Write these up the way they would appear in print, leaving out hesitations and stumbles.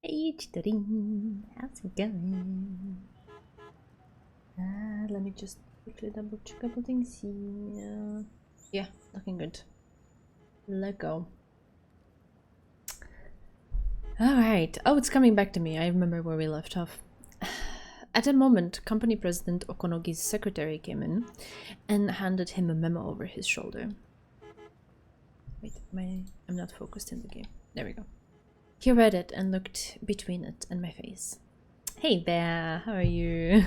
Hey, Chitarin, how's it going? Let me just quickly double check a couple things here. Yeah, looking good. Let go. Alright. Oh, it's coming back to me. I remember where we left off. At a moment, company president Okonogi's secretary came in and handed him a memo over his shoulder. Wait, I'm not focused in the game. There we go. He read it and looked between it and my face. Hey there, how are you?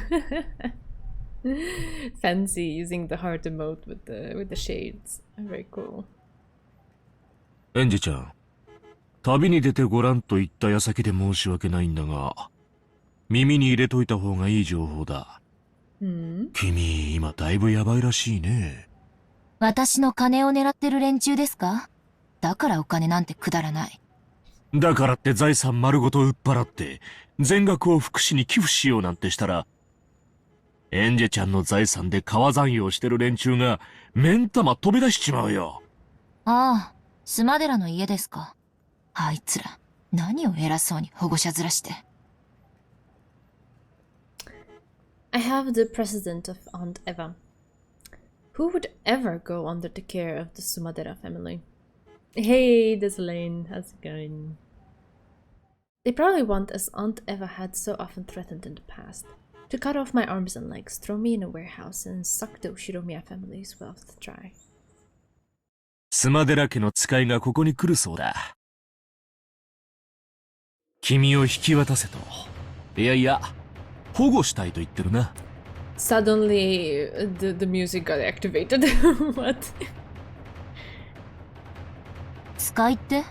Fancy using the heart emote with the shades. Very cool. エンジちゃん、旅に出てごらんと言った矢先で申し訳ないんだが、耳に入れといた方がいい情報だ。君、今だいぶやばいらしいね。私の金を狙ってる連中ですか？だからお金なんてくだらない。だからって財産丸ごと売っ払って、全額を福祉に寄付しようなんてしたら、エンジェちゃんの財産で川残用してる連中が、目ん玉飛び出しちまうよ。ああ、スマデラの家ですか。あいつら、何を偉そうに保護者面して。I have the president of Aunt Eva. Who would ever go under the care of the Sumadera family? Hey, Desolane, how's it going? They probably want, as Aunt Eva had so often threatened in the past, to cut off my arms and legs, throw me in a warehouse, and suck the Ushiromiya family's wealth dry. スマデラ家の使いがここに来るそうだ。君を引き渡せと。いやいや、保護したいと言ってるな。Suddenly, the music got activated. What? 使いって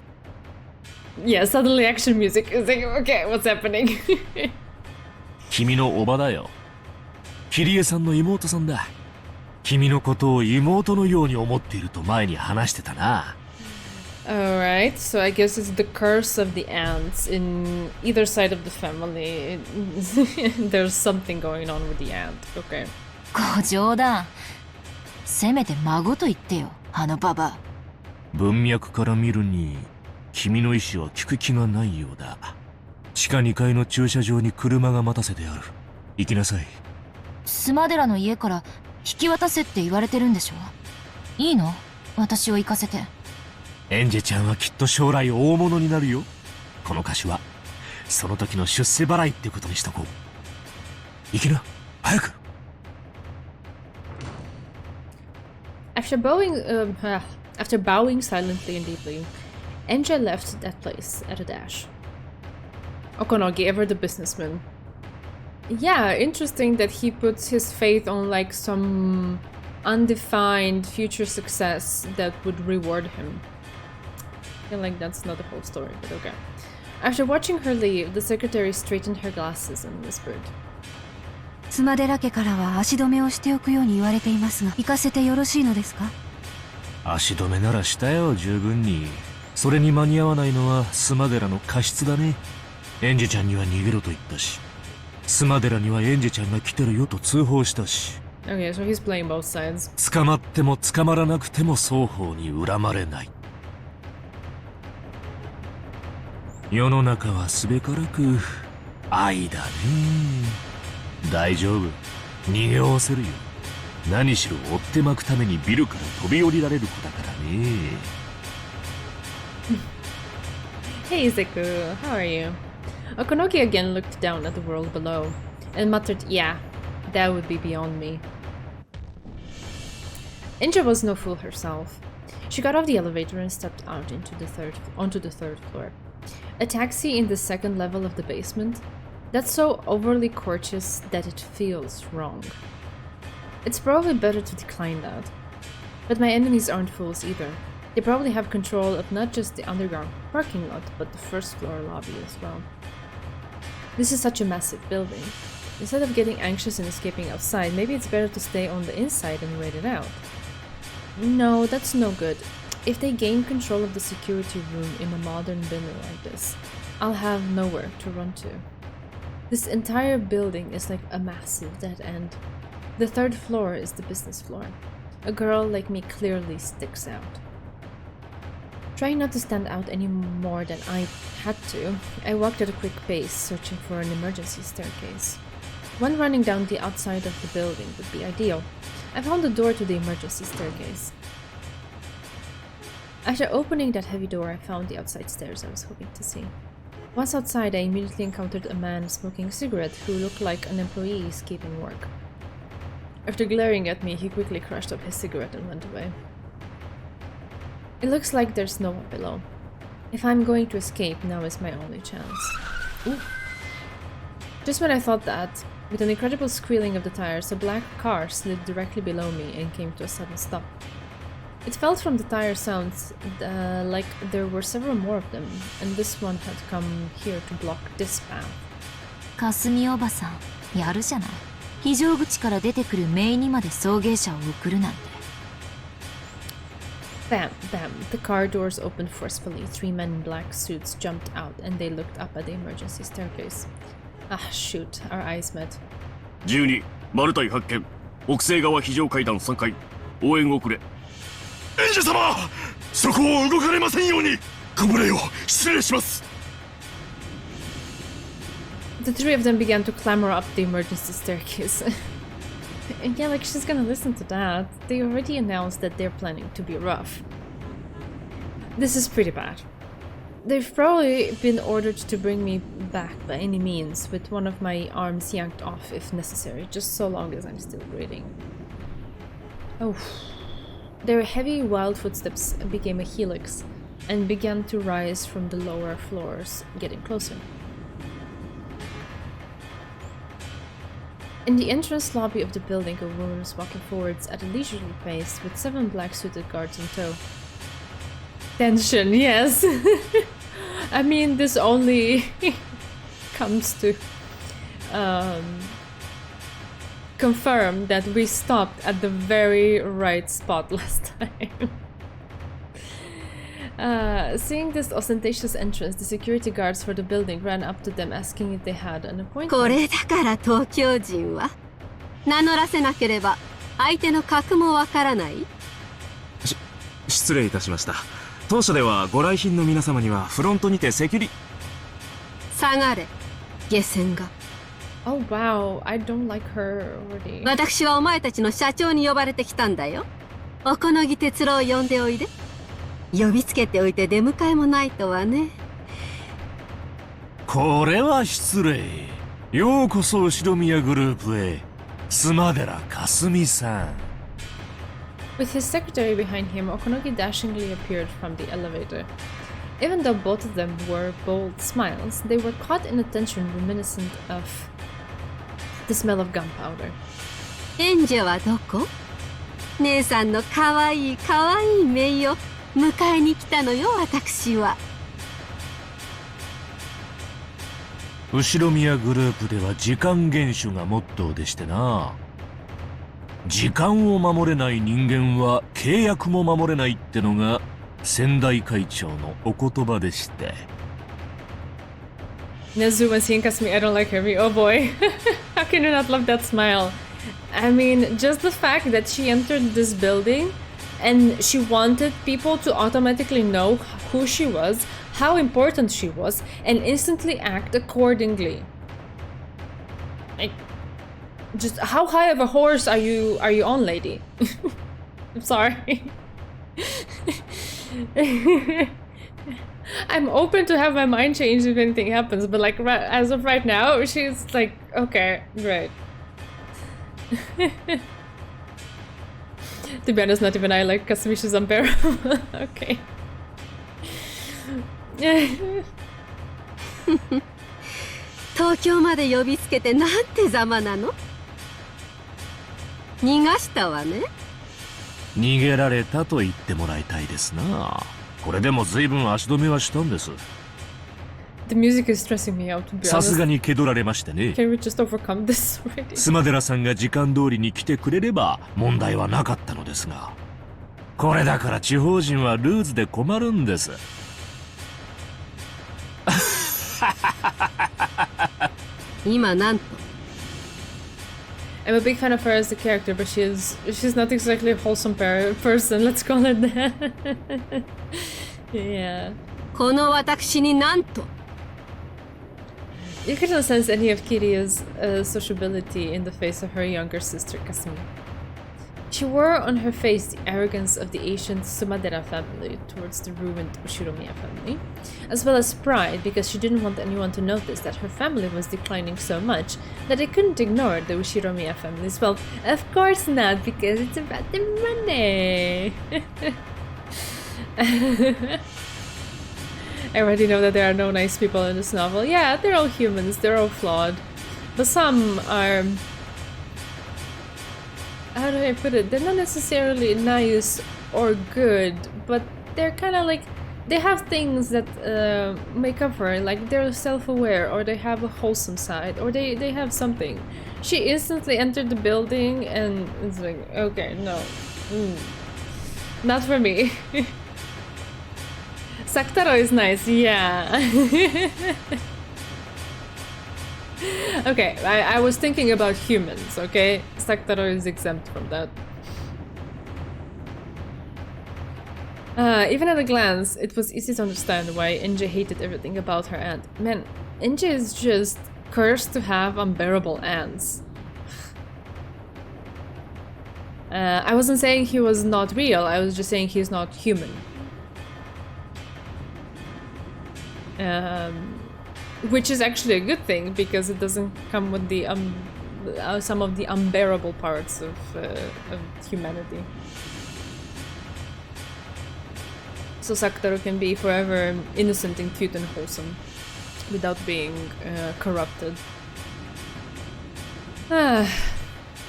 Yeah, suddenly action music. It's like, okay, what's happening? 君の叔母だよ。キリエさんの妹さんだ。君のことを妹のように思っていると前に話してたな。Alright, so I guess it's the curse of the ants in either side of the family. There's something going on with the ant. Okay. ご冗談。せめて孫と言ってよ、あのババア。文脈から見るに、君の意思は聞く気がないようだ。地下2階の駐車場に車が待たせてある。行きなさい。スマデラの家から引き渡せって言われてるんでしょ？いいの？私を行かせて。エンジェちゃんはきっと将来大物になるよ。この菓子はその時の出世払いってことにしとこう。行きな、早く。After bowing silently and deeply, Enja left that place at a dash. Okonogi, ever the businessman. Yeah, interesting that he puts his faith on like some undefined future success that would reward him. I feel like that's not the whole story, but okay. After watching her leave, the secretary straightened her glasses and whispered. スマデラ家からは足止めをしておくように言われていますが、行かせてよろしいのですか？足止めならしたよ、十分に。それに間に合わないのはスマデラの過失だね。エンジェちゃんには逃げろと言ったし、スマデラにはエンジェちゃんが来てるよと通報したし。Okay, so he's playing both sides. 捕まっても捕まらなくても双方に恨まれない。世の中はすべからく愛だね。大丈夫、逃げおせるよ。何しろ追ってまくためにビルから飛び降りられる子だからね。Hey Zeku, how are you? Okonogi again looked down at the world below and muttered, yeah, that would be beyond me. Inja was no fool herself. She got off the elevator and stepped out onto the third floor. A taxi in the second level of the basement? That's so overly courteous that it feels wrong. It's probably better to decline that. But my enemies aren't fools either. They probably have control of not just the underground parking lot, but the first floor lobby as well. This is such a massive building. Instead of getting anxious and escaping outside, maybe it's better to stay on the inside and wait it out. No, that's no good. If they gain control of the security room in a modern building like this, I'll have nowhere to run to. This entire building is like a massive dead end. The third floor is the business floor. A girl like me clearly sticks out. Trying not to stand out any more than I had to, I walked at a quick pace, searching for an emergency staircase. One running down the outside of the building would be ideal. I found the door to the emergency staircase. After opening that heavy door, I found the outside stairs I was hoping to see. Once outside, I immediately encountered a man smoking a cigarette who looked like an employee escaping work. After glaring at me, he quickly crushed up his cigarette and went away. It looks like there's no one below. If I'm going to escape, now is my only chance. Ooh. Just when I thought that, with an incredible squealing of the tires, a black car slid directly below me and came to a sudden stop. It felt from the tire sounds like there were several more of them, and this one had come here to block this path. かすみおばさん、やるじゃない。非常口から出てくるメイにまで送迎車を送るなんて。Bam, bam. The car doors opened forcefully. 3 men in black suits jumped out, and they looked up at the emergency staircase. Ah, shoot. Our eyes met. 12、マルタイ発見。北西側非常階段3階。応援遅れ。園児様、そこを動かれませんように。ご無礼を失礼します。The 3 of them began to clamber up the emergency staircase. And yeah, like, she's gonna listen to that. They already announced that they're planning to be rough. This is pretty bad. They've probably been ordered to bring me back by any means, with one of my arms yanked off if necessary, just so long as I'm still breathing. Oh. Their heavy, wild footsteps became a helix and began to rise from the lower floors, getting closer. In the entrance lobby of the building, a woman was walking forwards at a leisurely pace with 7 black-suited guards in tow. Tension, yes! I mean, this only comes to confirm that we stopped at the very right spot last time. Seeing this ostentatious entrance, the security guards for the building ran up to them asking if they had an appointment. これだから東京人は名乗らせなければ相手の格もわからない。失礼いたしました。当社ではご来賓の皆様にはフロントにてセキュリ下がれ、下船が。Oh wow, I don't like her already. 私はお前たちの社長に呼ばれてきたんだよ。おこのぎ哲郎を呼んでおいで。呼びつけておいて出迎えもないとはね。これは失礼。ようこそ後宮グループへ。妻寺かすみさん。With his secretary behind him, Okonogi dashingly appeared from the elevator. Even though both of them wore bold smiles, they were caught in a tension reminiscent of the smell of gunpowder. 園女はどこ？姉さんのかわいいかわいい姪を迎えに来たのよ、私は。後宮グループでは時間厳守がモットーでしてな。時間を守れない人間は契約も守れないってのが先代会長のお言葉でして。Nezuma seeing Kasumi, I don't like her. Oh boy. How can you not love that smile? I mean, just the fact that she entered this building and she wanted people to automatically know who she was, how important she was, and instantly act accordingly. Like, just how high of a horse are you on, lady? I'm sorry. I'm open to have my mind changed if anything happens, but like as of right now, she's like, okay, great. To be honest, not even I like Kasumishi's unbearable. Okay. 東京まで呼びつけてなんてざまなの？逃がしたわね。逃げられたと言ってもらいたいですな。これでも随分足止めはしたんです。The music is stressing me out, to be honest. さすがに蹴取られましてね。Can we just overcome this already? 妻寺さんが時間通りに来てくれれば問題はなかったのですが、これだから地方人はルーズで困るんです。今なんと。I'm a big fan of her as a character, but she's not exactly a wholesome person. Let's call it that. Yeah. この私になんと You couldn't sense any of Kirio's sociability in the face of her younger sister Kasumi. She wore on her face the arrogance of the ancient Sumadera family towards the ruined Ushiromiya family, as well as pride because she didn't want anyone to notice that her family was declining so much that they couldn't ignore the Ushiromiya family's wealth. Of course not, because it's about the money! I already know that there are no nice people in this novel. Yeah, they're all humans, they're all flawed. But some are... How do I put it? They're not necessarily nice or good, but they're kind of like... They have things that make up for it, like they're self-aware, or they have a wholesome side, or they have something. She instantly entered the building and it's like, okay, no. Not for me. Saktaro is nice, yeah. Okay, I was thinking about humans, okay? Saktaro is exempt from that. Even at a glance, it was easy to understand why Inge hated everything about her aunt. Man, Inge is just cursed to have unbearable aunts. I wasn't saying he was not real, I was just saying he's not human. Which is actually a good thing, because it doesn't come with the some of the unbearable parts of humanity. So Saktaro can be forever innocent and cute and wholesome, without being corrupted.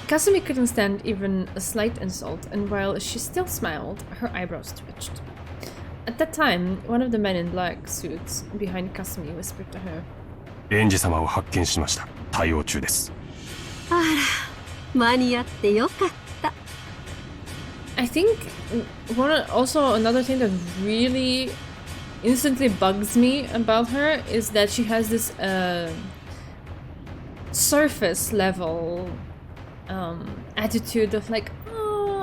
Kasumi couldn't stand even a slight insult, and while she still smiled, her eyebrows twitched. At that time, one of the men in black suits behind Kasumi whispered to her. レンジ様を発見しました。対応中です。あら、間に合ってよかった。I think also another thing that really instantly bugs me about her is that she has this surface level attitude of like,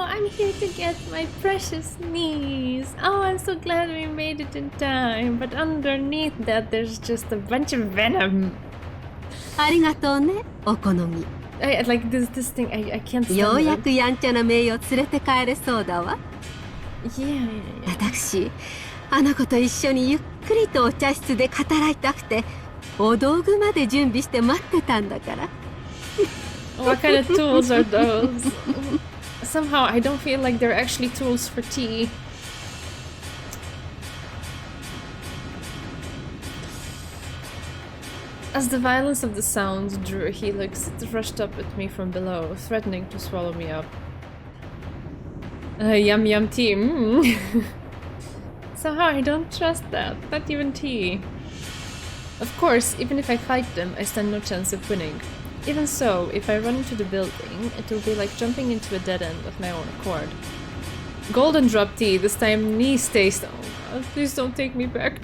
I'm here to get my precious niece. Oh, I'm so glad we made it in time. But underneath that, there's just a bunch of venom. ありがとうね、お好み。Like this thing, I can't stand it. ようやくやんちゃな名誉連れて帰れそうだわ。Yeah. 私、あの子と一緒にゆっくりとお茶室で語らいたくて、お道具まで準備して待ってたんだから。What kind of tools are those? Somehow I don't feel like they're actually tools for tea. As the violence of the sounds drew a helix, it rushed up at me from below, threatening to swallow me up. Yum yum tea. Somehow I don't trust that, not even tea. Of course, even if I fight them, I stand no chance of winning. Even so, if I run into the building, it will be like jumping into a dead end of my own accord. Golden drop tea, this time knee stays down. Oh, please don't take me back.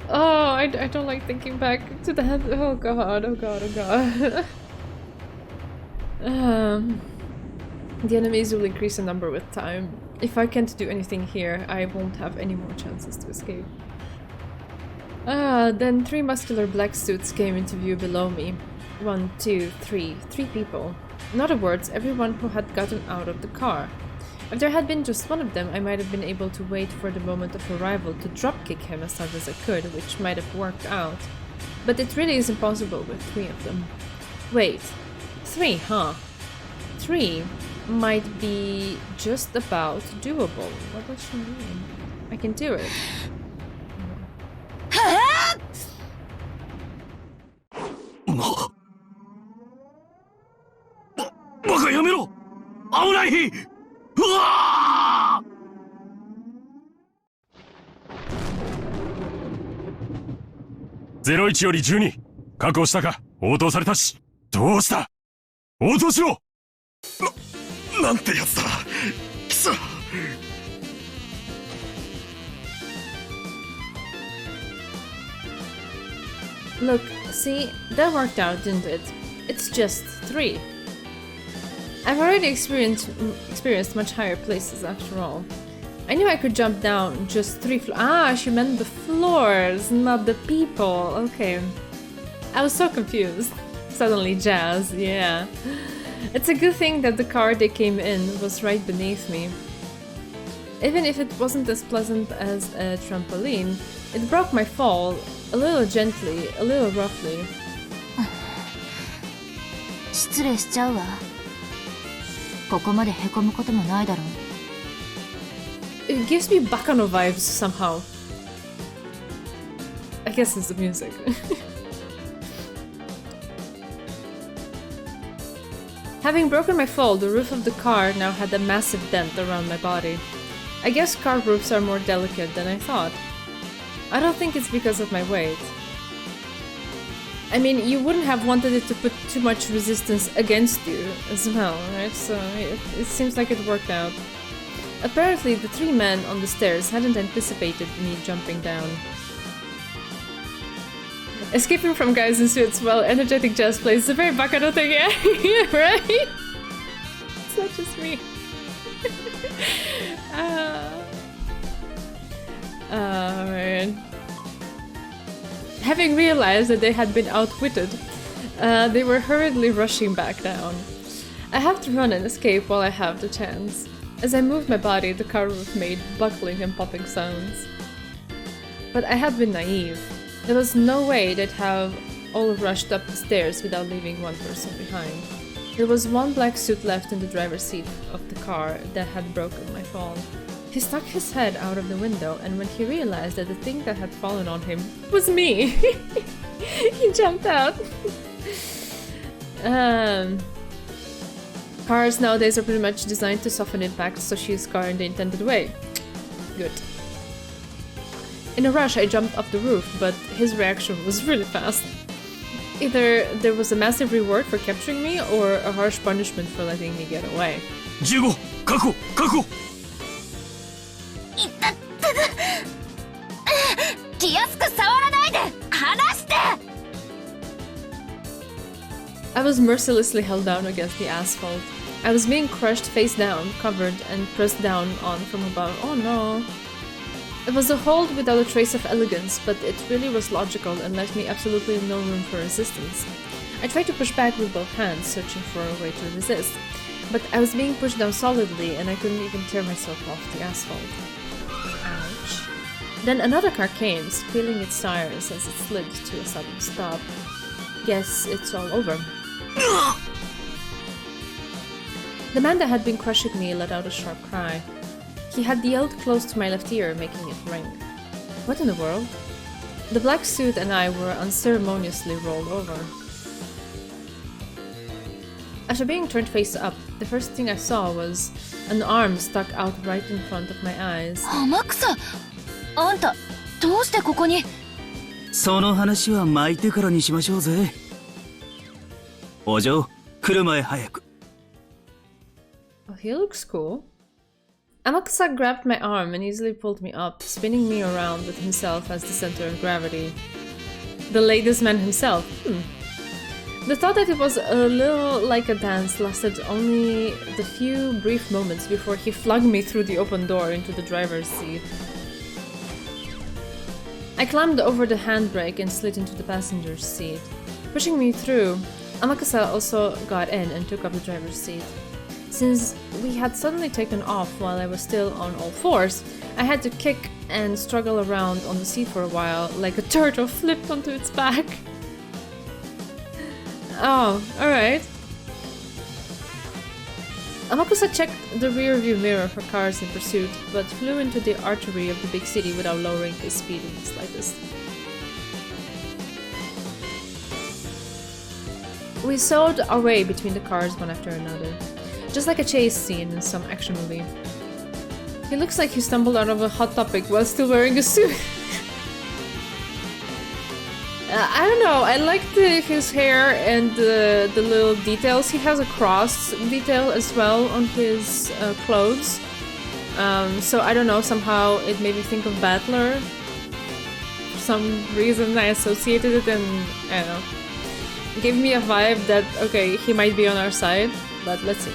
Oh, I don't like thinking back to that. Oh god, oh god, oh god. The enemies will increase in number with time. If I can't do anything here, I won't have any more chances to escape. Then 3 muscular black suits came into view below me. 1, 2, 3 people. In other words, everyone who had gotten out of the car. If there had been just one of them, I might have been able to wait for the moment of arrival to dropkick him as hard as I could, which might have worked out. But it really is impossible with 3 of them. Wait, 3, huh? 3 might be just about doable. What does she mean? I can do it. バカやめろ。危ない。うわー。01より12確保したか。応答されたし。どうした。応答しろ。なんてやつだ。くそ。Look, see, that worked out, didn't it? It's just 3. I've already experienced much higher places after all. I knew I could jump down just 3 floors. Ah, she meant the floors, not the people. Okay. I was so confused. Suddenly jazz, yeah. It's a good thing that the car they came in was right beneath me. Even if it wasn't as pleasant as a trampoline, it broke my fall a little gently, a little roughly. 失礼しちゃうわ。ここまでへこむこともないだろう。It gives me Bakano vibes somehow. I guess it's the music. Having broken my fall, the roof of the car now had a massive dent around my body. I guess car roofs are more delicate than I thought. I don't think it's because of my weight. I mean, you wouldn't have wanted it to put too much resistance against you as well, right? So it seems like it worked out. Apparently, the 3 men on the stairs hadn't anticipated me jumping down. Escaping from guys in suits while energetic jazz plays is a very Bakano thing, yeah, right? It's not just me. Right. Having realized that they had been outwitted, they were hurriedly rushing back down. I have to run and escape while I have the chance. As I moved my body, the car roof made buckling and popping sounds. But I had been naive. There was no way they'd have all rushed up the stairs without leaving one person behind. There was one black suit left in the driver's seat of the car that had broken my fall. He stuck his head out of the window, and when he realized that the thing that had fallen on him was me, he jumped out. Cars nowadays are pretty much designed to soften impact, so she used car in the intended way. Good. In a rush, I jumped up the roof, but his reaction was really fast. Either there was a massive reward for capturing me, or a harsh punishment for letting me get away. 15確保確保。いたっただ。気安く触らないで。離して。 I was mercilessly held down against the asphalt. I was being crushed face down, covered, and pressed down on from above. Oh no. It was a hold without a trace of elegance, but it really was logical and left me absolutely no room for resistance. I tried to push back with both hands, searching for a way to resist. But I was being pushed down solidly, and I couldn't even tear myself off the asphalt. Ouch. Then another car came, squealing its tires as it slid to a sudden stop. Guess it's all over. The man that had been crushing me let out a sharp cry. He had yelled close to my left ear, making it ring. What in the world? The black suit and I were unceremoniously rolled over. After being turned face up, the first thing I saw was an arm stuck out right in front of my eyes. 天草、あんたどうしてここに？その話は巻いてからにしましょうぜ。お嬢、来る前早く。Oh, he looks cool. Amakusa grabbed my arm and easily pulled me up, spinning me around with himself as the center of gravity. The ladies' man himself. The thought that it was a little like a dance lasted only the few brief moments before he flung me through the open door into the driver's seat. I climbed over the handbrake and slid into the passenger's seat. Pushing me through, Amakusa also got in and took up the driver's seat. Since we had suddenly taken off while I was still on all fours, I had to kick and struggle around on the seat for a while, like a turtle flipped onto its back. Oh, alright. Amakusa checked the rearview mirror for cars in pursuit, but flew into the artery of the big city without lowering his speed in the slightest. We sawed our way between the cars one after another, just like a chase scene in some action movie. He looks like he stumbled out of a hot topic while still wearing a suit. I don't know, I liked his hair and the little details. He has a cross detail as well on his clothes. So I don't know, somehow it made me think of Battler. For some reason I associated it, and I don't know. It gave me a vibe that, okay, he might be on our side, but let's see.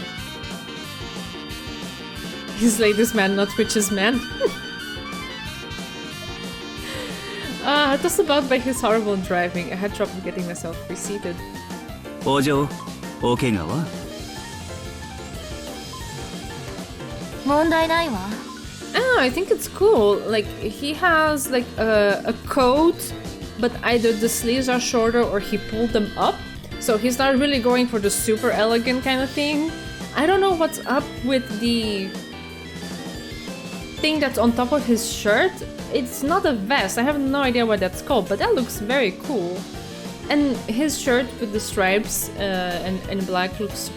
He's ladies man, not witches man. Tossed about by his horrible driving, I had trouble getting myself reseated. お嬢、お怪我は？問題ないわ。Oh, I think it's cool. Like, he has like a coat, but either the sleeves are shorter or he pulled them up. So he's not really going for the super elegant kind of thing. I don't know what's up with the thing that's on top of his shirt. It's not a vest. I have no idea what that's called, but that looks very cool. And his shirt with the stripes and black looks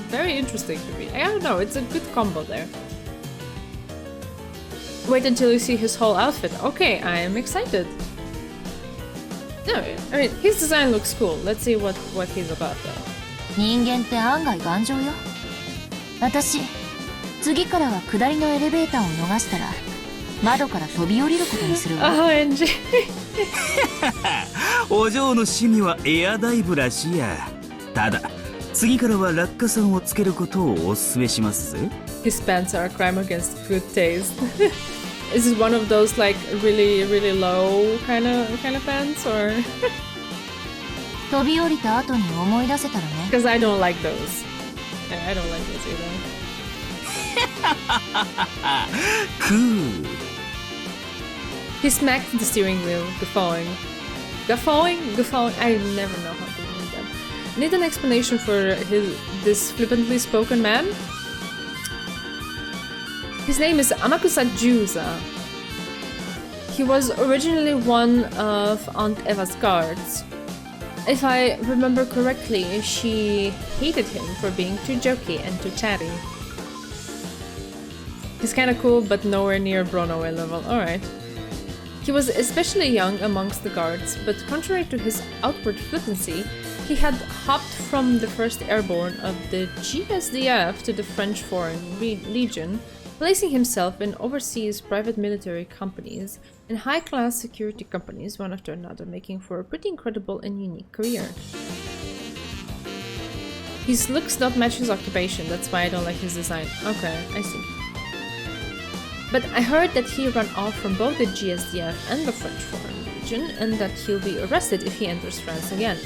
very interesting to me. I don't know, it's a good combo there. Wait until you see his whole outfit. Okay, I am excited. No, I mean, his design looks cool. Let's see what he's about though. 人間って案外頑丈よ。私、次からは下りのエレベーターを逃したら窓から飛び降りることにするわ。OMG. お嬢の趣味はエアダイブらしいや。ただ、次からは落下傘をつけることをお勧めしますぜ。His pants are a crime against good taste. Is it one of those like really low kind of pants or? 飛び降りた後に思い出せたらね。Because I don't like those. I don't like those either. Cool. He smacked the steering wheel, guffawing. Guffawing? I never know how to read that. Need an explanation for this flippantly spoken man? His name is Amakusa Juza. He was originally one of Aunt Eva's guards. If I remember correctly, she hated him for being too jokey and too chatty. He's kinda cool, but nowhere near Bronoe level. Alright. He was especially young amongst the guards, but contrary to his outward flippancy, he had hopped from the 1st Airborne of the GSDF to the French Foreign Legion, placing himself in overseas private military companies and high-class security companies one after another, making for a pretty incredible and unique career. His looks don't match his occupation, that's why I don't like his design. Okay, I see. But I heard that he ran off from both the GSDF and the French Foreign Legion, and that he'll be arrested if he enters France again.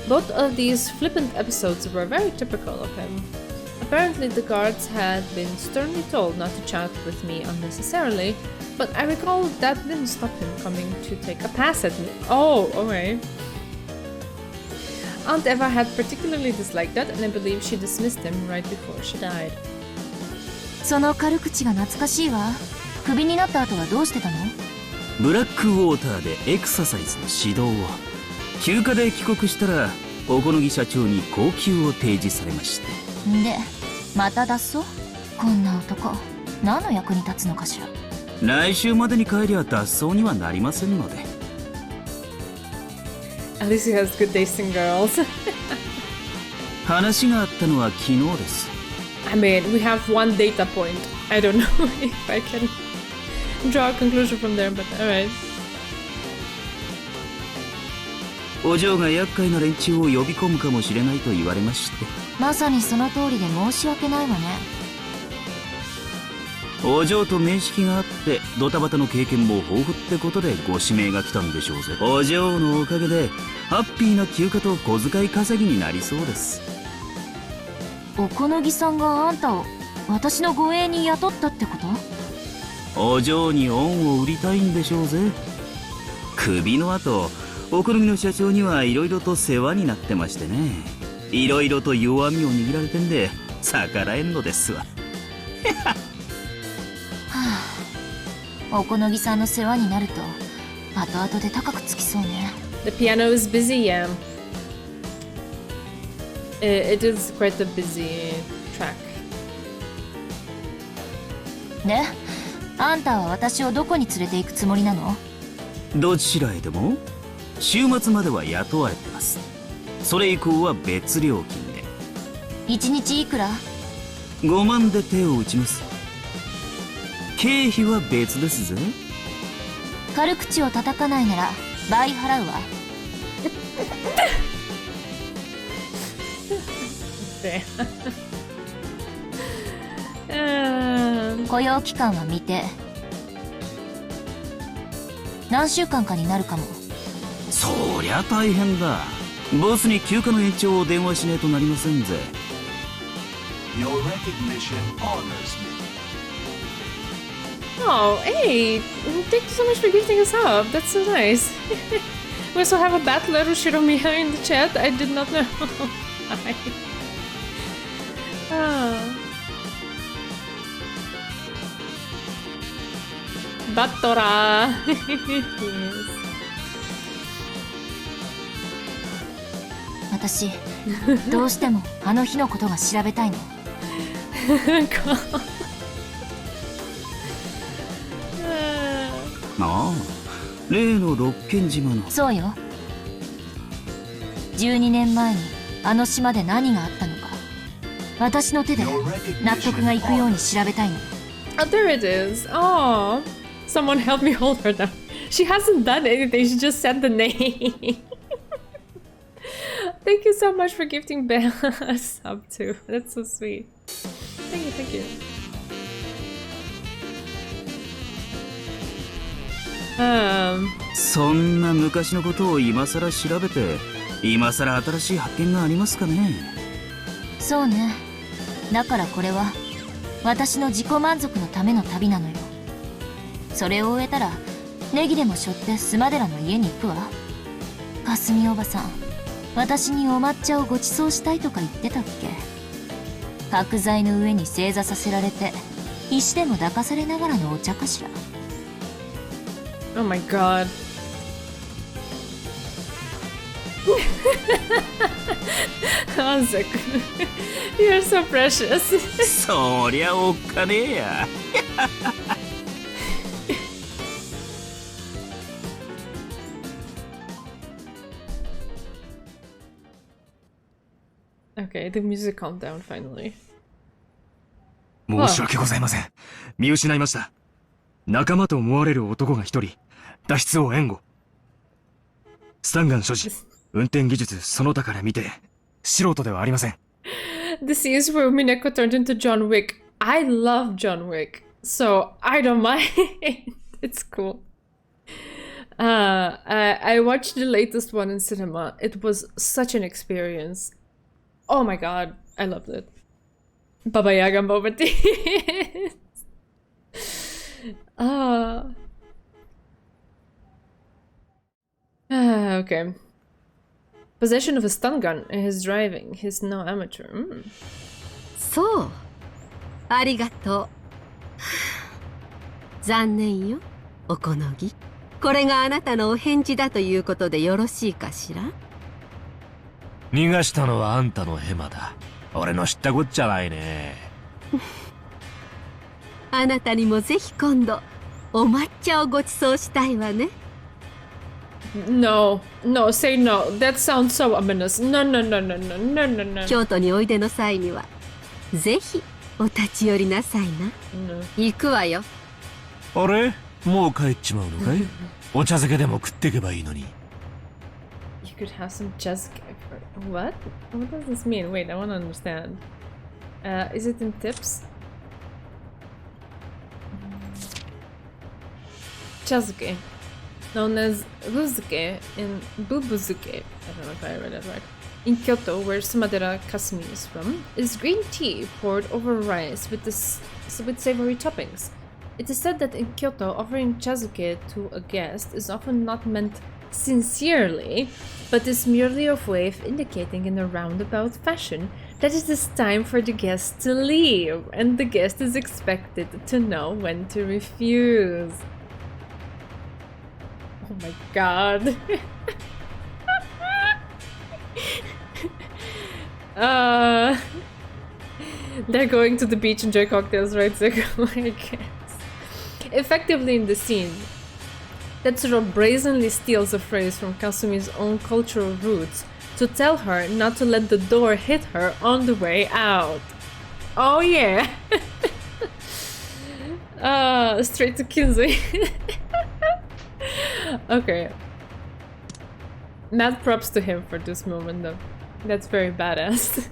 Both of these flippant episodes were very typical of him. Apparently the guards had been sternly told not to chat with me unnecessarily, but I recall that didn't stop him coming to take a pass at me. Oh, okay. Aunt Eva had particularly disliked that, and I believe she dismissed him right before she died. その軽口が懐かしいわ。クビになった後はどうしてたの？ブラックウォーターでエクササイズの指導を。休暇で帰国したら、小此木社長に高給を提示されまして。で、また脱走？こんな男、何の役に立つのかしら。来週までに帰りゃ脱走にはなりませんので。At least he has good taste in girls. 話があったのは昨日です。I mean, we have one data point. I don't know if I can draw a conclusion from there, but alright. お嬢が厄介な連中を呼び込むかもしれないと言われまして。まさにその通りで申し訳ないわね。お嬢と面識があってドタバタの経験も豊富ってことでご指名が来たんでしょうぜ。お嬢のおかげでハッピーな休暇と小遣い稼ぎになりそうです。小此木さんがあんたを私の護衛に雇ったってこと？お嬢に恩を売りたいんでしょうぜ。首の後、小此木の社長にはいろいろと世話になってましてね。いろいろと弱みを握られてんで逆らえんのですわ。小此木さんの世話になると後々で高くつきそうね。The piano is busy, yeah. It is quite a busy track. で、あんたは私をどこに連れて行くつもりなの？どちらへでも週末までは雇われてます。それ以降は別料金で。1日いくら？5万で手を打ちます。経費は別ですぜ。軽口を叩かないなら倍払うわ。雇用期間は未定。何週間かになるかも。そりゃ大変だ。ボスに休暇の延長を電話しねえとなりませんぜ。Your recognition honors me. Oh, hey! Thank you so much for gifting us up. That's so nice. We also have a battler Shiromiya in the chat. I did not know. Hi. Battora! Yes. 私、どうしてもあの日のことが調べたいの。ああ、例の六軒島の。そうよ。12年前にあの島で何があったのか、私の手で納得がいくように調べたいの。Oh, there it is. Oh, someone help me hold her down. She hasn't done anything. She just said the name. Thank you so much for gifting Bella a sub too. That's so sweet. Thank you, thank you. そんな昔のことを今さら調べて、今さら新しい発見がありますかね。そうね。だからこれは私の自己満足のための旅なのよ。それを終えたらネギでも背負ってスマデラの家に行くわ。かすみおばさん、私にお抹茶をご馳走したいとか言ってたっけ。角材の上に正座させられて石でも抱かされながらのお茶かしら。Oh my god. Isaac, you're so precious. そりゃおっかねえや。Okay, the music calmed down finally. 申し訳ございません。見失いました。仲間と思われる男が一人、脱出を援護。スタンガン所持、運転技術その他から見て、素人ではありません。The scenes where Umineko turned into John Wick. I love John Wick, so I don't mind. It's cool. I watched the latest one in cinema. It was such an experience. Oh my god, I loved it. Baba Yaga moment. Okay. Possession of a stun gun in his driving. He's no amateur. そう。ありがとう。残念よ、おこのぎ。これがあなたのお返事だということでよろしいかしら。逃がしたのはあんたのヘマだ。俺の知ったこっちゃないね。あなたにもぜひ今度お抹茶をご馳走したいわね。No, no, say no. That sounds so ominous. No, no, no, no, no, no, no, no. 京都においでの際にはぜひお立ち寄りなさいな。No. 行くわよ。あれ？もう帰っちまうのかい？お茶漬けでも食ってけばいいのに。You could have some just what? What does this mean? Wait, I want to understand. Is it in tips? Chazuke, known as Ruzuke in Bubuzuke, I don't know if I read that right, in Kyoto, where Sumadera Kasumi is from, is green tea poured over rice with savory toppings. It is said that in Kyoto, offering chazuke to a guest is often not meant sincerely, but is merely a way of indicating in a roundabout fashion that it is time for the guest to leave, and the guest is expected to know when to refuse. Oh my god. They're going to the beach, enjoy cocktails, right? I guess. Effectively in the scene, Tetsuro brazenly steals a phrase from Kasumi's own cultural roots to tell her not to let the door hit her on the way out. Oh yeah! Straight to Kinsey. Okay. Mad props to him for this moment though. That's very badass.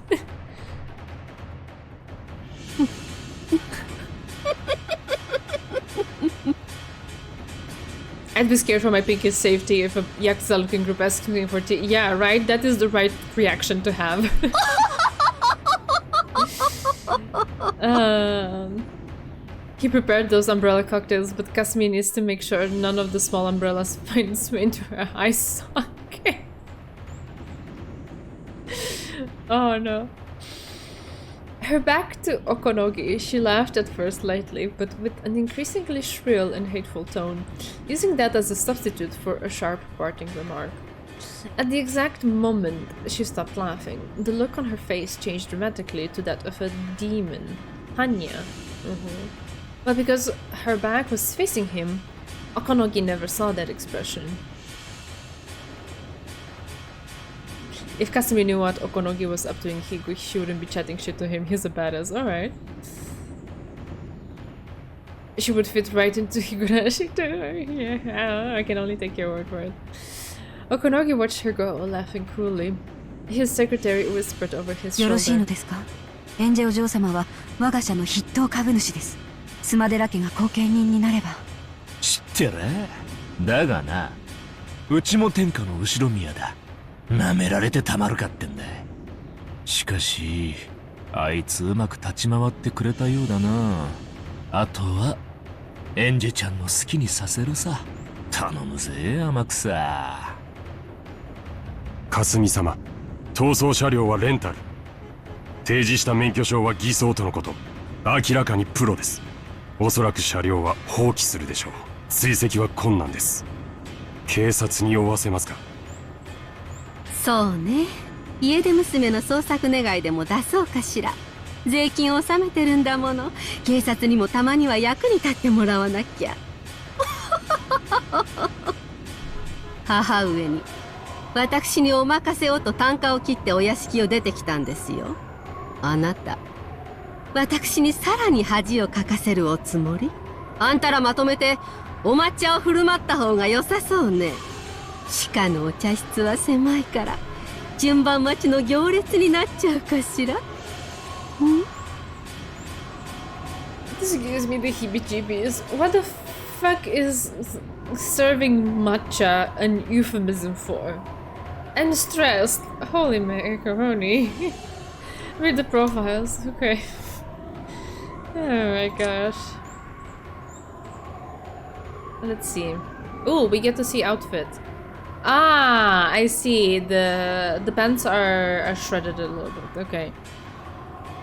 I'd be scared for my pinky's safety if a Yakuza-looking group asks me for tea. Yeah, right? That is the right reaction to have. He prepared those umbrella cocktails, but Kasumi needs to make sure none of the small umbrellas find its way into her eye socket. Oh no. Her back to Okonogi, she laughed at first lightly, but with an increasingly shrill and hateful tone, using that as a substitute for a sharp parting remark. At the exact moment she stopped laughing, the look on her face changed dramatically to that of a demon. Hanya. But because her back was facing him, Okonogi never saw that expression. If Kasumi knew what Okonogi was up to in Higu, she wouldn't be chatting shit to him. He's a badass. Alright. She would fit right into Higurashi too. Yeah, I can only take your word for it. Okonogi watched her go, laughing cruelly. His secretary whispered over his shoulder. よろしいのですか? エンジェお嬢様は我が社の筆頭株主です。スマデラ家が後見人になれば。知ってる。だがな、うちも天下の後ろ宮だ。舐められてたまるかってんだ。しかし、あいつうまく立ち回ってくれたようだな。あとは、エンジェちゃんの好きにさせるさ。頼むぜ、天草。霞様、逃走車両はレンタル。提示した免許証は偽装とのこと。明らかにプロです。おそらく車両は放棄するでしょう。追跡は困難です。警察に追わせますか？そうね。家出娘の捜索願でも出そうかしら。税金を納めてるんだもの。警察にもたまには役に立ってもらわなきゃ。母上に私にお任せをと単価を切ってお屋敷を出てきたんですよ。あなた、私にさらに恥をかかせるおつもり？あんたらまとめてお抹茶を振る舞った方が良さそうね。地下のお茶室は狭いから順番待ちの行列になっちゃうかしら。This gives me the heebie-jeebies. What the fuck is serving matcha an euphemism for? And stressed. Holy macaroni. Read the profiles. Okay. Oh my gosh. Let's see. Ooh, we get to see outfit. Ah, I see. The pants are shredded a little bit. Okay.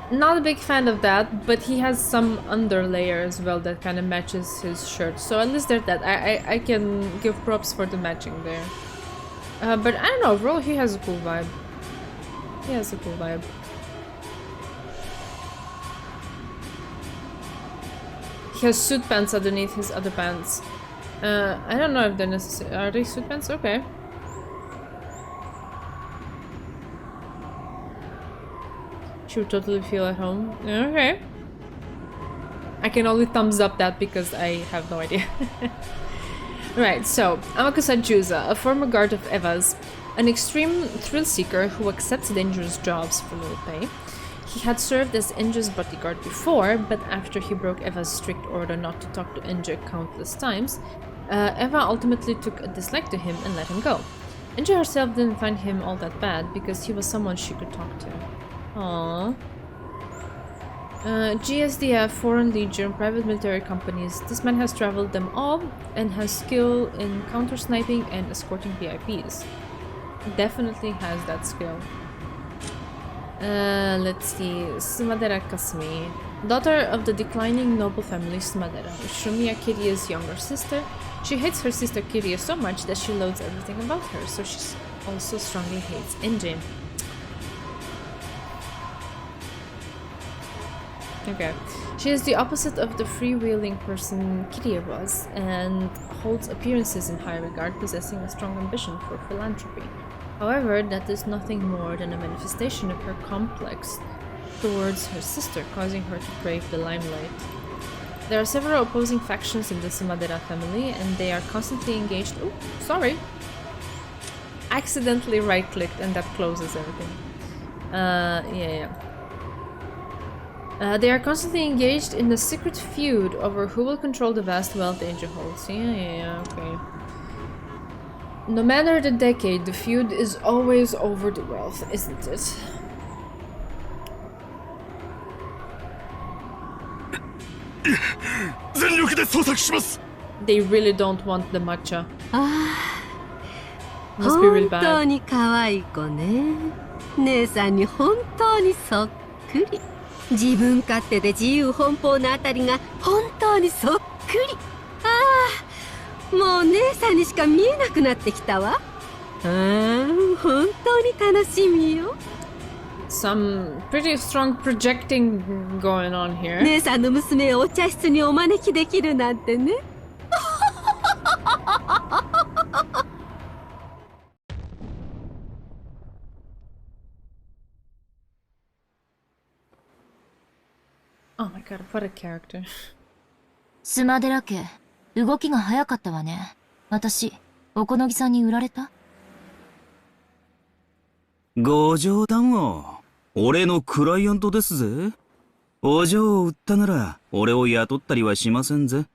Not a big fan of that, but he has some underlayer as well that kind of matches his shirt. So at least there's that. I can give props for the matching there. But I don't know, overall he has a cool vibe. He has a cool vibe. He has suit pants underneath his other pants. I don't know if they're necessary. Are they suit pants? Okay. She would totally feel at home. Okay. I can only thumbs up that because I have no idea. Right, so Amakusa Juza, a former guard of Eva's, an extreme thrill seeker who accepts dangerous jobs for little pay. He had served as Enja's bodyguard before, but after he broke Eva's strict order not to talk to Enja countless times, Eva ultimately took a dislike to him and let him go. Enja herself didn't find him all that bad because he was someone she could talk to. Aww. GSDF, Foreign Legion, private military companies, this man has traveled them all and has skill in counter-sniping and escorting VIPs. Definitely has that skill. Let's see, Sumadera Kasumi. Daughter of the declining noble family Sumadera, Shumiya Kirie's younger sister. She hates her sister Kirie so much that she loathes everything about her, so she also strongly hates Enjin. Okay. She is the opposite of the freewheeling person Kirie was, and holds appearances in high regard, possessing a strong ambition for philanthropy. However, that is nothing more than a manifestation of her complex towards her sister, causing her to crave the limelight. There are several opposing factions in the Sumadera family, and they are constantly engaged— oh, sorry! Accidentally right-clicked and that closes everything. Yeah. They are constantly engaged in a secret feud over who will control the vast wealth Angel holds. Yeah, okay. No matter the decade, the feud is always over the wealth, isn't it? They really don't want the matcha. Must be really 本当 bad. に可愛い子ね。姉さんに本当にそっくり。自分勝手で自由奔放なあたりが本当にそっくり。ああ、もう姉さんにしか見えなくなってきたわ。本当に楽しみよ。Some pretty strong projecting going on here. 姉さんの娘をお茶室にお招きできるなんてね。Oh my god, what a character. スマデラ家、動きが早かったわね。私、おこのぎさんに売られた？ご冗談を。俺のクライアントですぜ。お嬢を売ったなら、俺を雇ったりはしませんぜ。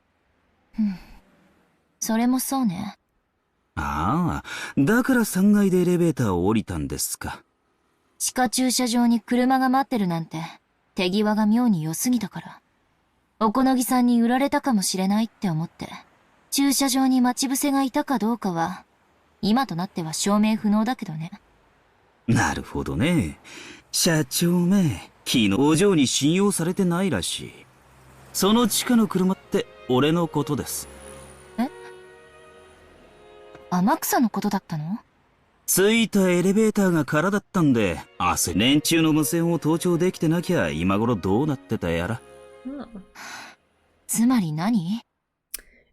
それもそうね。ああ、だから3階でエレベーターを降りたんですか。地下駐車場に車が待ってるなんて、手際が妙に良すぎたから。おこのぎさんに売られたかもしれないって思って、駐車場に待ち伏せがいたかどうかは、今となっては証明不能だけどね。なるほどね。社長め、昨日お嬢に信用されてないらしい。その地下の車って俺のことです。え？天草のことだったの？着いたエレベーターが空だったんで、明日連中の無線を盗聴できてなきゃ今頃どうなってたやら。つまり何？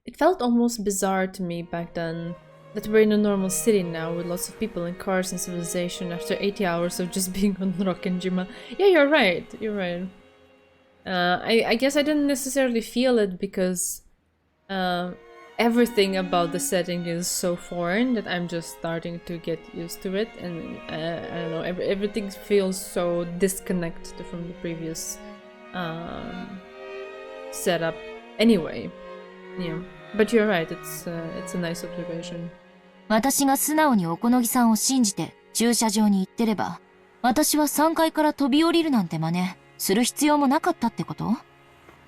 It felt almost bizarre to me back then that we're in a normal city now with lots of people and cars and civilization after 80 hours of just being on Rokkenjima. Yeah, you're right. You're right. I guess I didn't necessarily feel it because everything about the setting is so foreign that I'm just starting to get used to it, and I don't know, everything feels so disconnected from the previous setup. Anyway, yeah, but you're right. It's a nice observation. 私が素直におこのぎさんを信じて駐車場に行ってれば、私は3階から飛び降りるなんて真似する必要もなかったってこと？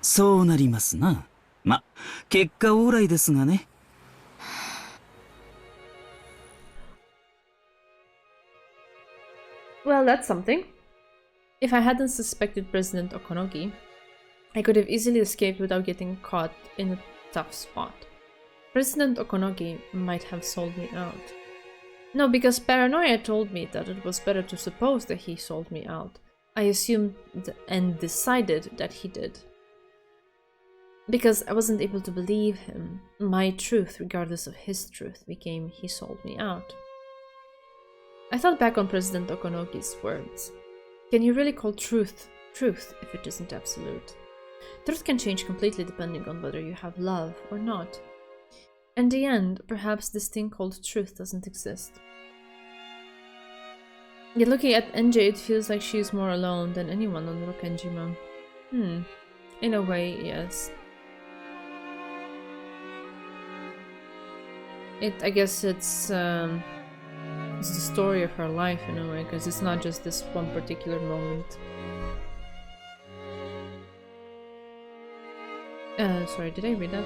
そうなりますな。ま、結果オーライですがね。Well, that's something. If I hadn't suspected President Okonogi, I could have easily escaped without getting caught in a tough spot. President Okonogi might have sold me out. No, because paranoia told me that it was better to suppose that he sold me out. I assumed and decided that he did. Because I wasn't able to believe him, my truth, regardless of his truth, became he sold me out. I thought back on President Okonogi's words. Can you really call truth truth if it isn't absolute? Truth can change completely depending on whether you have love or not. In the end, perhaps this thing called truth doesn't exist. Yet looking at NJ, it feels like she is more alone than anyone on Rokkenjima. In a way, yes. I guess it's the story of her life in a way, because it's not just this one particular moment. Sorry, did I read that?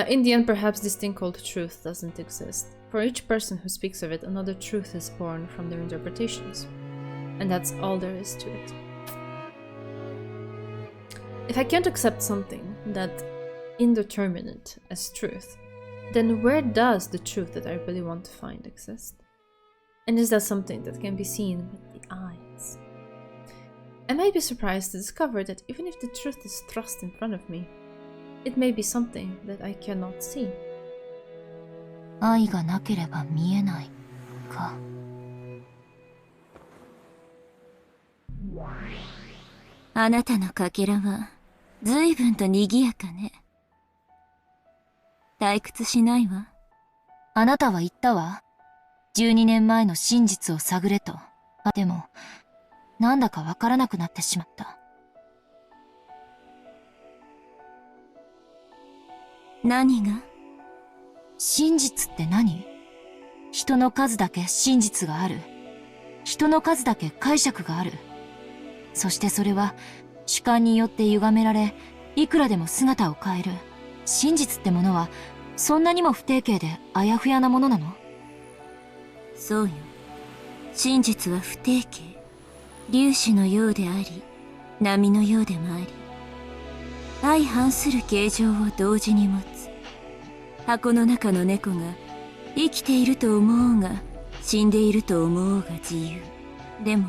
In the end, perhaps this thing called truth doesn't exist. For each person who speaks of it, another truth is born from their interpretations. And that's all there is to it. If I can't accept something that indeterminate as truth, then where does the truth that I really want to find exist? And is that something that can be seen with the eyes? I might be surprised to discover that even if the truth is thrust in front of me, it may be something that I cannot see. 愛がなければ見えないか。あなたのかけらは随分と賑やかね。退屈しないわ。あなたは言ったわ。12年前の真実を探れと。でも、なんだかわからなくなってしまった。何が？真実って何？人の数だけ真実がある。人の数だけ解釈がある。そしてそれは主観によって歪められ、いくらでも姿を変える。真実ってものはそんなにも不定形であやふやなものなの？そうよ。真実は不定形。粒子のようであり、波のようでもあり、相反する形状を同時に持つ。箱の中の猫が生きていると思おうが死んでいると思おうが自由。でも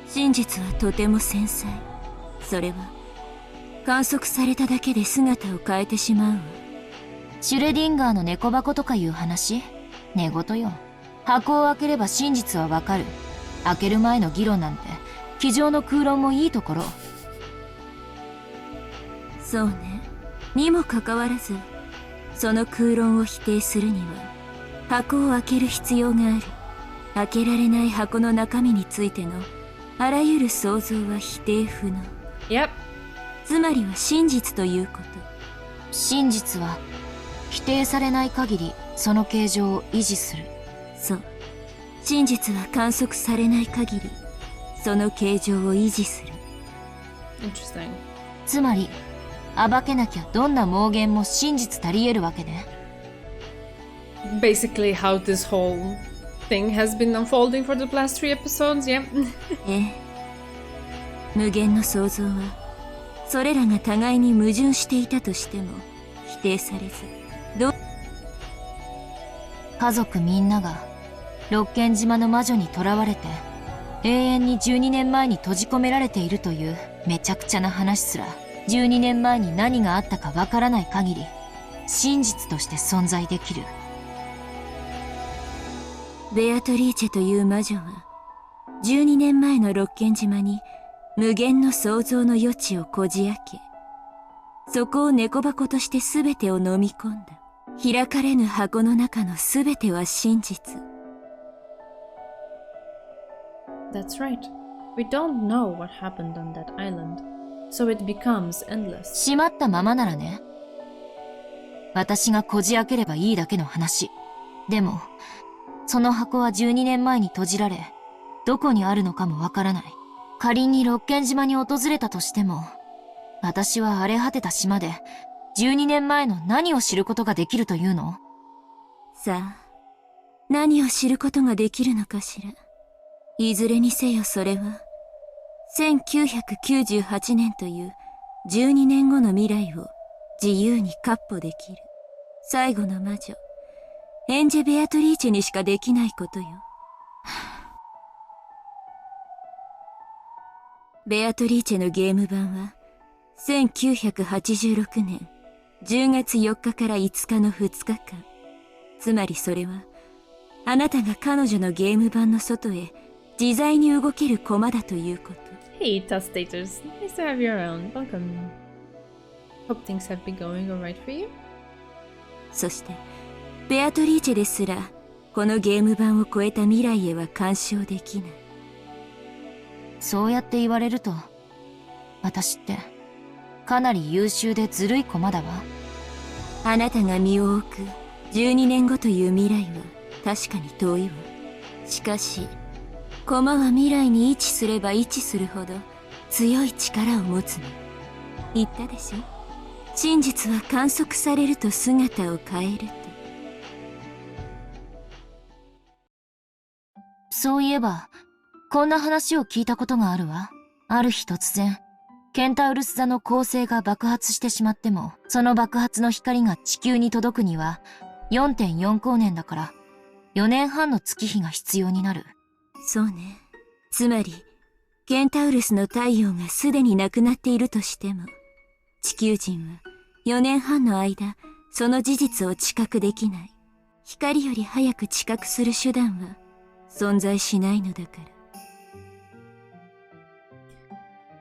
真実はとても繊細。それは観測されただけで姿を変えてしまうわ。シュレディンガーの猫箱とかいう話？寝言よ。箱を開ければ真実はわかる。開ける前の議論なんて机上の空論もいいところ。そうね。にもかかわらずその空論を否定するには箱を開ける必要がある。開けられない箱の中身についてのあらゆる想像は否定不能。Yep. つまりは真実ということ。真実は否定されない限りその形状を維持する。そう。真実は観測されない限りその形状を維持する。Interesting. つまり暴けなきゃどんな妄言も真実たり得るわけね。Basically how this whole thing has been unfolding for the last 3 episodes, yeah. ええ。無限の想像はそれらが互いに矛盾していたとしても否定されず、家族みんなが六軒島の魔女に囚われて永遠に12年前に閉じ込められているというめちゃくちゃな話すら12年前に何があったかわからない限り真実として存在できる。ベアトリーチェという魔女は12年前の六軒島に無限の想像の余地をこじ開け、そこを猫箱として全てを飲み込んだ。開かれぬ箱の中の全ては真実。That's right. We don't know what happened on that island, so it becomes endless. 閉まったままならね。私がこじ開ければいいだけの話。でも、その箱は12年前に閉じられ、どこにあるのかもわからない。仮に六軒島に訪れたとしても、私は荒れ果てた島で、12年前の何を知ることができるというの？さあ、何を知ることができるのかしら。いずれにせよそれは、1998年という12年後の未来を自由に闊歩できる。最後の魔女、エンジェ・ベアトリーチェにしかできないことよ。ベアトリーチェのゲーム版は、1986年10月4日から5日の2日間。つまりそれは、あなたが彼女のゲーム版の外へ自在に動ける駒だということ。Hey, Tustators. Nice to have you around. Welcome. Hope things have been going alright for you. そして、ベアトリーチェですら、このゲーム版を超えた未来へは干渉できない。そうやって言われると、私って、かなり優秀でずるい駒だわ。あなたが身を置く12年後という未来は確かに遠いわ。しかし、駒は未来に位置すれば位置するほど強い力を持つの。言ったでしょ？真実は観測されると姿を変えると。そういえば、こんな話を聞いたことがあるわ。ある日突然、ケンタウルス座の恒星が爆発してしまっても、その爆発の光が地球に届くには、4.4 光年だから、4年半の月日が必要になる。そうね。つまり、ケンタウルスの太陽がすでになくなっているとしても、地球人は4年半の間、その事実を知覚できない。光より早く知覚する手段は存在しないのだから。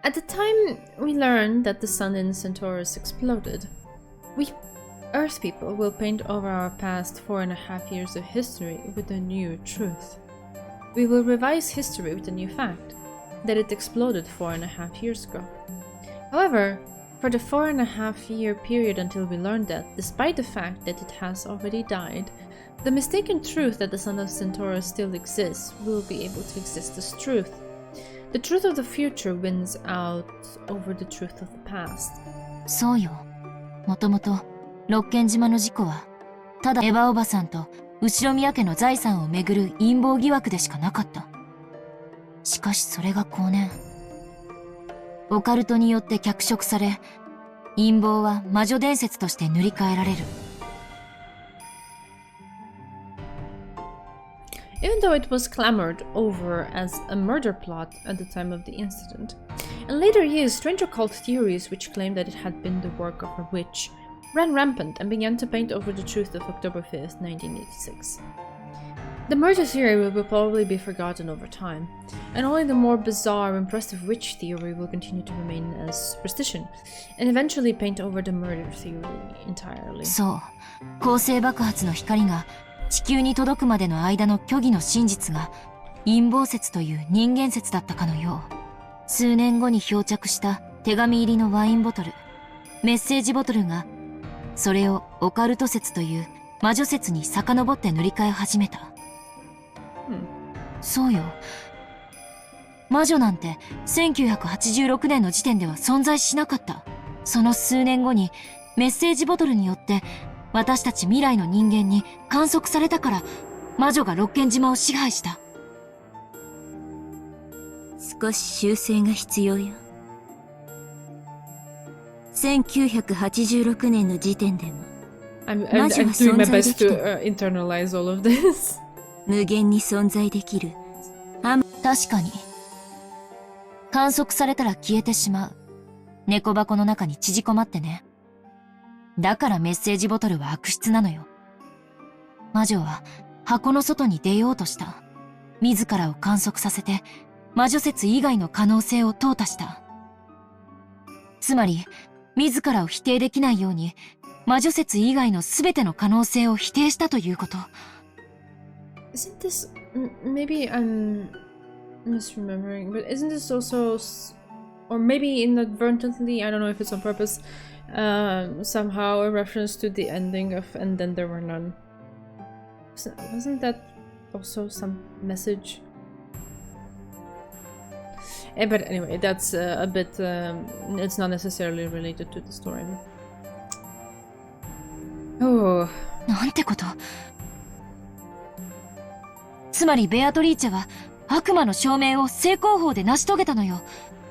At the time we learned that the sun in Centaurus exploded, we Earth people will paint over our past 4.5 years of history with a new truth. we will revise history with a new fact, that it exploded 4.5 years ago. However, for the 4.5 year period until we learn that, despite the fact that it has already died, the mistaken truth that the Son of Centaurus still exists will be able to exist as truth. The truth of the future wins out over the truth of the past. そうよ。もともと六軒島の事故はただエヴァおばさんと後宮家の財産をめぐる陰謀疑惑でしかなかった。しかしそれが後年オカルトによって脚色され、陰謀は魔女伝説として塗り替えられる。Even though it was clamored over as a murder plot at the time of the incident, in later years, strange occult theories which claimed that it had been the work of a witch ran rampant and began to paint over the truth of October 5th, 1986. The murder theory will probably be forgotten over time, and only the more bizarre, impressive witch theory will continue to remain as superstition, and eventually paint over the murder theory entirely. そう、恒星爆発の光が地球に届くまでの間の虚偽の真実が陰謀説という人間説だったかのよう。数年後に漂着した手紙入りのワインボトル、メッセージボトルがそれをオカルト説という魔女説に遡って塗り替え始めた。そうよ。魔女なんて1986年の時点では存在しなかった。その数年後にメッセージボトルによって私たち未来の人間に観測されたから魔女が六軒島を支配した。少し修正が必要よ。1986年の時点でも I'm doing my best to internalize all of this. 無限に存在できる。確かに。観測されたら消えてしまう。猫箱の中に縮こまってね。だからメッセージボトルは悪質なのよ。魔女は箱の外に出ようとした。自らを観測させて魔女説以外の可能性を淘汰した。つまり、自らを否定できないように魔女説以外の全ての可能性を否定したということ。Isn't this... maybe I'm misremembering, but isn't this also... or maybe inadvertently, I don't know if it's on purpose, somehow a reference to the ending of And Then There Were None? Wasn't that also some message? But anyway, that's a bit... it's not necessarily related to the story. Oh... なんてこと。つまりベアトリーチェは悪魔の証明を正攻法で成し遂げたのよ。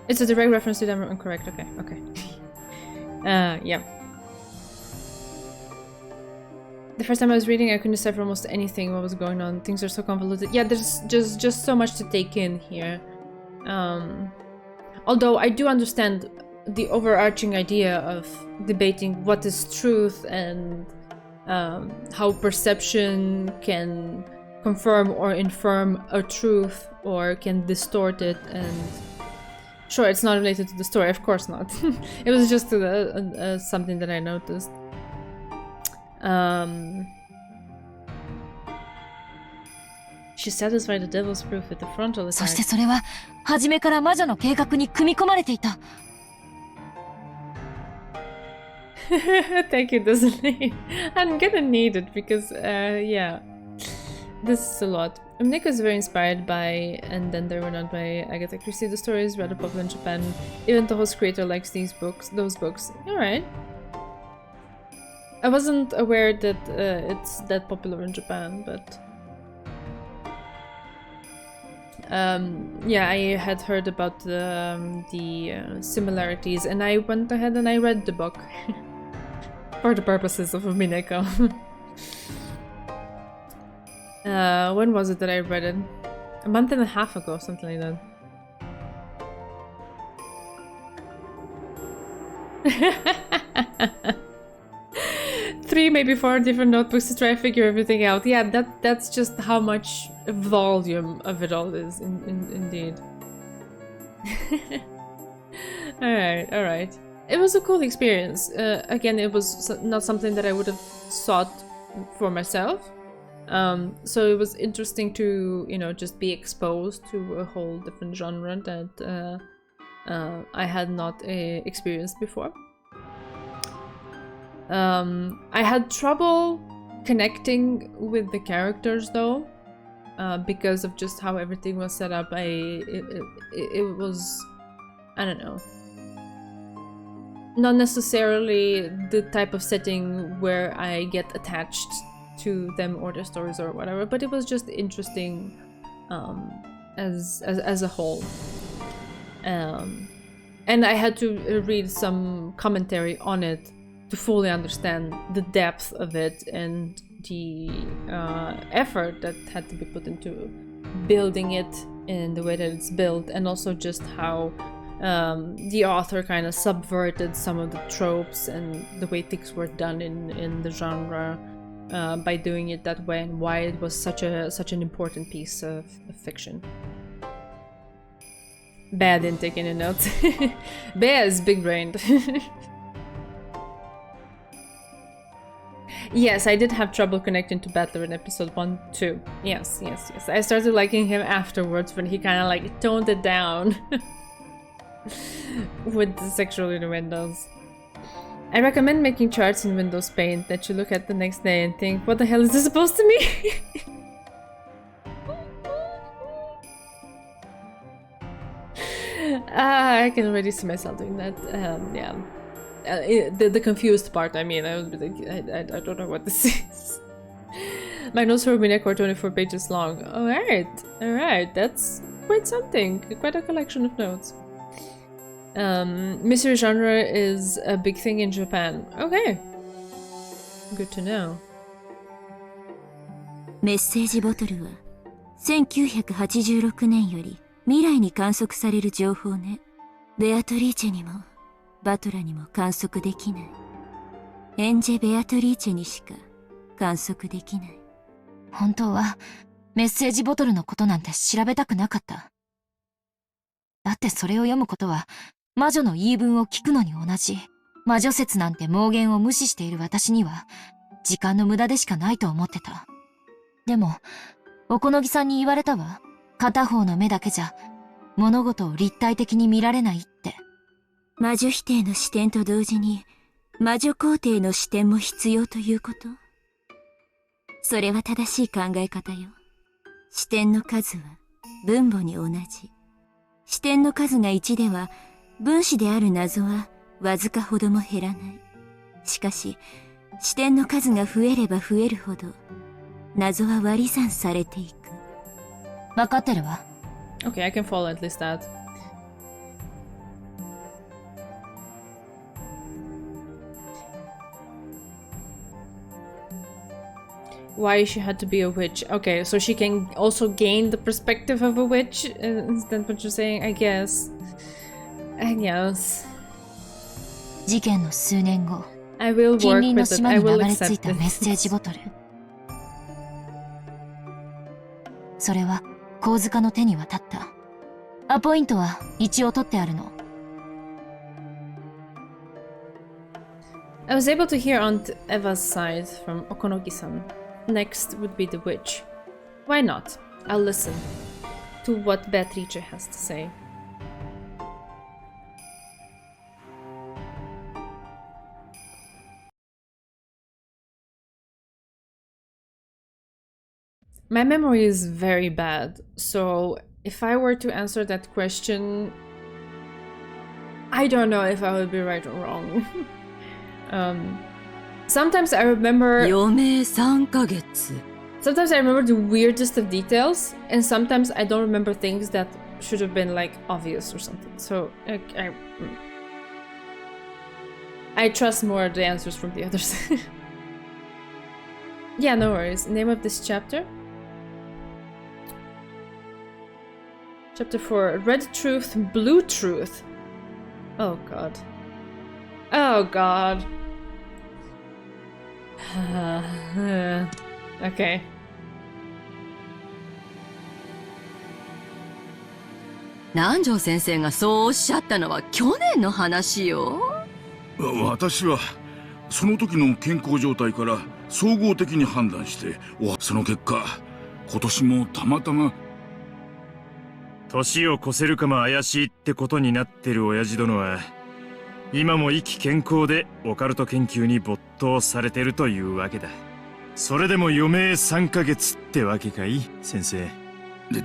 It's a direct reference to them. Correct. Okay. Yeah. The first time I was reading, I couldn't decipher almost anything. What was going on? Things are so convoluted. Yeah, there's just so much to take in here. Although I do understand the overarching idea of debating what is truth and how perception can confirm or infirm a truth or can distort it, and sure, it's not related to the story, of course not. It was just something that I noticed. She satisfied the devil's proof with the frontal attack. そしてそれは初めから魔女の計画に組み込まれていた。Thank you, Disney. I'm gonna need it because, yeah, this is a lot. Umineko is very inspired by And Then There Were None by Agatha Christie. The story is rather popular in Japan. Even the host creator likes those books. Alright. I wasn't aware that it's that popular in Japan, but... yeah, I had heard about the similarities, and I went ahead and I read the book. For the purposes of Umineko. When was it that I read it? A month and a half ago, something like that. 3, maybe 4 different notebooks to try to figure everything out. Yeah, that's just how much volume of it all is, indeed. Alright. It was a cool experience. Again, it was not something that I would have sought for myself. So it was interesting to, you know, just be exposed to a whole different genre that I had not experienced before. I had trouble connecting with the characters though, because of just how everything was set up. It was, I don't know, not necessarily the type of setting where I get attached to them or their stories or whatever, but it was just interesting as a whole. And I had to read some commentary on it to fully understand the depth of it and the effort that had to be put into building it in the way that it's built, and also just how the author kind of subverted some of the tropes and the way things were done in the genre by doing it that way, and why it was such an important piece of fiction. Bear didn't take any notes. Bear is big-brained. Yes, I did have trouble connecting to Battler in episode 1 too. Yes. I started liking him afterwards when he kind of like toned it down with the sexual innuendos. I recommend making charts in Windows Paint that you look at the next day and think, what the hell is this supposed to mean? I can already see myself doing that. Yeah. The confused part, I mean, I was like, I don't know what this is. My notes for Umineko are 24 pages long. Alright, that's quite something. Quite a collection of notes. Mystery genre is a big thing in Japan. Okay. Good to know. メッセージボトルは1986年より未来に観測される情報ね。ベアトリーチェにもバトラにも観測できない。エンジェ・ベアトリーチェにしか観測できない。本当はメッセージボトルのことなんて調べたくなかった。だってそれを読むことは魔女の言い分を聞くのに同じ。魔女説なんて妄言を無視している私には時間の無駄でしかないと思ってた。でもおこのぎさんに言われたわ。片方の目だけじゃ物事を立体的に見られないって。魔女否定の視点と同時に魔女肯定の視点も必要ということ。それは正しい考え方よ。視点の数は分母に同じ。視点の数が1では分子である謎はわずかほども減らない。しかし視点の数が増えれば増えるほど謎は割り算されていく。わかってるわ。Okay, I can follow at least that. Why she had to be a witch. Okay, so she can also gain the perspective of a witch? Is that what you're saying? I guess. 事件の数年後、 I will 近 work 隣の with it. 島 I に will 流れ着い accept たメッセー it. ジボトル。それは神塚の手に渡った。アポイントは一応取ってあるの。I was able to hear Aunt Eva's side from Okonogi-san. Next would be the witch. Why not? I'll listen to what Beatrice has to say. My memory is very bad, so if I were to answer that question, I don't know if I would be right or wrong. Sometimes I remember... 余命3ヶ月。 Sometimes I remember the weirdest of details, and sometimes I don't remember things that should have been like obvious or something. So I trust more the answers from the others. Yeah, no worries. Name of this chapter? Chapter 4. Red Truth, Blue Truth. Oh god. Oh god. Okay. 南條先生がそうおっしゃったのは去年の話よ。私はその時の健康状態から総合的に判断して、その結果今年もたまたま年を越せるかも怪しいってことになってる親父殿は今も生き健康でオカルト研究に没頭されてるというわけだ。それでも余命3ヶ月ってわけかい先生。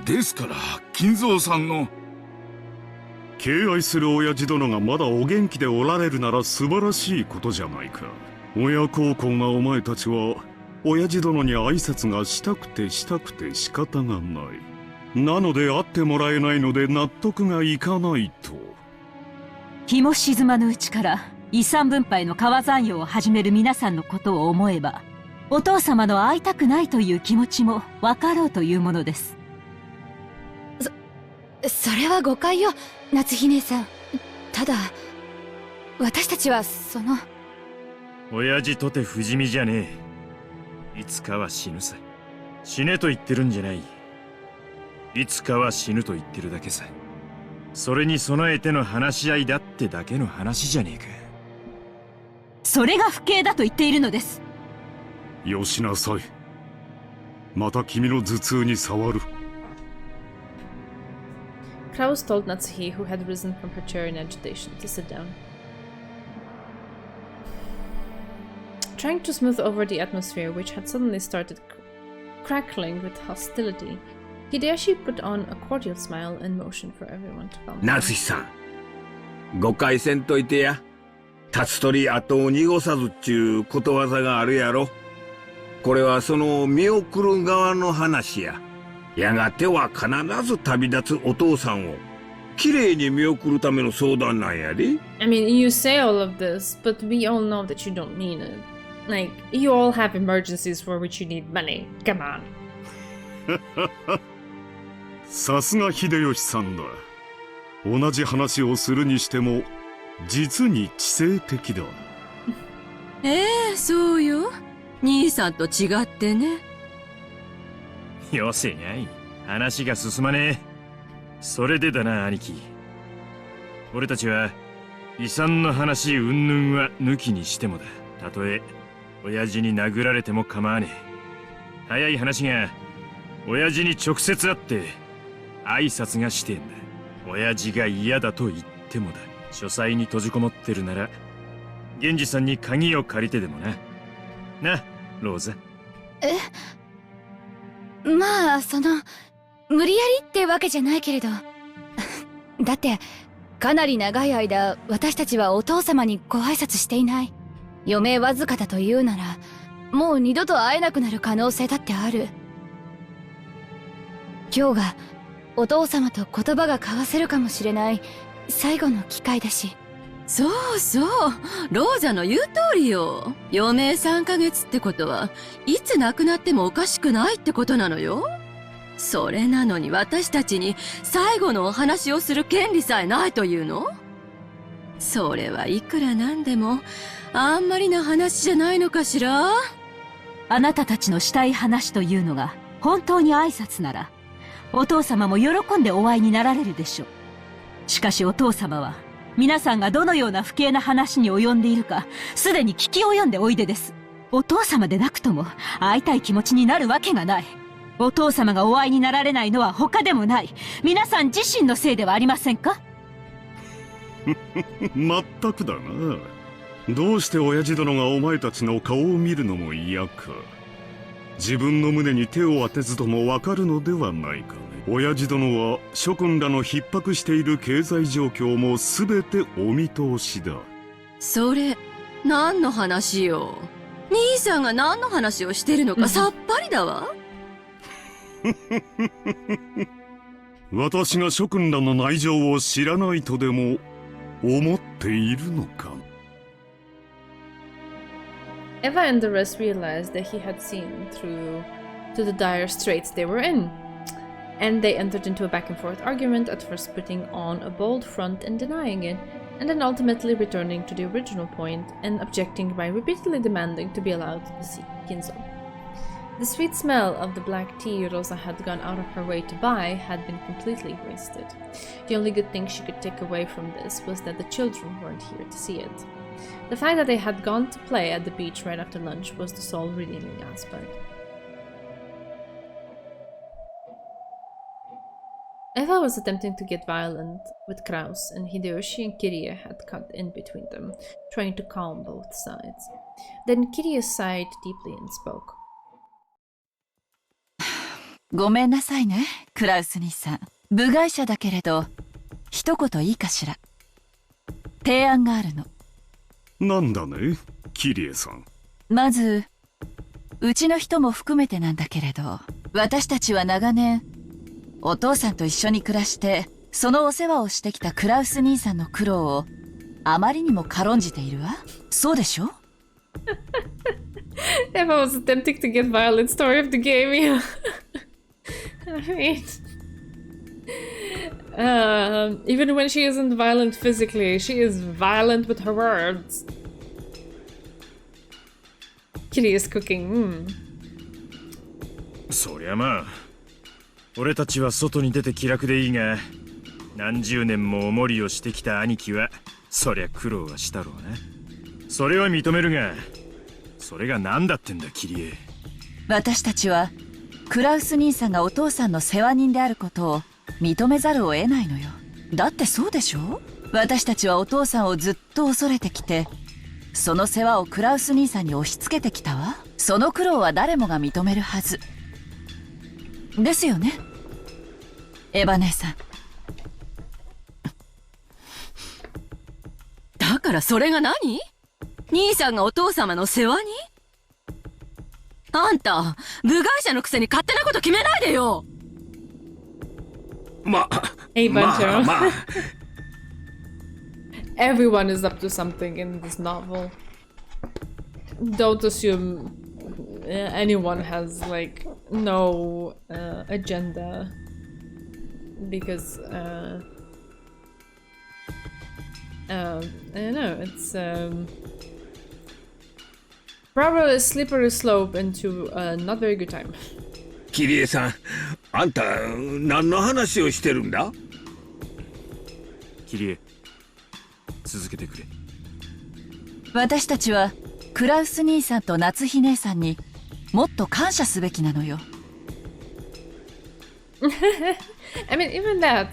ですから金蔵さんの敬愛する親父殿がまだお元気でおられるなら素晴らしいことじゃないか。親孝行なお前たちは親父殿に挨拶がしたくて仕方がない。なので会ってもらえないので納得がいかないと。日も沈まぬうちから遺産分配の川残用を始める皆さんのことを思えば、お父様の会いたくないという気持ちも分かろうというものです。それは誤解よ、夏日姉さん。ただ私たちは親父とて不死身じゃねえ。いつかは死ぬさ。死ねと言ってるんじゃない。いつかは死ぬと言ってるだけさ。それに備えての話し合いだってだけの話じゃねえか。それが不敬だと言っているのです。よしなさい。また君の頭痛に触る。Kraus told Natsuhi, who had risen from her chair in agitation, to sit down. Trying to smooth over the atmosphere, which had suddenly started crackling with hostility, Hideyoshi put on a cordial smile and motioned for everyone to calm down. 夏日さん、誤解せんといてや。立つ鳥後を濁さずっちゅうことわざがあるやろ。これはその見送る側の話や。やがては必ず旅立つお父さんをきれいに見送るための相談なんやで。I mean, you say all of this, but we all know that you don't mean it. Like, you all have emergencies for which you need money. Come on. さすが秀吉さんだ。同じ話をするにしても実に知性的だ。そうよ。兄さんと違ってね。よせにゃい。話が進まねえ。それでだな、兄貴。俺たちは遺産の話云々は抜きにしてもだ。たとえ親父に殴られても構わねえ。早い話が親父に直接会って挨拶がしてんだ。親父が嫌だと言ってもだ。書斎に閉じこもってるなら源氏さんに鍵を借りてでもな。な、ローザ。まあ無理やりってわけじゃないけれどだってかなり長い間私たちはお父様にご挨拶していない。余命わずかだというならもう二度と会えなくなる可能性だってある。今日がお父様と言葉が交わせるかもしれない最後の機会だし。そうそう、ローザの言う通りよ。余命3ヶ月ってことはいつ亡くなってもおかしくないってことなのよ。それなのに私たちに最後のお話をする権利さえないというの？それはいくらなんでもあんまりな話じゃないのかしら。あなたたちのしたい話というのが本当に挨拶なら、お父様も喜んでお会いになられるでしょう。しかしお父様は皆さんがどのような不敬な話に及んでいるかすでに聞き及んでおいでです。お父様でなくとも会いたい気持ちになるわけがない。お父様がお会いになられないのは他でもない皆さん自身のせいではありませんか？まったくだな。どうして親父殿がお前たちの顔を見るのも嫌か。自分の胸に手を当てずともわかるのではないかね。親父殿は諸君らの逼迫している経済状況も全てお見通しだ。それ何の話よ。兄さんが何の話をしてるのかさっぱりだわ。私が諸君らの内情を知らないとでも思っているのか。Eva and the rest realized that he had seen through to the dire straits they were in, and they entered into a back-and-forth argument, at first putting on a bold front and denying it, and then ultimately returning to the original point and objecting by repeatedly demanding to be allowed to see Kinzo. The sweet smell of the black tea Rosa had gone out of her way to buy had been completely wasted. The only good thing she could take away from this was that the children weren't here to see it. The fact that they had gone to play at the beach right after lunch was the sole redeeming aspect. Eva was attempting to get violent with Kraus, and Hideyoshi and Kirie had cut in between them, trying to calm both sides. Then Kirie sighed deeply and spoke. ごめんなさいね、クラウス兄さん。部外者だけれど、一言いいかしら。提案があるの。なんだね、キリエさん。まず、うちの人も含めてなんだけれど、私たちは長年、お父さんと一緒に暮らして、そのお世話をしてきたクラウス兄さんの苦労を、あまりにも軽んじているわ。そうでしょEva was attempting to get violent story of the game, yeah. I mean, even when she isn't violent physically, she is violent with her words. Kitty is cooking. そりゃまあ、俺たちは外に出て気楽でいいが、何十年もおもりをしてきた兄貴は、そりゃ苦労はしたろうな。それは認めるが、それが何だってんだ、キリエ。私たちはクラウス兄さんがお父さんの世話人であることを認めざるを得ないのよ。だってそうでしょ。私たちはお父さんをずっと恐れてきて、その世話をクラウス兄さんに押し付けてきたわ。その苦労は誰もが認めるはずですよね、エヴァ姉さん。だからそれが何？兄さんがお父様の世話に？あんた、部外者のくせに勝手なこと決めないでよ。Everyone is up to something in this novel. Don't assume anyone has like no agenda, because I don't know, it's probably a slippery slope into a not very good time. キリエさん、あんた何の話をしてるんだ？キリエ、続けてくれ。私たちはクラウス兄さんと夏日姉さんにもっと感謝すべきなのよ。I mean, even that.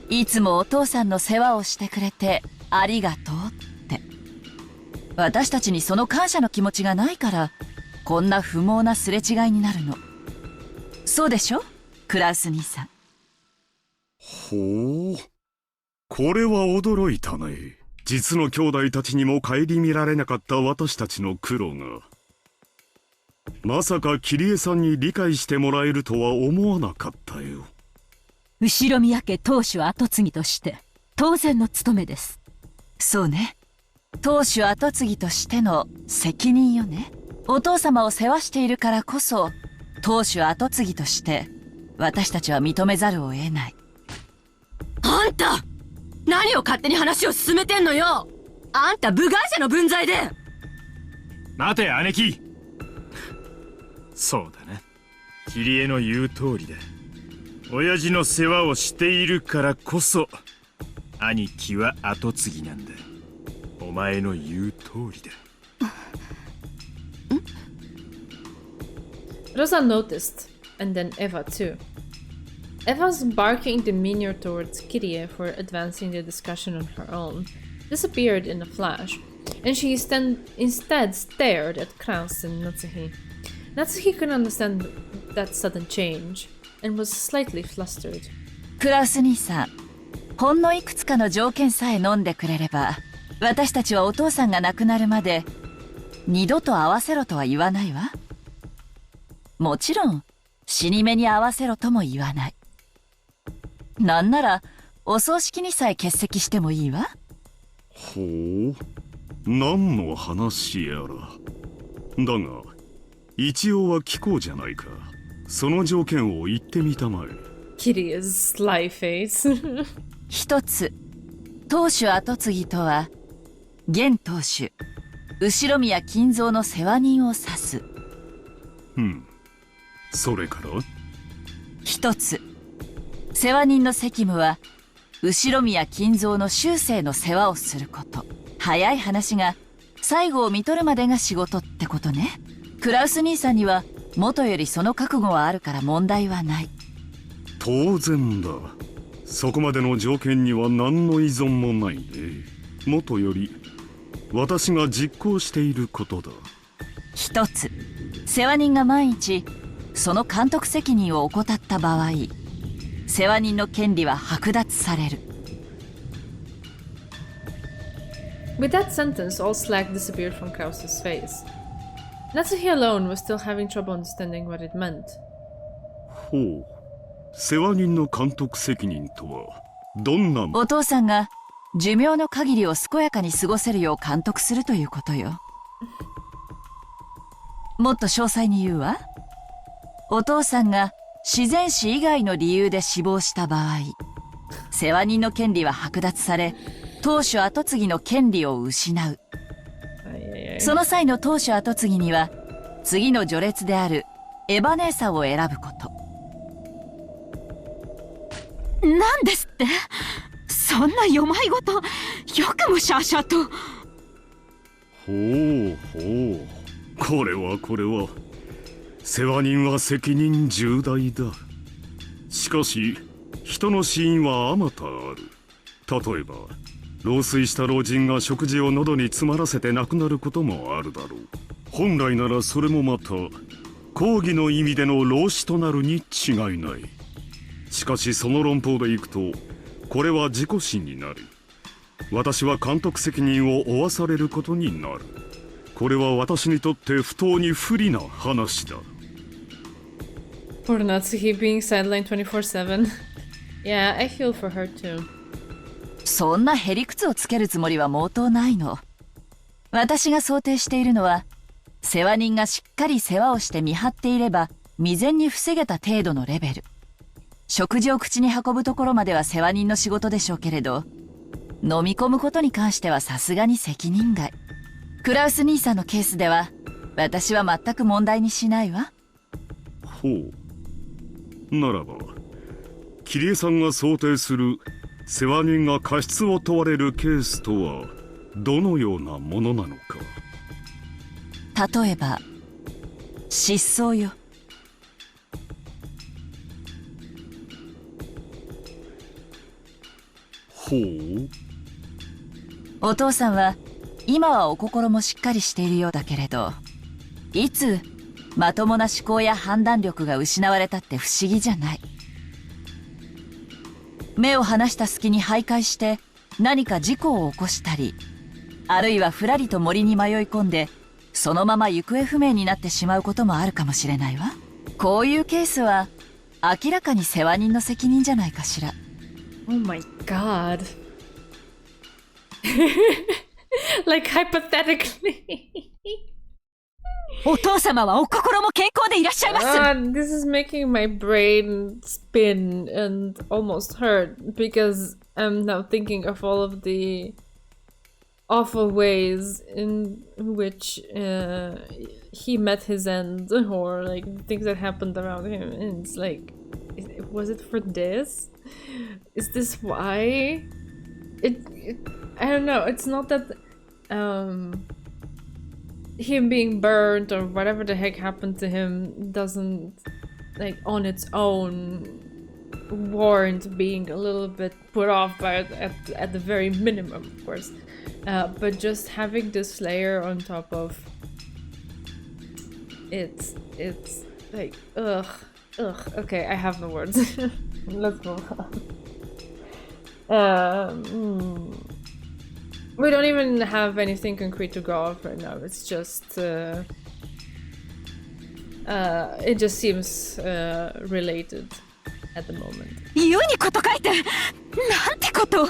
いつもお父さんの世話をしてくれてありがとうって。私たちにその感謝の気持ちがないから、こんな不毛なすれ違いになるの。そうでしょ、クラウス兄さん。ほう、これは驚いたね。実の兄弟たちにも顧みられなかった私たちの苦労が、まさかキリエさんに理解してもらえるとは思わなかったよ。後宮家当主跡継ぎとして当然の務めです。そうね、当主跡継ぎとしての責任よね。お父様を世話しているからこそ、当主跡継ぎとして私たちは認めざるを得ない。あんた、何を勝手に話を進めてんのよ。あんた部外者の分際で。待て姉貴。そうだな、キリエの言う通りだ。親父の世話をしているからこそ兄貴は跡継ぎなんだ。お前の言う通りだ。Rosa noticed, and then Eva too. Eva's barking demeanor towards Kirie for advancing the discussion on her own disappeared in a flash, and she instead stared at Kraus and Natsuhi. Natsuhi couldn't understand that sudden change, and was slightly flustered. クラウス兄さん、ほんのいくつかの条件さえ飲んでくれれば、私たちはお父さんが亡くなるまで二度と会わせろとは言わないわ。もちろん死に目に会わせろとも言わない。なんならお葬式にさえ欠席してもいいわ。ほう、何の話やら。だが一応は聞こうじゃないか。その条件を言ってみたまえ。Kirie's sly face. 一つ、当主跡継ぎとは現当主後宮金蔵の世話人を指す。それから一つ、世話人の責務は後宮金蔵の終生の世話をすること。早い話が最後を見とるまでが仕事ってことね。クラウス兄さんには元よりその覚悟はあるから問題はない。当然だ。そこまでの条件には何の依存もないね。元より私が実行していることだ。一つ、世話人が万一その監督責任を怠った場合、世話人の権利は剥奪される。With that sentence, all slack disappeared from Kraus's face. Natsuhi alone was still having trouble understanding what it meant. ほう。世話人の監督責任とはどんな。お父さんが寿命の限りを健やかに過ごせるよう監督するということよ。もっと詳細に言うわ。お父さんが自然死以外の理由で死亡した場合、世話人の権利は剥奪され、当主跡継ぎの権利を失う。その際の当主跡継ぎには次の序列であるエヴァ姉さんを選ぶこと。なんですって？そんな世まいごと、よくもシャーシャーと。ほうほう。これは世話人は責任重大だ。しかし人の死因はあまたある。例えば老衰した老人が食事を喉に詰まらせて亡くなることもあるだろう。本来ならそれもまた講義の意味での老死となるに違いない。しかしその論法でいくとこれは自己死になり、私は監督責任を負わされることになる。これは私にとって不当に不利な話だ。Poor Natsuhi being sidelined 24/7. Yeah, I feel for her too. そんなへりくつをつけるつもりは毛頭ないの。私が想定しているのは、世話人がしっかり世話をして見張っていれば未然に防げた程度のレベル。食事を口に運ぶところまでは世話人の仕事でしょうけれど、飲み込むことに関してはさすがに責任外。クラウス兄さんのケースでは私は全く問題にしないわ。ほう。ならば桐江さんが想定する世話人が過失を問われるケースとはどのようなものなのか。例えば失踪よ。ほう。お父さんは今はお心もしっかりしているようだけれど、いつまともな思考や判断力が失われたって不思議じゃない。目を離した隙に徘徊して何か事故を起こしたり、あるいはふらりと森に迷い込んでそのまま行方不明になってしまうこともあるかもしれないわ。こういうケースは明らかに世話人の責任じゃないかしら。Oh my god. Like hypothetically. お父様はお心も健康でいらっしゃいます。This is making my brain spin and almost hurt because I'm now thinking of all of the awful ways in which he met his end, or like things that happened around him, and it's like, was it for this? Is this why? I don't know. It's not that him being burned or whatever the heck happened to him doesn't, like, on its own warrant being a little bit put off by it at the very minimum, of course. But just having this layer on top of it's like, ugh. Okay, I have no words. Let's move on. We don't even have anything concrete to go off right now. It's just it just seems related at the moment. ユニコと書いてなんてこと。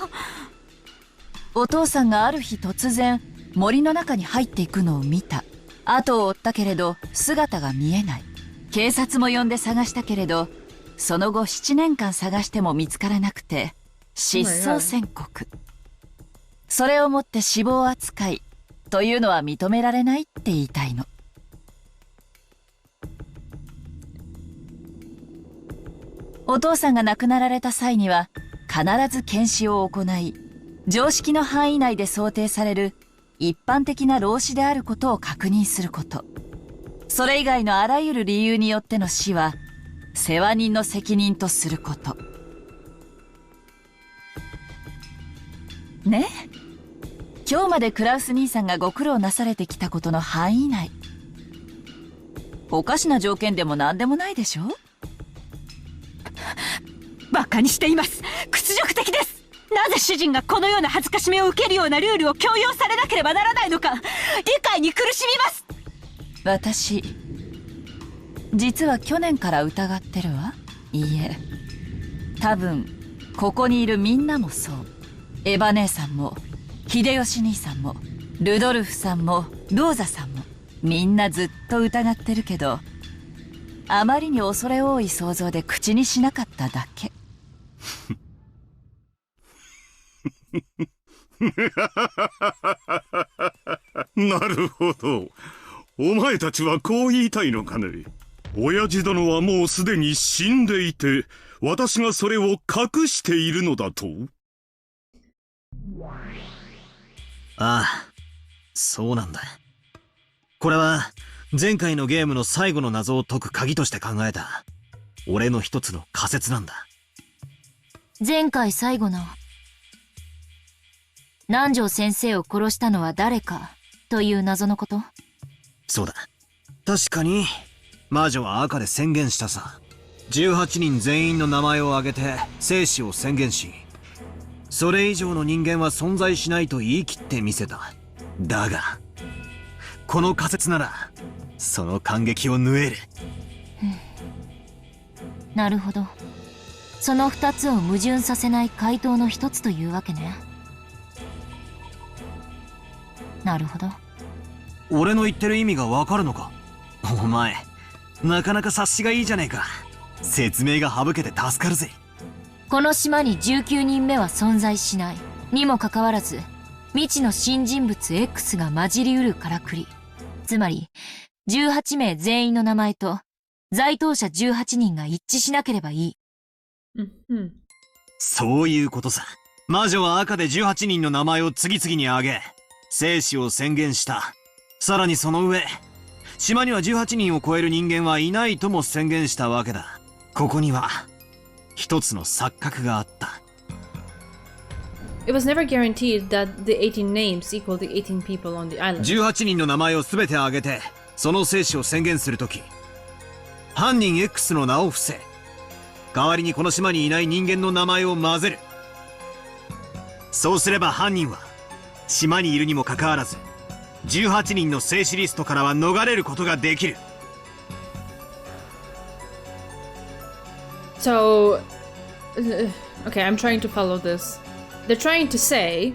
お父さんがある日突然森の中に入っていくのを見た。後を追ったけれど姿が見えない。警察も呼んで探したけれど、その後7年間探しても見つからなくて失踪宣告。それをもって死亡扱いというのは認められないって言いたいの。お父さんが亡くなられた際には必ず検視を行い、常識の範囲内で想定される一般的な老死であることを確認すること。それ以外のあらゆる理由によっての死は、世話人の責任とすること。ね？今日までクラウス兄さんがご苦労なされてきたことの範囲内。おかしな条件でも何でもないでしょ？馬鹿にしています。屈辱的です。なぜ主人がこのような恥ずかしめを受けるようなルールを強要されなければならないのか、理解に苦しみます。私、実は去年から疑ってるわ。いいえ、多分ここにいるみんなもそう。エヴァ姉さんも秀吉兄さんもルドルフさんもローザさんもみんなずっと疑ってるけど、あまりに恐れ多い想像で口にしなかっただけ。なるほど。お前たちはこう言いたいのかね。親父殿はもうすでに死んでいて、私がそれを隠しているのだと。ああ、そうなんだ。これは前回のゲームの最後の謎を解く鍵として考えた俺の一つの仮説なんだ。前回最後の南條先生を殺したのは誰かという謎のこと？そうだ。確かに魔女は赤で宣言したさ。18人全員の名前を挙げて生死を宣言し、それ以上の人間は存在しないと言い切ってみせた。だがこの仮説ならその感激を縫える。なるほど。その2つを矛盾させない回答の一つというわけね。なるほど。俺の言ってる意味がわかるのか？お前なかなか察しがいいじゃねえか。説明が省けて助かるぜ。この島に19人目は存在しないにもかかわらず、未知の新人物 X が混じりうるからくり。つまり18名全員の名前と在当者18人が一致しなければいい。そういうことさ。魔女は赤で18人の名前を次々に挙げ生死を宣言した。さらにその上、島には18人を超える人間はいないとも宣言したわけだ。ここには一つの錯覚があった。 It was never guaranteed that the 18 names equal the 18 people on the island. 18人の名前を全て挙げてその生死を宣言するとき、犯人 X の名を伏せ、代わりにこの島にいない人間の名前を混ぜる。そうすれば犯人は島にいるにもかかわらず18人の生死リストからは逃れることができる。 So, okay, I'm trying to follow this. They're trying to say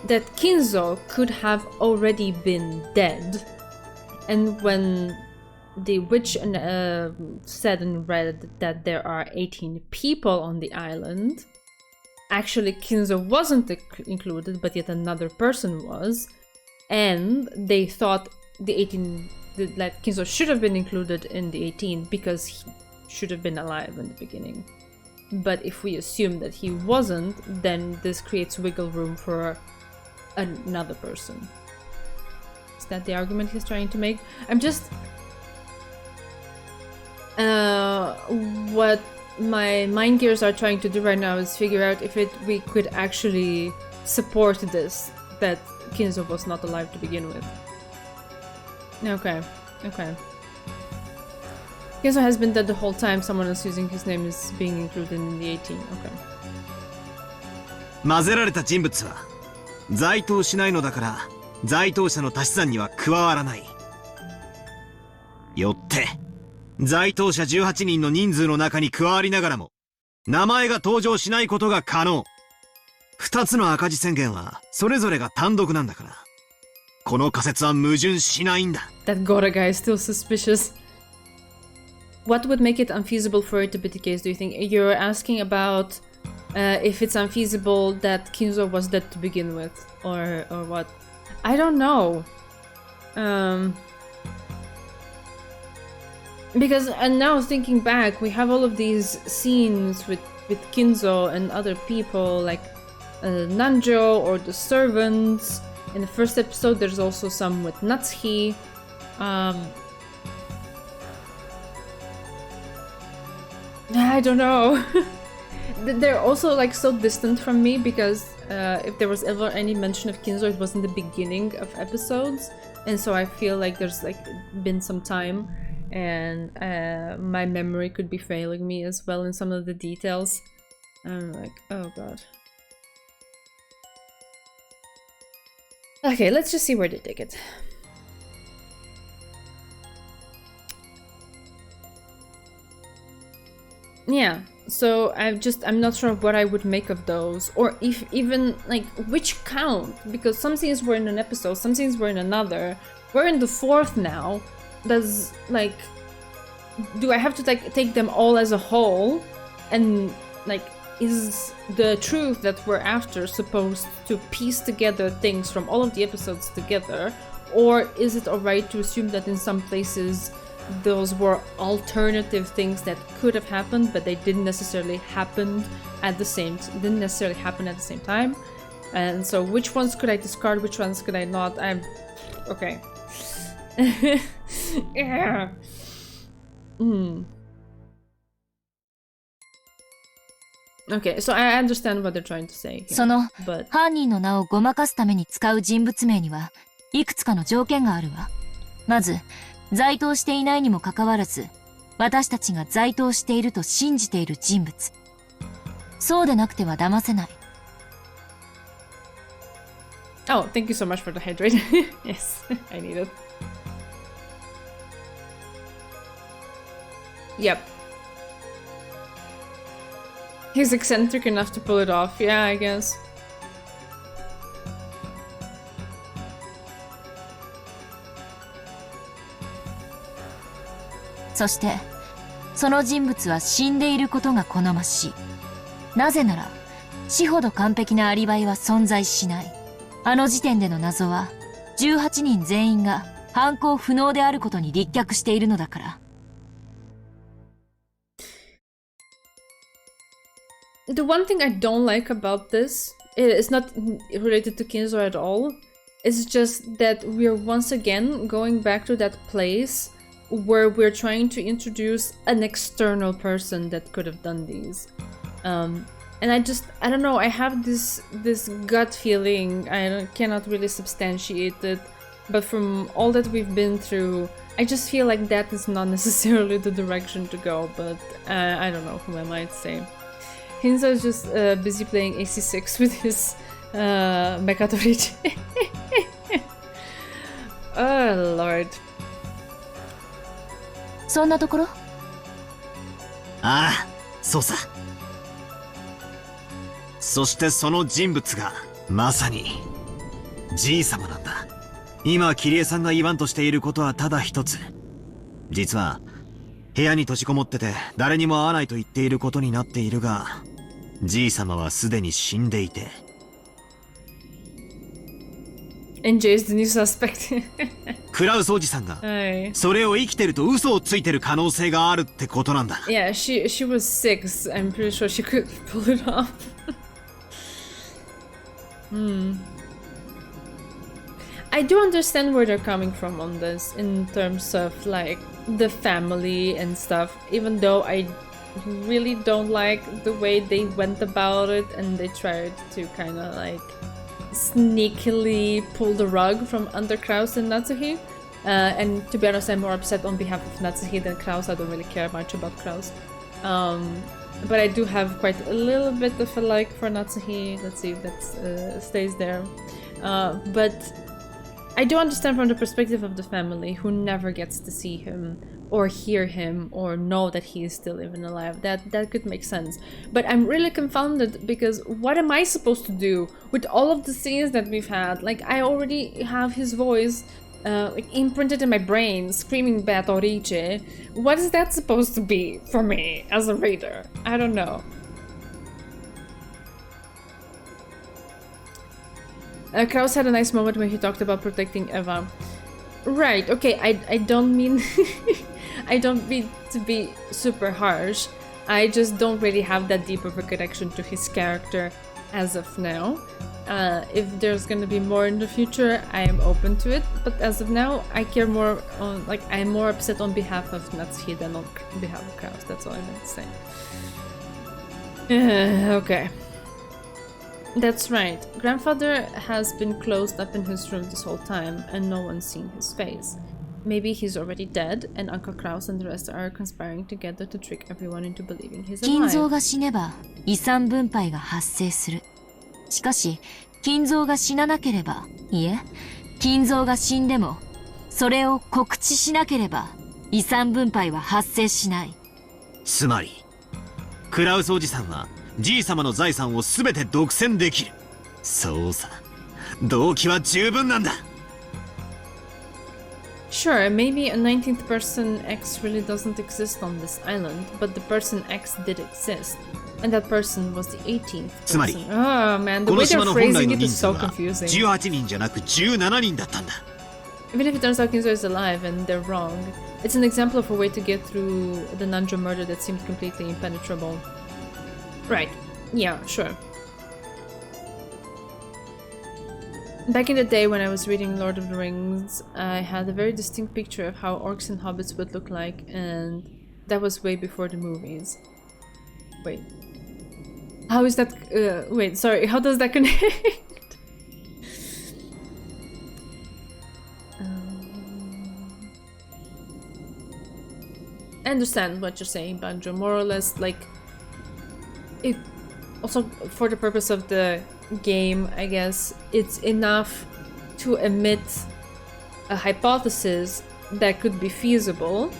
that Kinzo could have already been dead, and when the witch said and read that there are 18 people on the island, actually Kinzo wasn't included, but yet another person was, and they thought the 18 that Kinzo should have been included in the 18 because he should have been alive in the beginning. But if we assume that he wasn't, then this creates wiggle room for another person. Is that the argument he's trying to make? I'm just... what my mind gears are trying to do right now is figure out if we could actually support this, that Kinzo was not alive to begin with. Okay. Kinzo has been dead the whole time. Someone else using his name is being included in the 18. Okay. 混ぜられた人物は在当しないのだから在当者の足し算には加わらない。よって在当者18人の人数の中に加わりながらも名前が登場しないことが可能。2つの赤字宣言はそれぞれが単独なんだから、この仮説は矛盾しないんだ。 That Gora guy is still suspicious. What would make it unfeasible for it to be the case, do you think? You're asking about if it's unfeasible that Kinzo was dead to begin with, or what? I don't know. Because, and now thinking back, we have all of these scenes with with Kinzo and other people, like Nanjo or the servants. In the first episode, there's also some with Natsuhi. I don't know. They're also like so distant from me because if there was ever any mention of Kinzo, it was in the beginning of episodes, and so I feel like there's like been some time, and my memory could be failing me as well in some of the details. I'm like, oh god. Okay, let's just see where they take it. Yeah, so I'm not sure what I would make of those, or if even like which count, because some scenes were in an episode, some scenes were in another. We're in the fourth now. Does like, do I have to like take them all as a whole, and like, is the truth that we're after supposed to piece together things from all of the episodes together, or is it alright to assume that in some places those were alternative things that could have happened, but they didn't necessarily happen at the same time? And so, which ones could I discard? Which ones could I not? I'm okay. Yeah. Okay, so I understand what they're trying to say here, その but 犯人の名をごまかすために使う人物名にはいくつかの条件があるわ。まず、在当していないにもかかわらず、私たちが在当していると信じている人物。そうでなくては騙せない。Oh, thank you so much for the hydrate. Yes, I need it. Yep. He's eccentric enough to pull it off, yeah, I guess. そして、その人物は死んでいることが好ましい。なぜなら、死ほど完璧なアリバイは存在しない。あの時点での謎は、18人全員が犯行不能であることに立脚しているのだから。The one thing I don't like about this, it's not related to Kinzo at all, it's just that we're once again going back to that place where we're trying to introduce an external person that could have done these. And I don't know, I have this gut feeling, I cannot really substantiate it, but from all that we've been through, I just feel like that is not necessarily the direction to go, but I don't know who I might say. Hinzo is just busy playing AC6 with his Mekatorichi. Oh lord. そんなところ？ああ、そうさ。そしてその人物がまさにじい様なんだ。今キリエさんが言わんとしていることはただ一つ。実は部屋に閉じこもってて誰にも会わないと言っていることになっているが、じい様はすでに死んでいて。NJ is the new suspect. クラウスおじさんがそれを生きてると嘘をついてる可能性があるってことなんだ。Yeah, she was 6. I'm pretty sure she could pull it off. I do understand where they're coming from on this in terms of like the family and stuff, even though I really don't like the way they went about it and they tried to kind of like sneakily pull the rug from under Kraus and Natsuhi. And to be honest, I'm more upset on behalf of Natsuhi than Kraus. I don't really care much about Kraus. But I do have quite a little bit of a like for Natsuhi. Let's see if that stays there. But I do understand from the perspective of the family who never gets to see him or hear him or know that he is still even alive. That could make sense. But I'm really confounded because what am I supposed to do with all of the scenes that we've had? Like, I already have his voice like imprinted in my brain, screaming Beatrice. What is that supposed to be for me as a reader? I don't know. Kraus had a nice moment when he talked about protecting Eva. Right, okay, I don't mean I don't mean to be super harsh. I just don't really have that deep of a connection to his character as of now. If there's gonna be more in the future, I am open to it. But as of now, I care more on, like, I'm more upset on behalf of Natsuki than on behalf of Kraus. That's all I meant to say. Okay. That's right. Grandfather has been closed up in his room this whole time, and no one's seen his face. Maybe he's already dead, and Uncle Kraus and the rest are conspiring together to trick everyone into believing he's 金 alive. 蔵が死ねば遺産分配が発生する。しかし、金蔵が死ななければ、いえ、金蔵が死んでも、それを告知しなければ、遺産分配は発生しない。つまり、クラウスおじさんは、じい様の財産をすべて独占できる。そうさ。動機は十分なんだ。Sure, maybe a 19th person X really doesn't exist on this island, but the person X did exist. And that person was the 18th つまり、 person. Oh man, the この way 島 they're の本来 phrasing の it 人 is 数 so は confusing. 18人じゃなく17人だったんだ。 Even if it turns out Kinzo is alive and they're wrong, it's an example of a way to get through the Nanja murder that seemed completely impenetrable. Right. Yeah, sure. Back in the day when I was reading Lord of the Rings, I had a very distinct picture of how orcs and hobbits would look like, and that was way before the movies. Wait. How is that? Wait, sorry, how does that connect? I understand what you're saying, Banjo. More or less, like, it also for the purpose of the game, I guess, it's enough to emit a hypothesis that could be feasible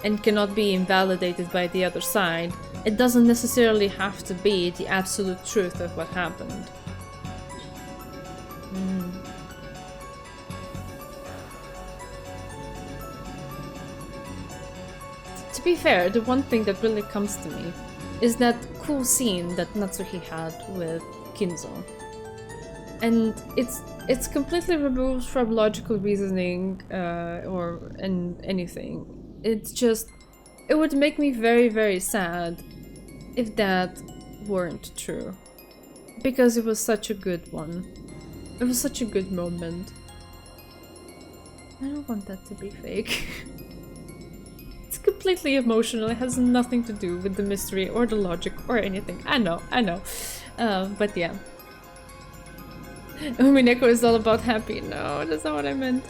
and cannot be invalidated by the other side. It doesn't necessarily have to be the absolute truth of what happened. To be fair, the one thing that really comes to me is that cool scene that Natsuki had with Kinzo. And it's completely removed from logical reasoning or anything. It's just, it would make me very, very sad if that weren't true. Because it was such a good one. It was such a good moment. I don't want that to be fake. It's completely emotional. It has nothing to do with the mystery or the logic or anything. I know. But yeah. Umineko is all about happy. No, that's not what I meant.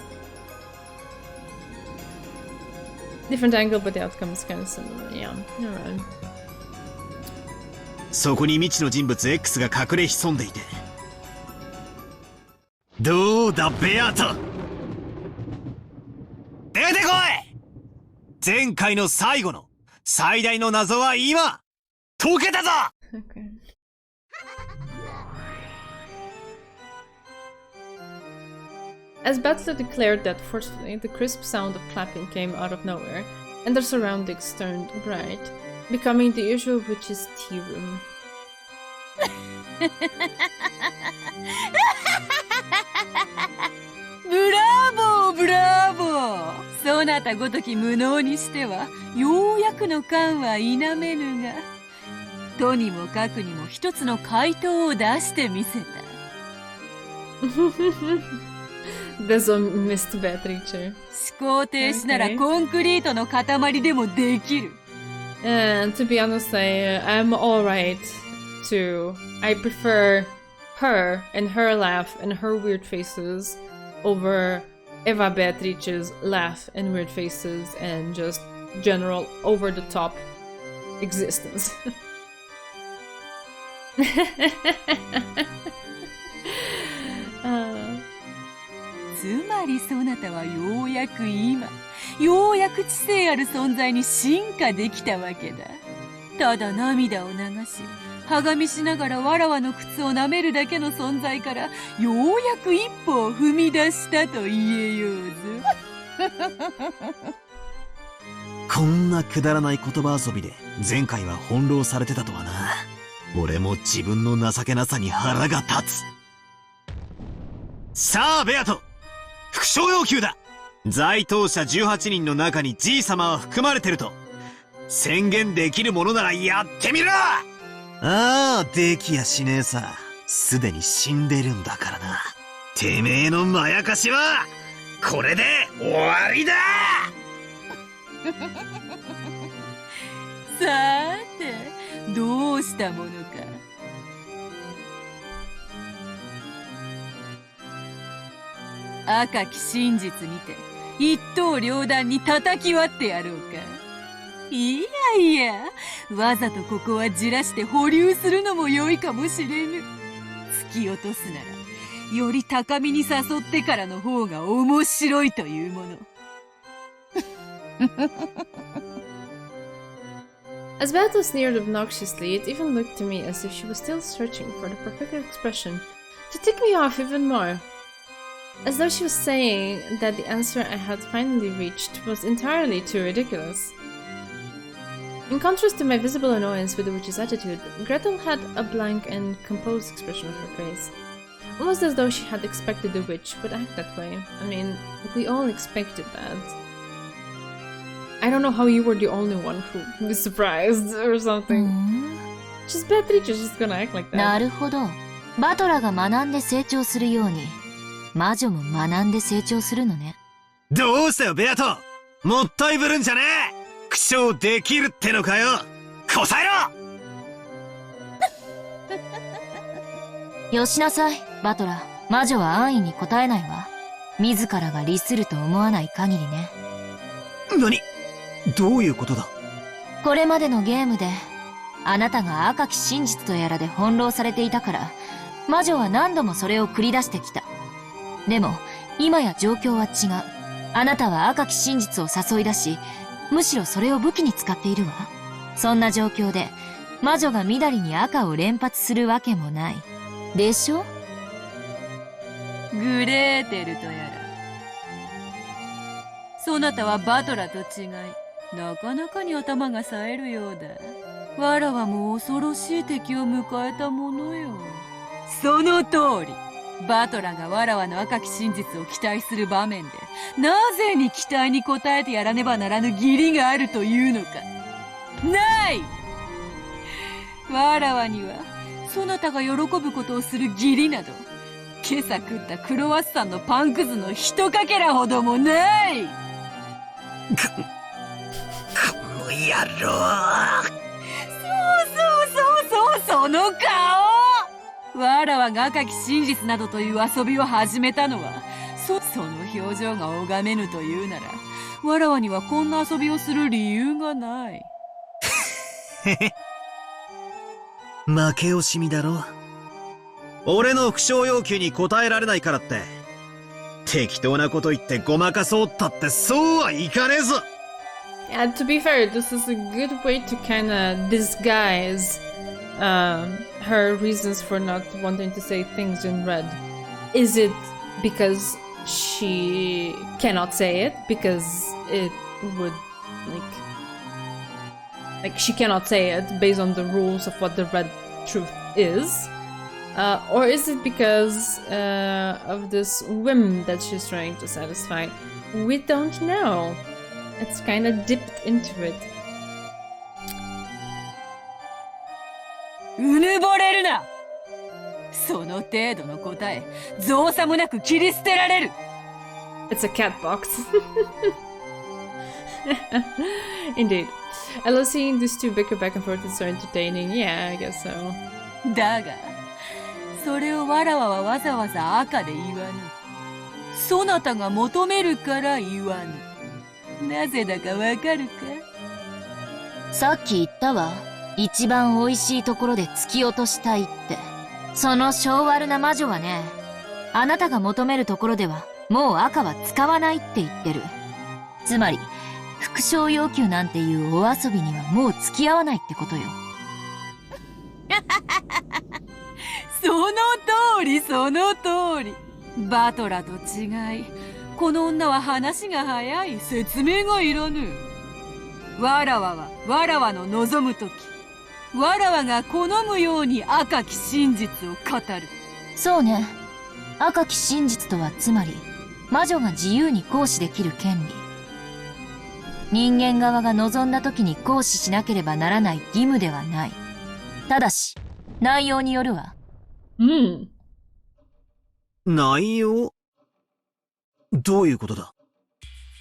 Different angle, but the outcome is kind of similar. Yeah, you're right. そこに未知の人物 X が隠れ潜んでいて。どうだベアート、出てこい。前回の最後の最大の謎は今解けたぞ。 Okay. As Battler declared that forcefully, the crisp sound of clapping came out of nowhere, and their surroundings turned bright, becoming the usual witch's tea room. ブラボーブラボー、そなたごとき無能にしてはようやくの感は否めぬが、とにもかくにも一つの回答を出してみせた。There's a Mist Beatrice. 思考停止ならコンクリートの塊でもできる。And to be honest, I'm alright too. I prefer her and her laugh and her weird faces over Eva Beatrice's laugh and weird faces and just general over-the-top existence. つまりそなたはようやく今、ようやく知性ある存在に進化できたわけだ。ただ涙を流し、はがみしながらわらわの靴を舐めるだけの存在から、ようやく一歩を踏み出したと言えようぞ。こんなくだらない言葉遊びで前回は翻弄されてたとはな。俺も自分の情けなさに腹が立つ。さあベアト、副賞要求だ。在当者18人の中にじい様は含まれてると宣言できるものならやってみろ。ああ、できやしねえさ。すでに死んでるんだからな。てめえのまやかしはこれで終わりだ。さーて、どうしたものか。赤き真実にて一刀両断に叩き割ってやろうか。いやいや、わざとここはじらして保留するのも良いかもしれぬ。突き落とすならより高みに誘ってからの方が面白いというもの。As Battle sneered obnoxiously, it even looked to me as if she was still searching for the perfect expression to tick me off even more. As though she was saying that the answer I had finally reached was entirely too ridiculous. In contrast to my visible annoyance with the witch's attitude, Gretel had a blank and composed expression on her face. Almost as though she had expected the witch would act that way. I mean, we all expected that. I don't know how you were the only one who was surprised or something. Just Beatrice is gonna act like that. なるほど。バトラが学んで成長するように、魔女も学んで成長するのね。どうしたよ、ベアト。もったいぶるんじゃねえ。苦笑できるってのかよ。こさえろ。よしなさい、バトラ。魔女は安易に答えないわ。自らが利すると思わない限りね。何？どういうことだ？これまでのゲームで、あなたが赤き真実とやらで翻弄されていたから、魔女は何度もそれを繰り出してきた。でも、今や状況は違う。あなたは赤き真実を誘い出し、むしろそれを武器に使っているわ。そんな状況で、魔女がみだりに赤を連発するわけもない。でしょ？グレーテルとやら。そなたはバトラと違い、なかなかに頭が冴えるようだ。わらわも恐ろしい敵を迎えたものよ。その通り。バトラがわらわの赤き真実を期待する場面で、なぜに期待に応えてやらねばならぬ義理があるというのか。ない！わらわには、そなたが喜ぶことをする義理など、今朝食ったクロワッサンのパンくずの一かけらほどもない！この野郎！その顔！わらわが赤き真実などという遊びを始めたのは、その表情が拝めぬというなら、わらわにはこんな遊びをする理由がない。負け惜しみだろ。俺の不償要求に応えられないからって、適当なこと言ってごまかそうったってそうはいかねえぞ。Yeah, to be fair, this is a good way to kinda disguise her reasons for not wanting to say things in red. Is it because she cannot say it? Because it would, like she cannot say it based on the rules of what the red truth is? Or is it because of this whim that she's trying to satisfy? We don't know. It's kinda dipped into it. うぬぼれるな！その程度の答え、造作もなく切り捨てられる！ It's a cat box. Indeed. I love seeing these two bicker back and forth. It's so entertaining. Yeah, I guess so. だが、それをわらわはわざわざ赤で言わぬ。そなたが求めるから言わぬ。なぜだかわかるか？さっき言ったわ。一番美味しいところで突き落としたいって。その性悪な魔女はね、あなたが求めるところではもう赤は使わないって言ってる。つまり復讐要求なんていうお遊びにはもう付き合わないってことよ。その通りその通り。バトラと違い、この女は話が早い。説明がいらぬ。わらわはわらわの望むとき、わらわが好むように赤き真実を語る。そうね。赤き真実とはつまり魔女が自由に行使できる権利。人間側が望んだ時に行使しなければならない義務ではない。ただし、内容によるわ。内容？どういうことだ？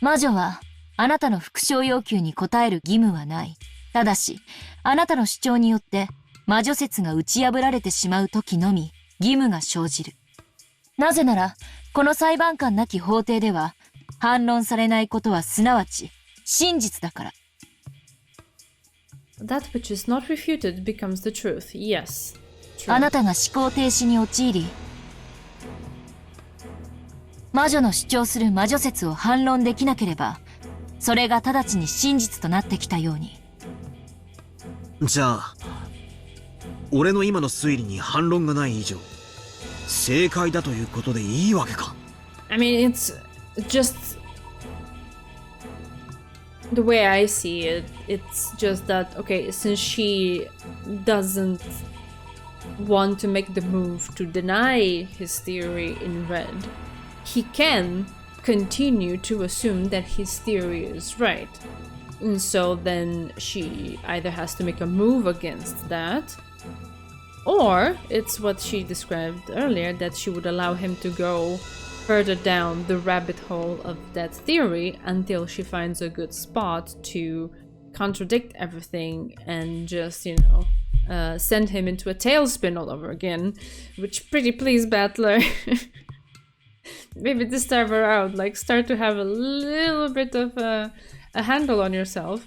魔女は、あなたの復唱要求に応える義務はない。ただし、あなたの主張によって、魔女説が打ち破られてしまう時のみ、義務が生じる。なぜなら、この裁判官なき法廷では、反論されないことはすなわち、真実だから。That which is not refuted becomes the truth. Yes. True. あなたが思考停止に陥り、魔女の主張する魔女説を反論できなければ、それが直ちに真実となってきたように。じゃあ、俺の今の推理に反論がない以上、正解だということでいいわけか。I mean, it's just the way I see it. It's just that, okay, since she doesn't want to make the move to deny his theory in red, he can continue to assume that his theory is right. And so then she either has to make a move against that, or it's what she described earlier, that she would allow him to go further down the rabbit hole of that theory until she finds a good spot to contradict everything and just, you know, send him into a tailspin all over again. Which, pretty please, Battler. Maybe this time around, like, start to have a little bit of a handle on yourself.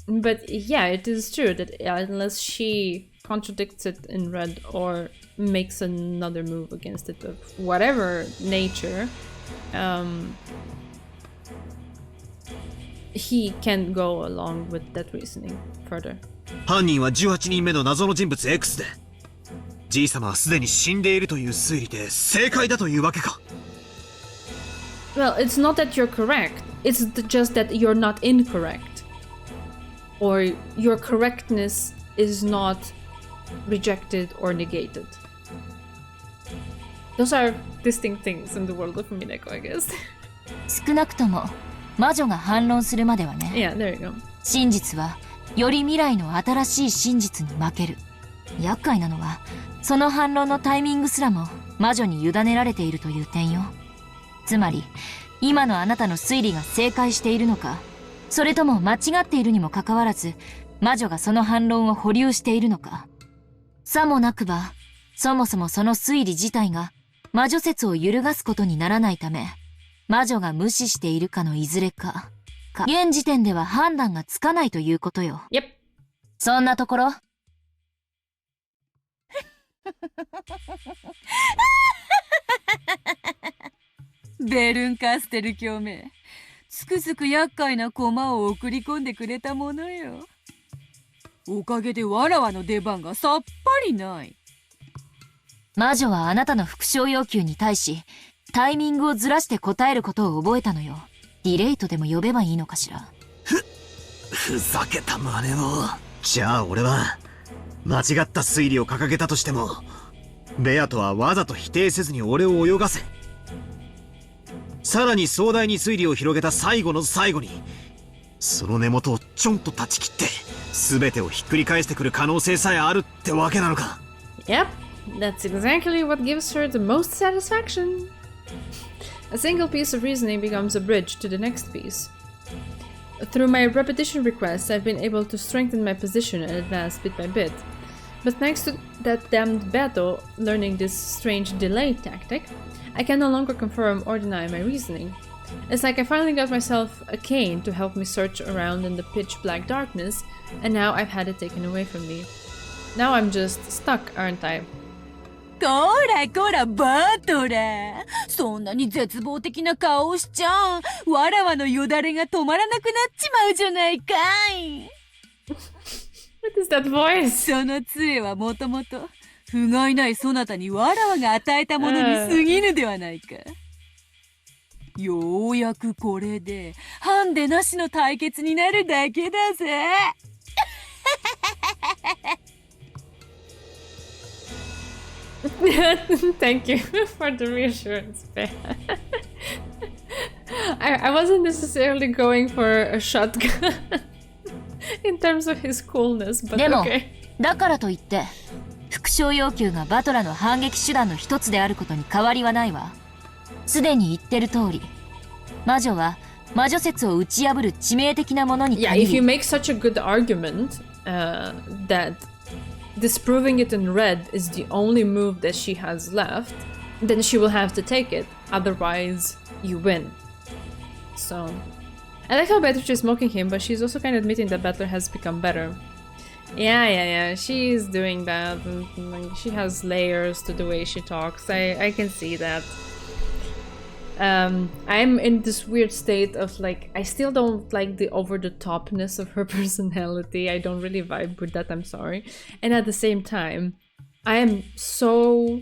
But yeah, it is true that unless she contradicts it in red or makes another move against it of whatever nature, he can go along with that reasoning further. 犯人は18人目の謎の人物 X で、G 様はすでに死んでいるという推理で正解だというわけか。Well, it's not that you're correct. It's just that you're not incorrect. Or your correctness is not rejected or negated. Those are distinct things in the world of Umineko, I guess. 少なくとも魔女が反論するまではね。Yeah, there you go. 真実はより未来の新しい真実に負ける。厄介なのはその反論のタイミングすらも魔女に委ねられているという点よ。つまり今のあなたの推理が正解しているのか、それとも間違っているにもかかわらず魔女がその反論を保留しているのか。さもなくばそもそもその推理自体が魔女説を揺るがすことにならないため、魔女が無視しているかのいずれか、現時点では判断がつかないということよ。Yep. そんなところベルンカステル教名、つくづく厄介な駒を送り込んでくれたものよ。おかげでわらわの出番がさっぱりない。魔女はあなたの復唱要求に対しタイミングをずらして答えることを覚えたのよ。ディレイトでも呼べばいいのかしら。ふざけた真似を。じゃあ俺は間違った推理を掲げたとしても、ベアとはわざと否定せずに俺を泳がせ、さらに壮大に推理を広げた最後の最後にその根元をちょんと断ち切って全てをひっくり返してくる可能性さえあるってわけなのか。 Yep, that's exactly what gives her the most satisfaction. A single piece of reasoning becomes a bridge to the next piece. Through my repetition requests, I've been able to strengthen my position and advance bit by bit. But thanks to that damned Beto learning this strange delay tactic, I can no longer confirm or deny my reasoning. It's like I finally got myself a cane to help me search around in the pitch black darkness, and now I've had it taken away from me. Now I'm just stuck, aren't I? こらこらバトラ、そんなに絶望的な顔をしちゃう。わらわのよだれが止まらなくなっちまうじゃないかい。What is that voice? その杖はもともと不甲斐ないそなたにわらわが与えたものに過ぎぬではないか。ようやくこれでハンデなしの対決になるだけだぜ。Thank you for the reassurance, Bear. I wasn't necessarily going for a shotgun in terms of his coolness, but でも、 okay. だからといって副将要求がバトラの反撃手段の一つであることに変わりはないわ。すでに言ってる通り、魔女は魔女説を打ち破る致命的なものに限 Yeah, り if you make such a good argument that disproving it in red is the only move that she has left, then she will have to take it. Otherwise, you win. So, I like how Beatrice is mocking him, but she's also kind of admitting that Battler has become better. Yeah, she's doing that. And she has layers to the way she talks. I can see that. I'm in this weird state of like, I still don't like the over-the-topness of her personality. I don't really vibe with that, I'm sorry. And at the same time, I am so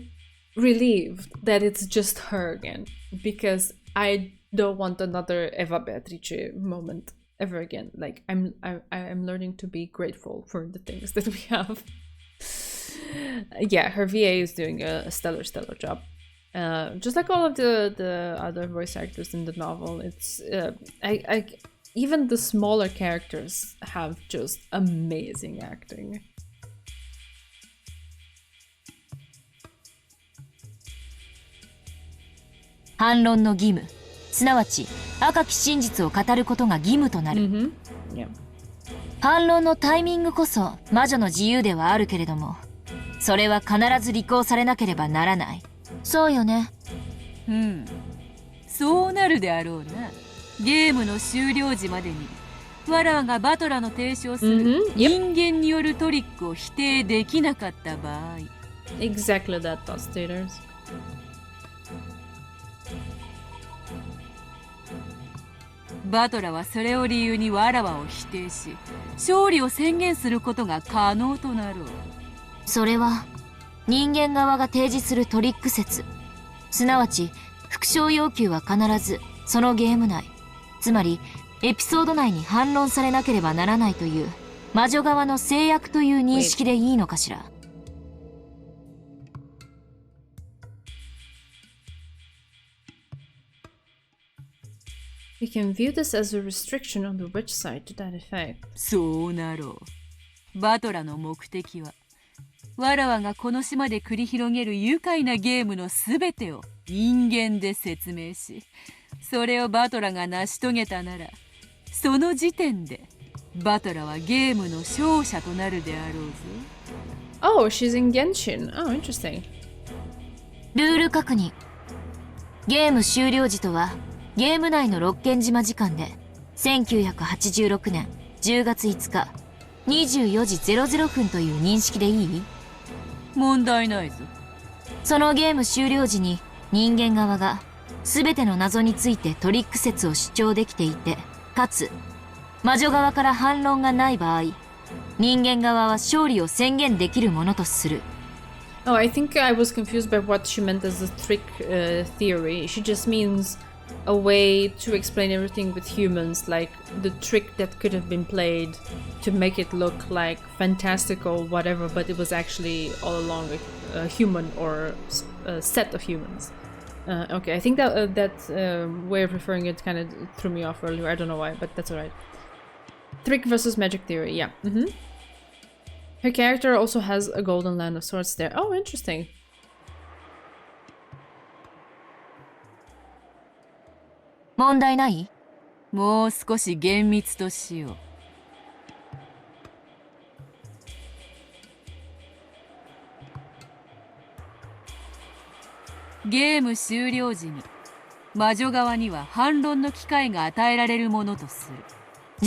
relieved that it's just her again, because I don't want another Eva Beatrice moment ever again. Like, I'm learning to be grateful for the things that we have. Yeah, her VA is doing a stellar job. Just like all of the other voice actors in the novel, it's even the smaller characters have just amazing acting. 反論の義務、すなわち赤き真実を語ることが義務となる。Yeah. 反論のタイミングこそ魔女の自由ではあるけれども、それは必ず履行されなければならない。そうよね。うん、そうなるであろうな。ゲームの終了時までにわらわがバトラの提唱する人間によるトリックを否定できなかった場合。Exactly that, Staters. バトラはそれを理由にわらわを否定し、勝利を宣言することが可能となろう。それは人間側が提示するトリック説、すなわち復唱要求は必ずそのゲーム内、つまりエピソード内に反論されなければならないという魔女側の制約という認識でいいのかしら。We can view this as a restriction on the witch side to that effect. そうなろう。バトラの目的は、わらわがこの島で繰り広げる愉快なゲームのすべてを人間で説明し、それをバトラが成し遂げたなら、その時点でバトラはゲームの勝者となるであろうぞ。Oh, she's in Genshin. Oh, interesting. ルール確認。ゲーム終了時とは、ゲーム内の六軒島時間で1986年10月5日24時00分という認識でいい？問題ないぞ。そのゲーム終了時に人間側が全ての謎についてトリック説を主張できていて、かつ魔女側から反論がない場合、人間側は勝利を宣言できるものとする。Oh, I think I was confused by what she meant as a trick theory. She just means a way to explain everything with humans, like the trick that could have been played to make it look like fantastical whatever, but it was actually all along a human or a set of humans. Okay, I think that way of referring it kind of threw me off earlier. I don't know why, but that's alright. Trick versus magic theory, yeah. Her character also has a golden line of swords there. Oh, interesting. 問題ない？もう少し厳密としよう。ゲーム終了時に魔女側には反論の機会が与えられるものとする。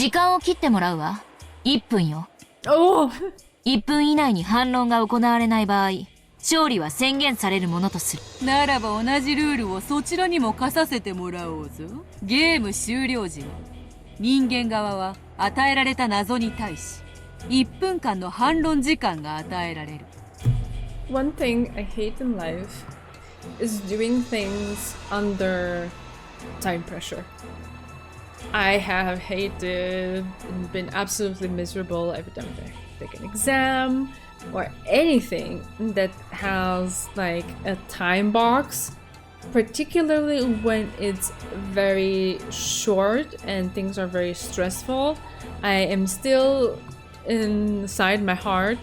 時間を切ってもらうわ。1分よ。おお。1分以内に反論が行われない場合、勝利は宣言されるものとする。ならば同じルールをそちらにも課させてもらおうぞ。ゲーム終了時に人間側は与えられた謎に対し1分間の反論時間が与えられる。One thing I hate in life is doing things under time pressure. I have hated and been absolutely miserable every time I take an exam or anything that has like a time box particularly when it's very short and things are very stressful, I am still inside my heart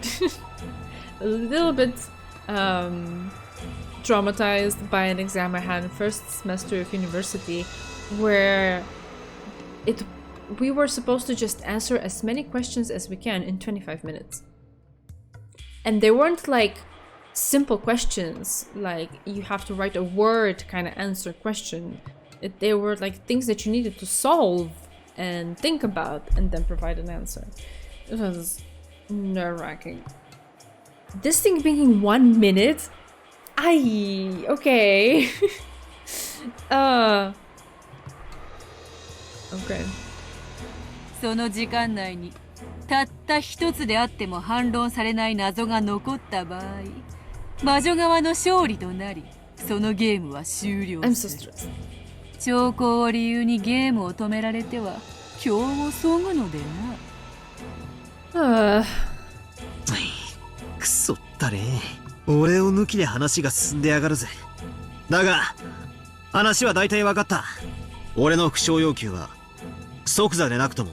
a little bit traumatized by an exam I had in first semester of university, where we were supposed to just answer as many questions as we can in 25 minutes. And they weren't like simple questions, like you have to write a word kind of answer question. They were like things that you needed to solve and think about and then provide an answer. It was nerve-wracking. This thing being 1 minute? Okay. Okay. その時間内にたった一つであっても反論されない謎が残った場合、魔女側の勝利となり、そのゲームは終了する。兆候を理由にゲームを止められては今日をそぐのでな。くそったれ。俺を抜きで話が進んでやがるぜ。だが話は大体分かった。俺の不詳要求は即座でなくとも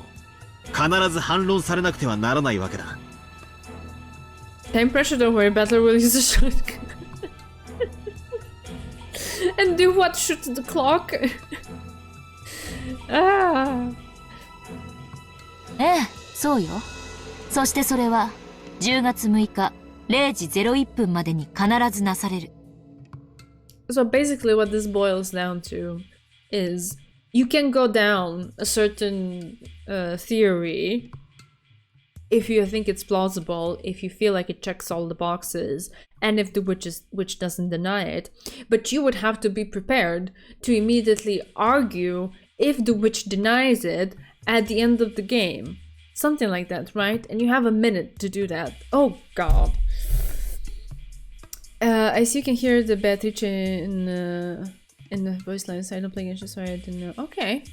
必ず反論されなくてはならないわけだ。Time pressure, don't worry, Battler will use a shotgun. And do what? Shoot the clock? そうよ。そしてそれは10月6日0時01分までに必ずなされる。So basically what this boils down to is you can go down a certain theory if you think it's plausible, if you feel like it checks all the boxes, and if the witch doesn't deny it. But you would have to be prepared to immediately argue if the witch denies it at the end of the game. Something like that, right? And you have a minute to do that. Oh god. I see you can hear the Beatrice in the voice lines. I don't play Genshin, sorry, I didn't know. Okay.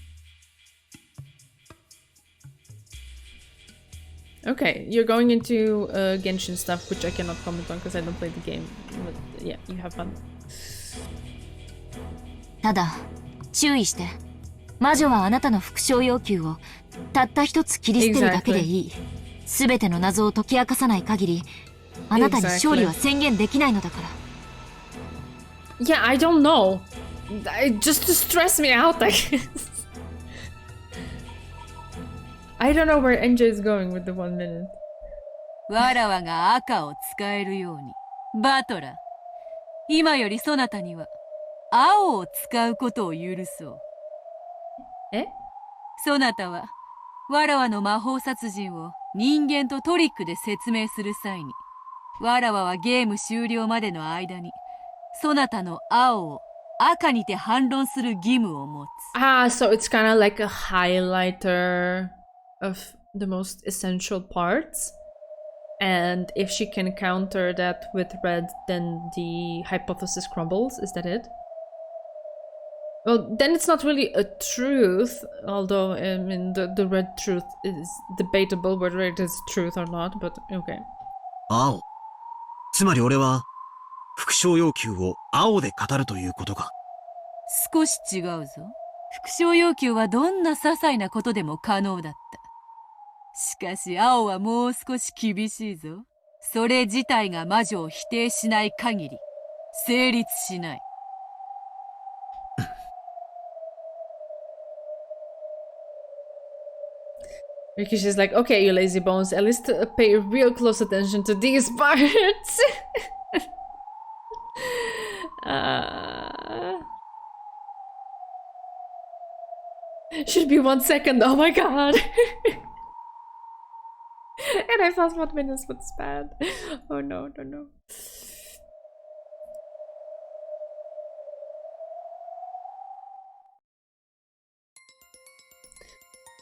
Okay, you're going into Genshin stuff, which I cannot comment on because I don't play the game. But yeah, you have fun. ただ、注意して。魔女はあなたの復唱要求をたった一つ切り捨てるだけでいい。すべての謎を解き明かさない限り、あなたに勝利は宣言できないのだから。Yeah, I don't know. Just to stress me out, I guess. I don't know where NJ is going with the 1 minute. わらわが赤を使えるように。バトラー、今よりそなたには青を使うことを許そう。そなたはわらわの魔法殺人を人間とトリックで説明する際に、わらわはゲーム終了までの間にそなたの青を赤にて反論する義務を持つ。So it's kind of like a highlighter of the most essential parts, and if she can counter that with red, then the hypothesis crumbles. Is that it? Well, then it's not really a truth, although I mean the red truth is debatable whether it is truth or not, but okay. 青。つまり俺は復唱要求を青で語るということか。少し違うぞ。復唱要求はどんな些細なことでも可能だった。しかし青はもう少し厳しいぞ。それ自体が魔女を否定しない限り成立しない。Because she's like, okay, you lazy bones, at least pay real close attention to these parts. Should be 1 second, oh my god. And I thought 1 minute was bad. Oh no, no, no.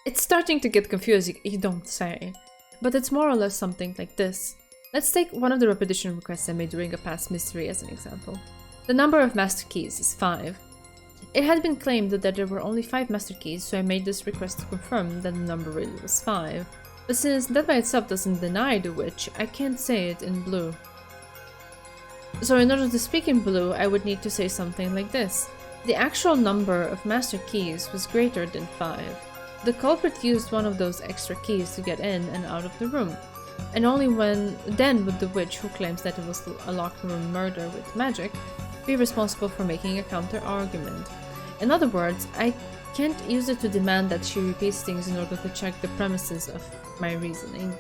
It's starting to get confusing, you don't say. But it's more or less something like this. Let's take one of the repetition requests I made during a past mystery as an example. The number of master keys is 5. It had been claimed that there were only 5 master keys, so I made this request to confirm that the number really was 5. But since that by itself doesn't deny the witch, I can't say it in blue. So in order to speak in blue, I would need to say something like this. The actual number of master keys was greater than 5. The culprit used one of those extra keys to get in and out of the room. And only then would the witch who claims that it was a locked room murder with magic be responsible for making a counter-argument. In other words, I can't use it to demand that she repeats things in order to check the premises of my reasoning.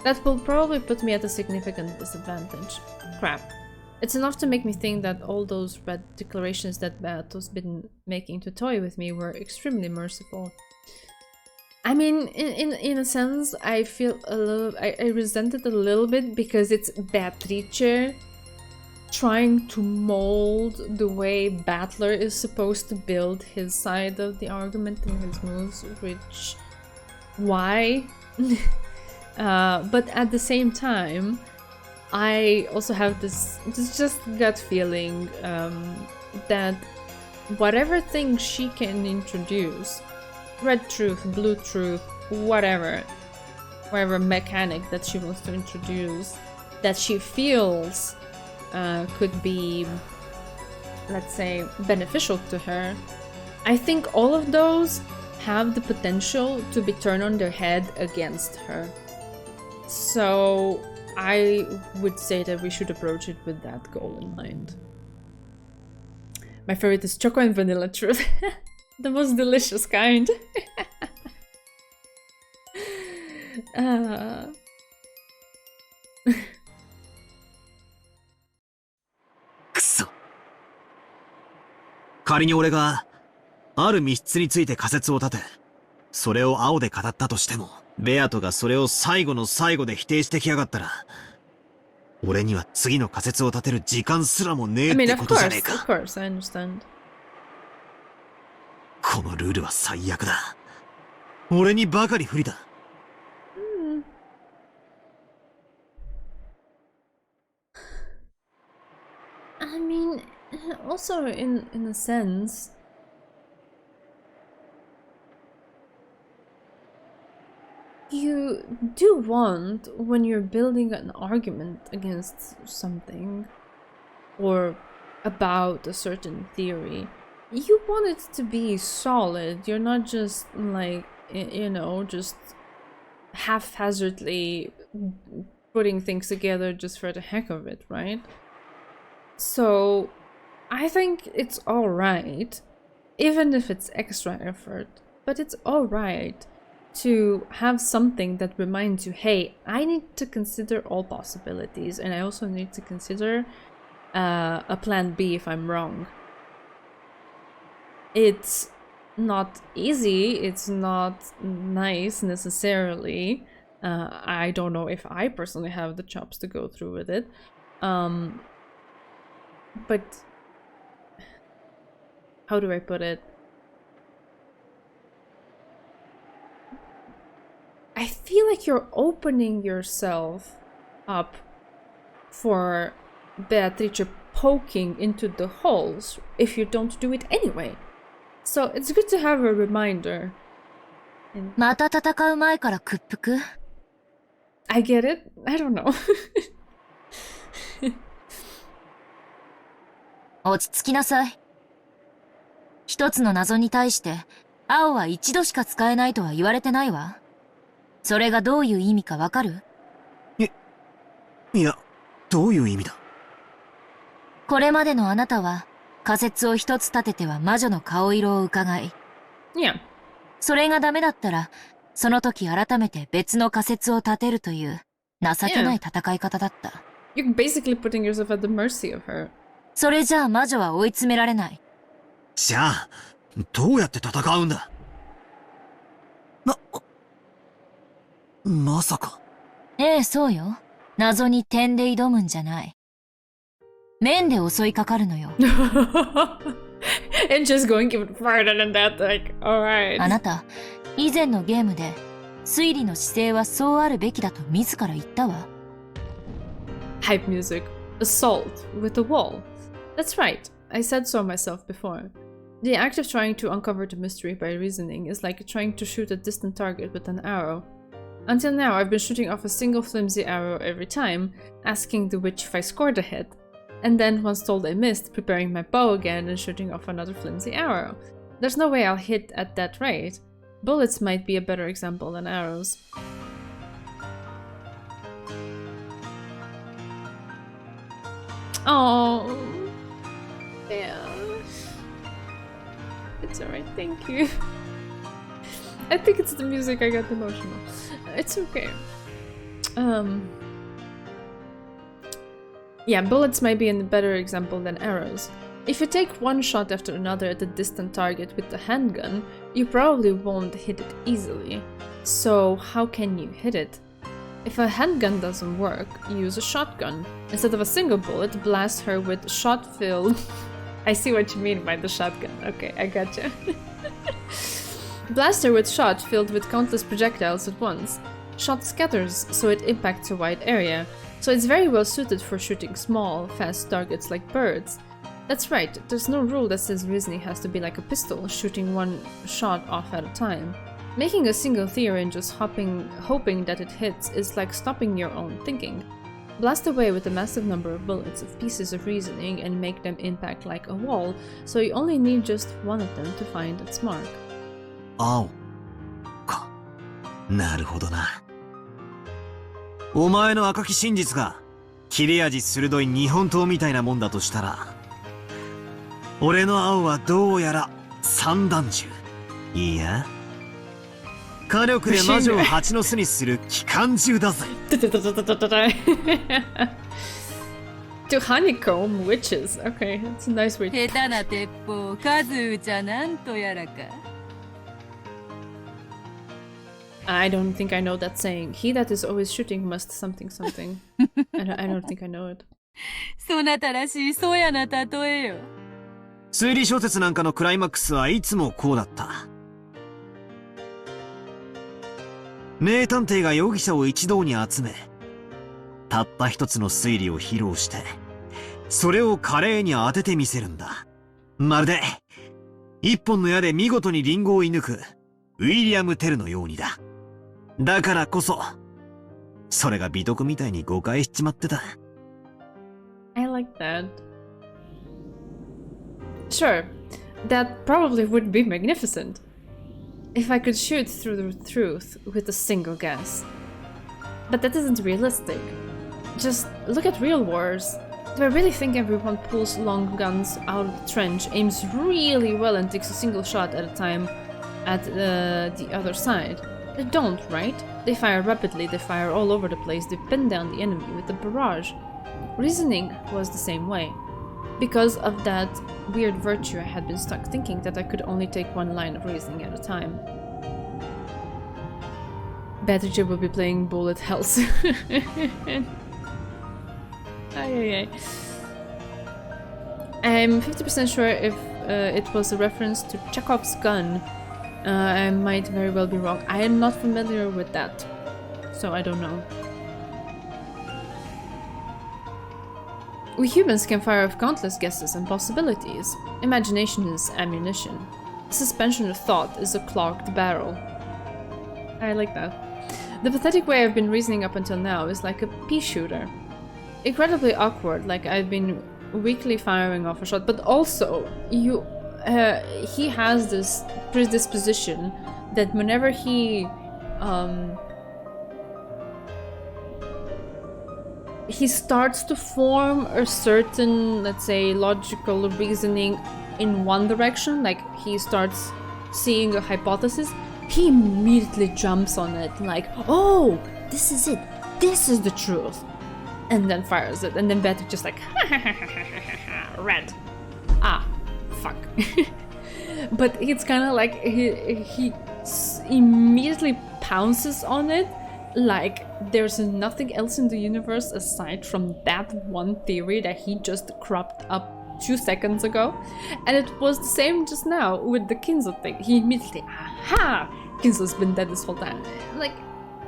That will probably put me at a significant disadvantage. Crap. It's enough to make me think that all those red declarations that Beato's been making to toy with me were extremely merciful. I mean, in a sense, I feel a little... I resent it a little bit because it's Beatrice trying to mold the way Battler is supposed to build his side of the argument and his moves, which... Why? But at the same time, I also have this just gut feeling that whatever thing she can introduce, red truth, blue truth, whatever mechanic that she wants to introduce, that she feels could be, let's say, beneficial to her, I think all of those have the potential to be turned on their head against her. So I would say that we should approach it with that goal in mind. My favorite is choco and vanilla truth. The most delicious kind.くそ。仮に俺がある密室について仮説を立て、それを青で語ったとしても、ベアトがそれを最後の最後で否定してきやがったら、俺には次の仮説を立てる時間すらもねえってことじゃねえか。Of course, I understand. このルールは最悪だ。俺にばかり不利だ。I mean, also in a sense, you do want, when you're building an argument against something or about a certain theory, you want it to be solid. You're not just like, you know, just haphazardly putting things together just for the heck of it, right? So I think it's alright, even if it's extra effort, but it's alright to have something that reminds you, hey, I need to consider all possibilities, and I also need to consider a plan B if I'm wrong. It's not easy, it's not nice necessarily. I don't know if I personally have the chops to go through with it. But how do I put it? I feel like you're opening yourself up for Beatrice poking into the holes if you don't do it anyway. So it's good to have a reminder. また戦う前から屈服? I get it. I don't know. 落ち着きなさい。一つの謎に対して、青は一度しか使えないとは言われてないわ。それがどういう意味かわかる？いや、どういう意味だ？これまでのあなたは、仮説を一つ立てては魔女の顔色を伺い。それがダメだったら、その時改めて別の仮説を立てるという、情けない戦い方だった。You're basically putting yourself at the mercy of her. それじゃあ魔女は追い詰められない。じゃあ、どうやって戦うんだ？まさか。ええ、そうよ。謎に点で挑むんじゃない。面で襲いかかるのよ。And just going even farther than that, like, alright. あなた、以前のゲームで、推理の姿勢はそうあるべきだと自ら言ったわ。Hype music. Assault with a wall. That's right. I said so myself before. The act of trying to uncover the mystery by reasoning is like trying to shoot a distant target with an arrow. Until now, I've been shooting off a single flimsy arrow every time, asking the witch if I scored a hit. and then once told I missed, preparing my bow again and shooting off another flimsy arrow. There's no way I'll hit at that rate. Bullets might be a better example than arrows. Oh, yeah. It's alright, thank you. I think it's the music, I got emotional. It's okay. Yeah, bullets might be a better example than arrows. If you take one shot after another at a distant target with the handgun, you probably won't hit it easily. So how can you hit it? If a handgun doesn't work, use a shotgun. Instead of a single bullet, blast her with shot-filled... I see what you mean by the shotgun. Okay, I gotcha. Blast her with shot filled with countless projectiles at once. Shot scatters, so it impacts a wide area, so it's very well suited for shooting small, fast targets like birds. That's right, there's no rule that says reasoning has to be like a pistol, shooting one shot off at a time. Making a single theory and just hoping that it hits is like stopping your own thinking. Blast away with a massive number of bullets of pieces of reasoning and make them impact like a wall, so you only need just one of them to find its mark. Oh. なるほどな。お前の赤き真実が切れ味鋭い日本刀みたいなもんだとしたら、俺の青はどうやら散弾銃。いや、火力で魔女を蜂の巣にする機関銃だぜ。To honeycomb witches. Okay, that's a nice way. 下手な鉄砲、数じゃなんとやらか。I don't think I know that saying. He that is always shooting must something something. I don't think I know it. そなたらしいそやな例えよ。推理小説なんかのクライマックスはいつもこうだった。名探偵が容疑者を一堂に集め、たった一つの推理を披露して、それを華麗に当ててみせるんだ。まるで、一本の矢で見事にリンゴを射抜く、ウィリアム・テルのようにだ。だからこそ、それが美徳みたいに誤解しちまってた。I like that. Sure, that probably would be magnificent. If I could shoot through the truth with a single guess. But that isn't realistic. Just look at real wars. Do I really think everyone pulls long guns out of the trench, aims really well and takes a single shot at a time at the other side? They don't, right? They fire rapidly, they fire all over the place, they pin down the enemy with a barrage. Reasoning was the same way. Because of that weird virtue, I had been stuck thinking that I could only take one line of reasoning at a time. Beatrice will be playing Bullet Hells. I'm 50% sure if it was a reference to Chekhov's gun. I might very well be wrong. I am not familiar with that, so I don't know. We humans can fire off countless guesses and possibilities. Imagination is ammunition. Suspension of thought is a clogged barrel. I like that. The pathetic way I've been reasoning up until now is like a pea shooter. Incredibly awkward, like I've been weakly firing off a shot, but also he has this predisposition that whenever he starts to form a certain, let's say, logical reasoning in one direction, like he starts seeing a hypothesis, he immediately jumps on it, like, oh, this is it, this is the truth, and then fires it, and then Beth just like, red. Ah, fuck. But it's kind of like he immediately pounces on it, like there's nothing else in the universe aside from that one theory that he just cropped up 2 seconds ago. And it was the same just now with the Kinzo thing. He immediately, aha! Kinzo's been dead this whole time. Like,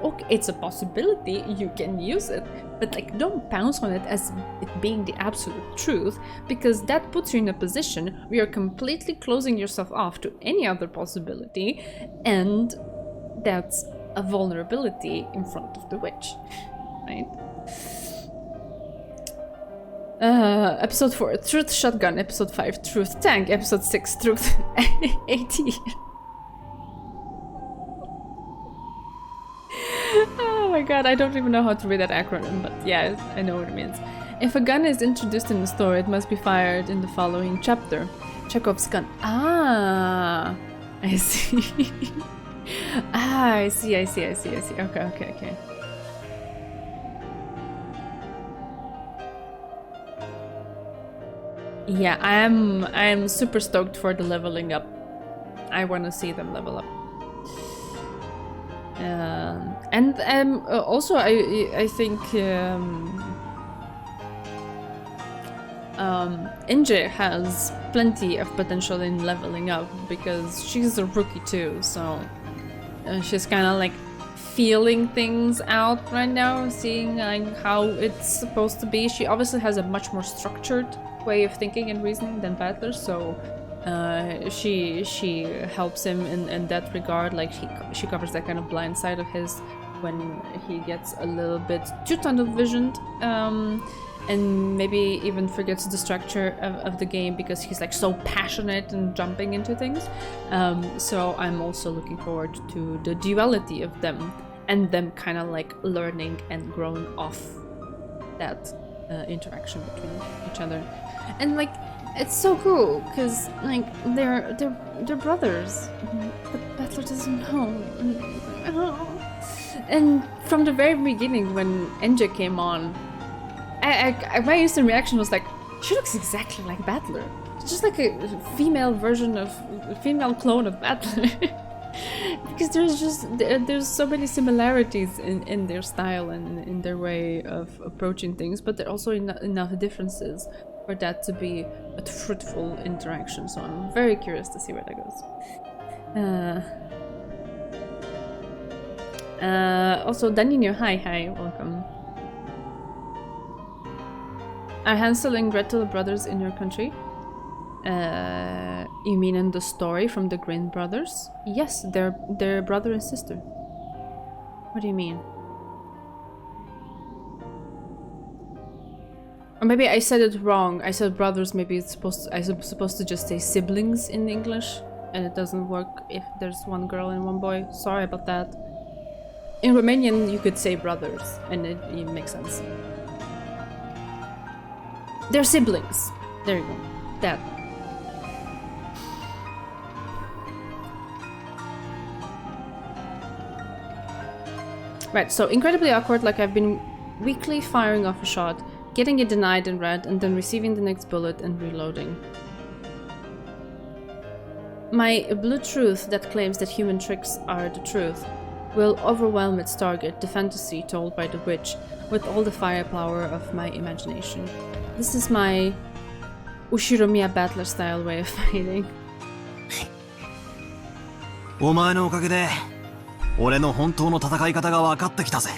okay, it's a possibility, you can use it, but like don't pounce on it as it being the absolute truth, because that puts you in a position where you're completely closing yourself off to any other possibility, and that's a vulnerability in front of the witch, right? Episode 4, Truth Shotgun. Episode 5, Truth Tank. Episode 6, Truth AT. Oh my god, I don't even know how to read that acronym, but yeah, I know what it means. If a gun is introduced in the story, it must be fired in the following chapter. Chekhov's gun. Ah, I see. I see. Okay. Yeah, I am super stoked for the leveling up. I want to see them level up. And also I think NJ has plenty of potential in leveling up because she's a rookie too, so she's kind of like feeling things out right now, seeing like how it's supposed to be. She obviously has a much more structured way of thinking and reasoning than Battler, so she helps him in that regard. Like she covers that kind of blind side of his when he gets a little bit too tunnel visioned, and maybe even forgets the structure of the game because he's like so passionate and jumping into things. So I'm also looking forward to the duality of them and them kind of like learning and growing off that interaction between each other. And like it's so cool because like they're brothers, but Battler doesn't know. And from the very beginning when NJ came on, my instant reaction was like, she looks exactly like Battler. It's just like a female version of a female clone of Battler. Because there's so many similarities in their style and in their way of approaching things, but there are also enough differences for that to be a fruitful interaction. So I'm very curious to see where that goes. Also, Danino, hi, welcome. Are Hansel and Gretel brothers in your country? You mean in the story from the Grimm brothers? Yes, they're brother and sister. What do you mean? Or maybe I said it wrong. I said brothers. Maybe I'm supposed to just say siblings in English, and it doesn't work if there's one girl and one boy. Sorry about that. In Romanian, you could say brothers, and it makes sense. They're siblings. There you go. That. Right, so incredibly awkward, like I've been weakly firing off a shot, getting it denied and read, and then receiving the next bullet and reloading. My blue truth that claims that human tricks are the truth will overwhelm its target, the fantasy told by the witch, with all the firepower of my imagination. This is my Ushiromiya Battler style way of fighting. お前のおかげで俺の本当の戦い方が分かってきたぜ。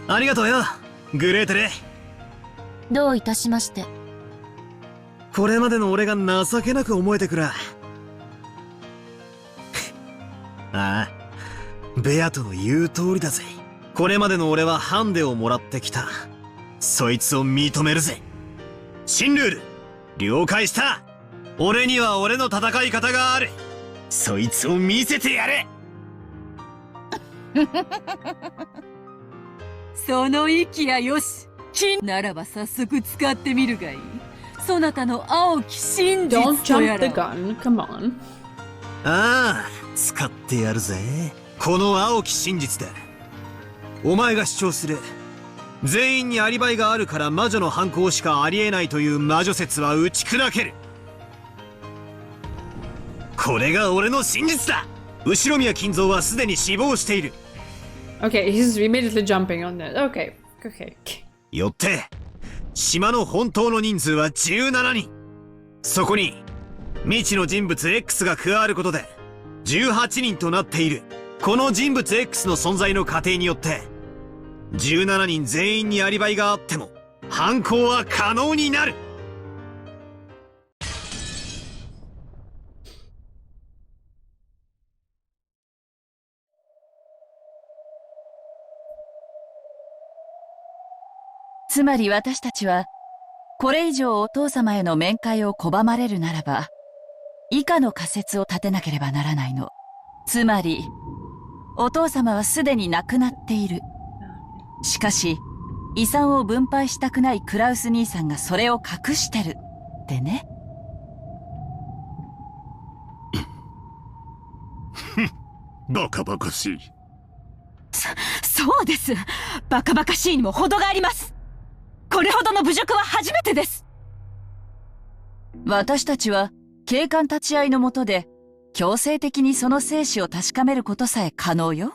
ありがとうよ、グレーテル。どういたしまして。これまでの俺が情けなく思えてくら。ああ、ベアトの言う通りだぜ。これまでの俺はハンデをもらってきた。そいつを認めるぜ。新ルール、了解した。俺には俺の戦い方がある。そいつを見せてやれ。その息やよし。金ならば早速使ってみるがいい。そなたの青き真実とやら。Don't jump the gun, come on. ああ、使ってやるぜ。この青き真実だ。お前が主張する全員にアリバイがあるから魔女の犯行しかありえないという魔女説は打ち砕ける。これが俺の真実だ。後宮金蔵はすでに死亡している。Okay, he's immediately jumping on that. Okay. よって島の本当の人数は17人。そこに未知の人物 X が加わることで18人となっている。この人物 X の存在の過程によって17人全員にアリバイがあっても犯行は可能になる。つまり私たちはこれ以上お父様への面会を拒まれるならば、以下の仮説を立てなければならないの。つまり、お父様はすでに亡くなっている。しかし、遺産を分配したくないクラウス兄さんがそれを隠してるってね。バカバカしい。そうです。バカバカしいにも程があります。これほどの侮辱は初めてです。私たちは警官立ち会いの下で強制的にその生死を確かめることさえ可能よ。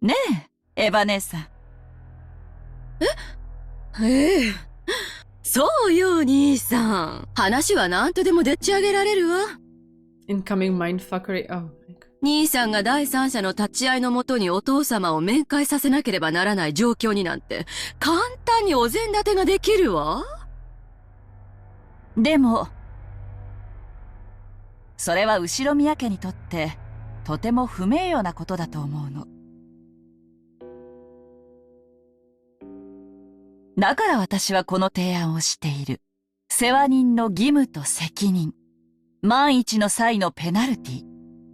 ねえ、エヴァ姉さん。ええ。そうよ、兄さん。話は何とでもでっち上げられるわ。Incoming mindfuckery. Oh my god. 兄さんが第三者の立ち会いのもとにお父様を面会させなければならない状況になんて、簡単にお膳立てができるわ。でも、それは後宮家にとって、とても不名誉なことだと思うの。だから私はこの提案をしている。世話人の義務と責任。万一の際のペナルティ。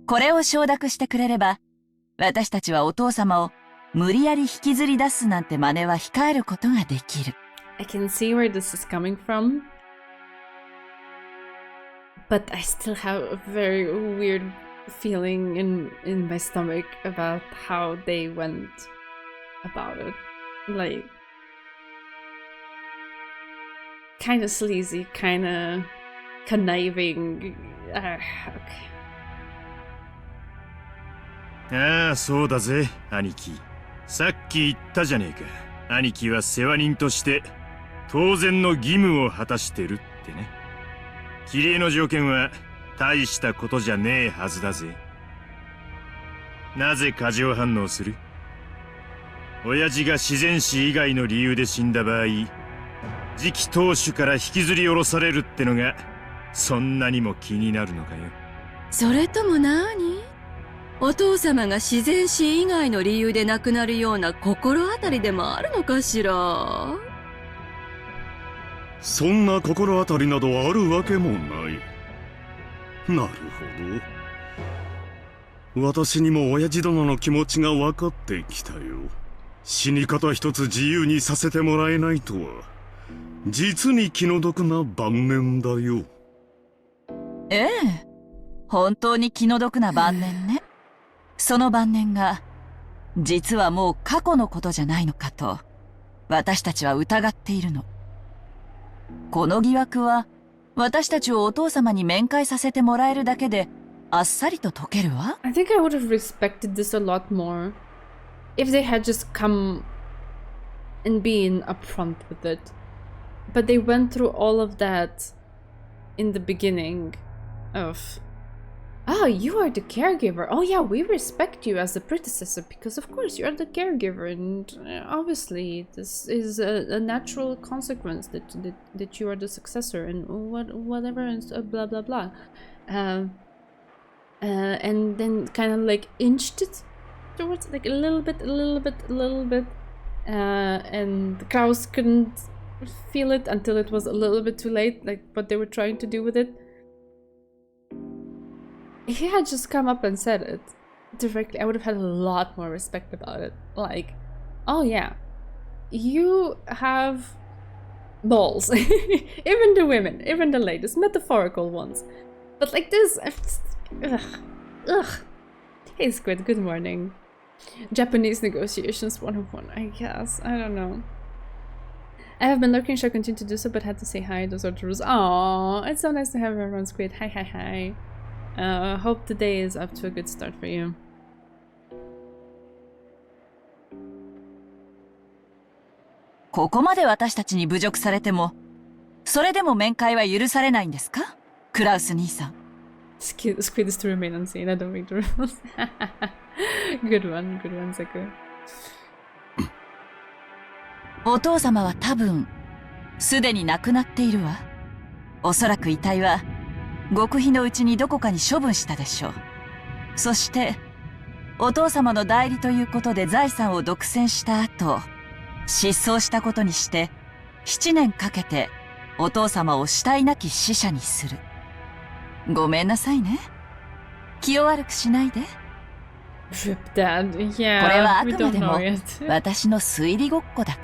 これを承諾してくれれば、私たちはお父様を無理やり引きずり出すなんて真似は控えることができる。I can see where this is coming from. But I still have a very weird feeling in my stomach about how they went about it. Like, kind of sleazy, kind of conniving. Okay. ああ、そうだぜ、兄貴。さっき言ったじゃねえか。兄貴は世話人として当然の義務を果たしてるってね。綺麗の条件は大したことじゃねえはずだぜ。なぜ過剰反応する？親父が自然死以外の理由で死んだ場合、次期当主から引きずり下ろされるってのがそんなにも気になるのかよ。それとも何？お父様が自然死以外の理由で亡くなるような心当たりでもあるのかしら？そんな心当たりなどあるわけもない。なるほど。私にも親父殿の気持ちが分かってきたよ。死に方一つ自由にさせてもらえないとは、実に気の毒な晩年だよ。ええ、本当に気の毒な晩年ね。その晩年が、実はもう過去のことじゃないのかと、私たちは疑っているの。この疑惑は、私たちをお父様に面会させてもらえるだけで、あっさりと解けるわ。I think I would have respected this a lot more if they had just come and been upfront with it. But they went through all of that in the beginning of, oh, you are the caregiver. Oh yeah, we respect you as the predecessor because of course you are the caregiver, and obviously this is a natural consequence that you are the successor and whatever and blah blah blah. And then kind of like inched it towards like a little bit, and Kraus couldn't feel it until it was a little bit too late, like what they were trying to do with it. If he had just come up and said it directly, I would have had a lot more respect about it. Like, oh yeah, you have balls. Even the women, even the ladies, metaphorical ones. But like this, ugh. Hey Squid, good morning. Japanese negotiations 101, I guess. I don't know. I have been lurking, shall continue to do so, but had to say hi. Those are the rules. Aww, it's so nice to have everyone, Squid. Hi. Hope the day is up to a good start for you. ここまで私たちに侮辱されても、それでも面会は許されないんですか？クラウス兄さん。Squid is to remain unseen. I don't make the rules. Good one, Zaku. お父様は多分、すでに亡くなっているわ。おそらく遺体は、極秘のうちにどこかに処分したでしょう。そして、お父様の代理ということで財産を独占した後、失踪したことにして、7年かけてお父様を死体なき死者にする。ごめんなさいね。気を悪くしないで。Rip Dad. これ Yeah, はあ we くま don't で know も yet. 私の推理ごっこだか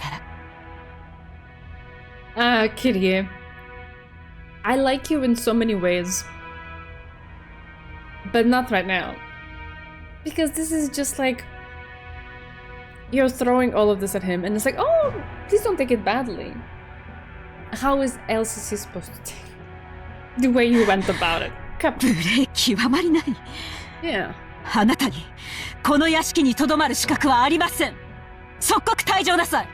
ら。Kirie. I like you in so many ways. But not right now. Because this is just like... You're throwing all of this at him and it's like, oh, please don't take it badly. How else is he supposed to take it? The way you went about it. 無礼極まりない。Yeah. あなたにこの屋敷にとどまる資格はありません。即刻退場なさい。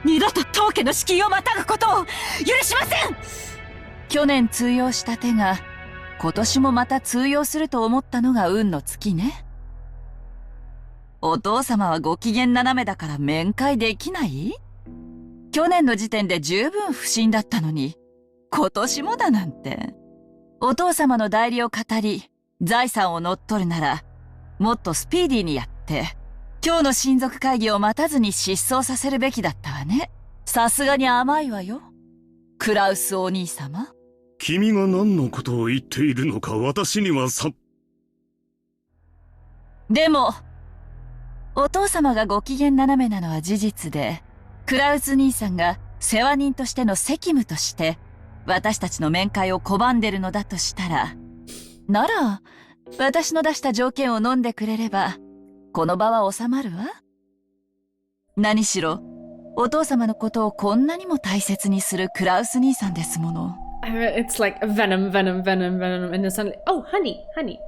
二度と当家の敷居をまたぐことを許しません。去年通用した手が今年もまた通用すると思ったのが運の尽きね。お父様はご機嫌斜めだから面会できない？去年の時点で十分不審だったのに、今年もだなんて。お父様の代理を語り、財産を乗っ取るなら、もっとスピーディーにやって、今日の親族会議を待たずに失踪させるべきだったわね。さすがに甘いわよ。クラウスお兄様。君が何のことを言っているのか私にはさ。でも、お父様がご機嫌斜めなのは事実で、クラウス兄さんが世話人としての責務として、私たちの面会を拒んでるのだとしたら、なら、私の出した条件を飲んでくれれば、この場は収まるわ。何しろ、お父様のことをこんなにも大切にするクラウス兄さんですもの。It's like venom, venom, venom, venom, and then suddenly, oh, honey, honey.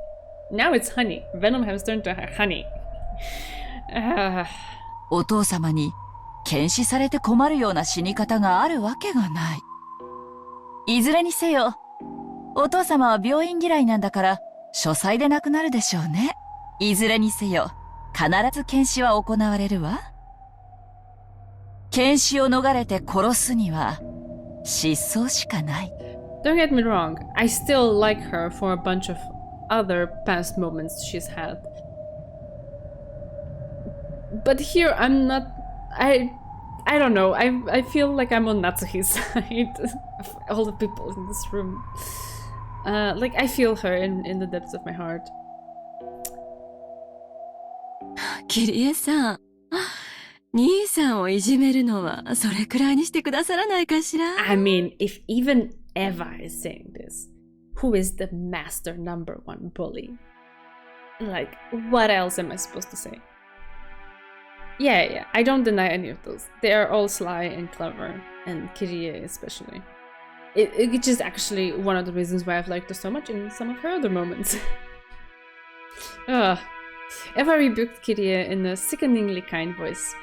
Now it's honey. Venom has turned to honey. お父様に検視されて困るような死に方があるわけがない。いずれにせよ、お父様は病院嫌いなんだから、書斎で亡くなるでしょうね。いずれにせよ、必ず検視は行われるわ。検視を逃れて殺すには、失踪しかない。Don't get me wrong, I still like her for a bunch of other past moments she's had. But here I'm not... I don't know, I feel like I'm on Natsuhi's side of all the people in this room. Like, I feel her in the depths of my heart. キリエさん、兄さんをいじめるのはそれくらいにしてくださらないかしら。I mean, if even Eva is saying this, who is the master number one bully? Like, what else am I supposed to say? Yeah, I don't deny any of those. They are all sly and clever, and Kirie especially. Which is actually one of the reasons why I've liked her so much in some of her other moments. Eva rebuked Kirie in a sickeningly kind voice.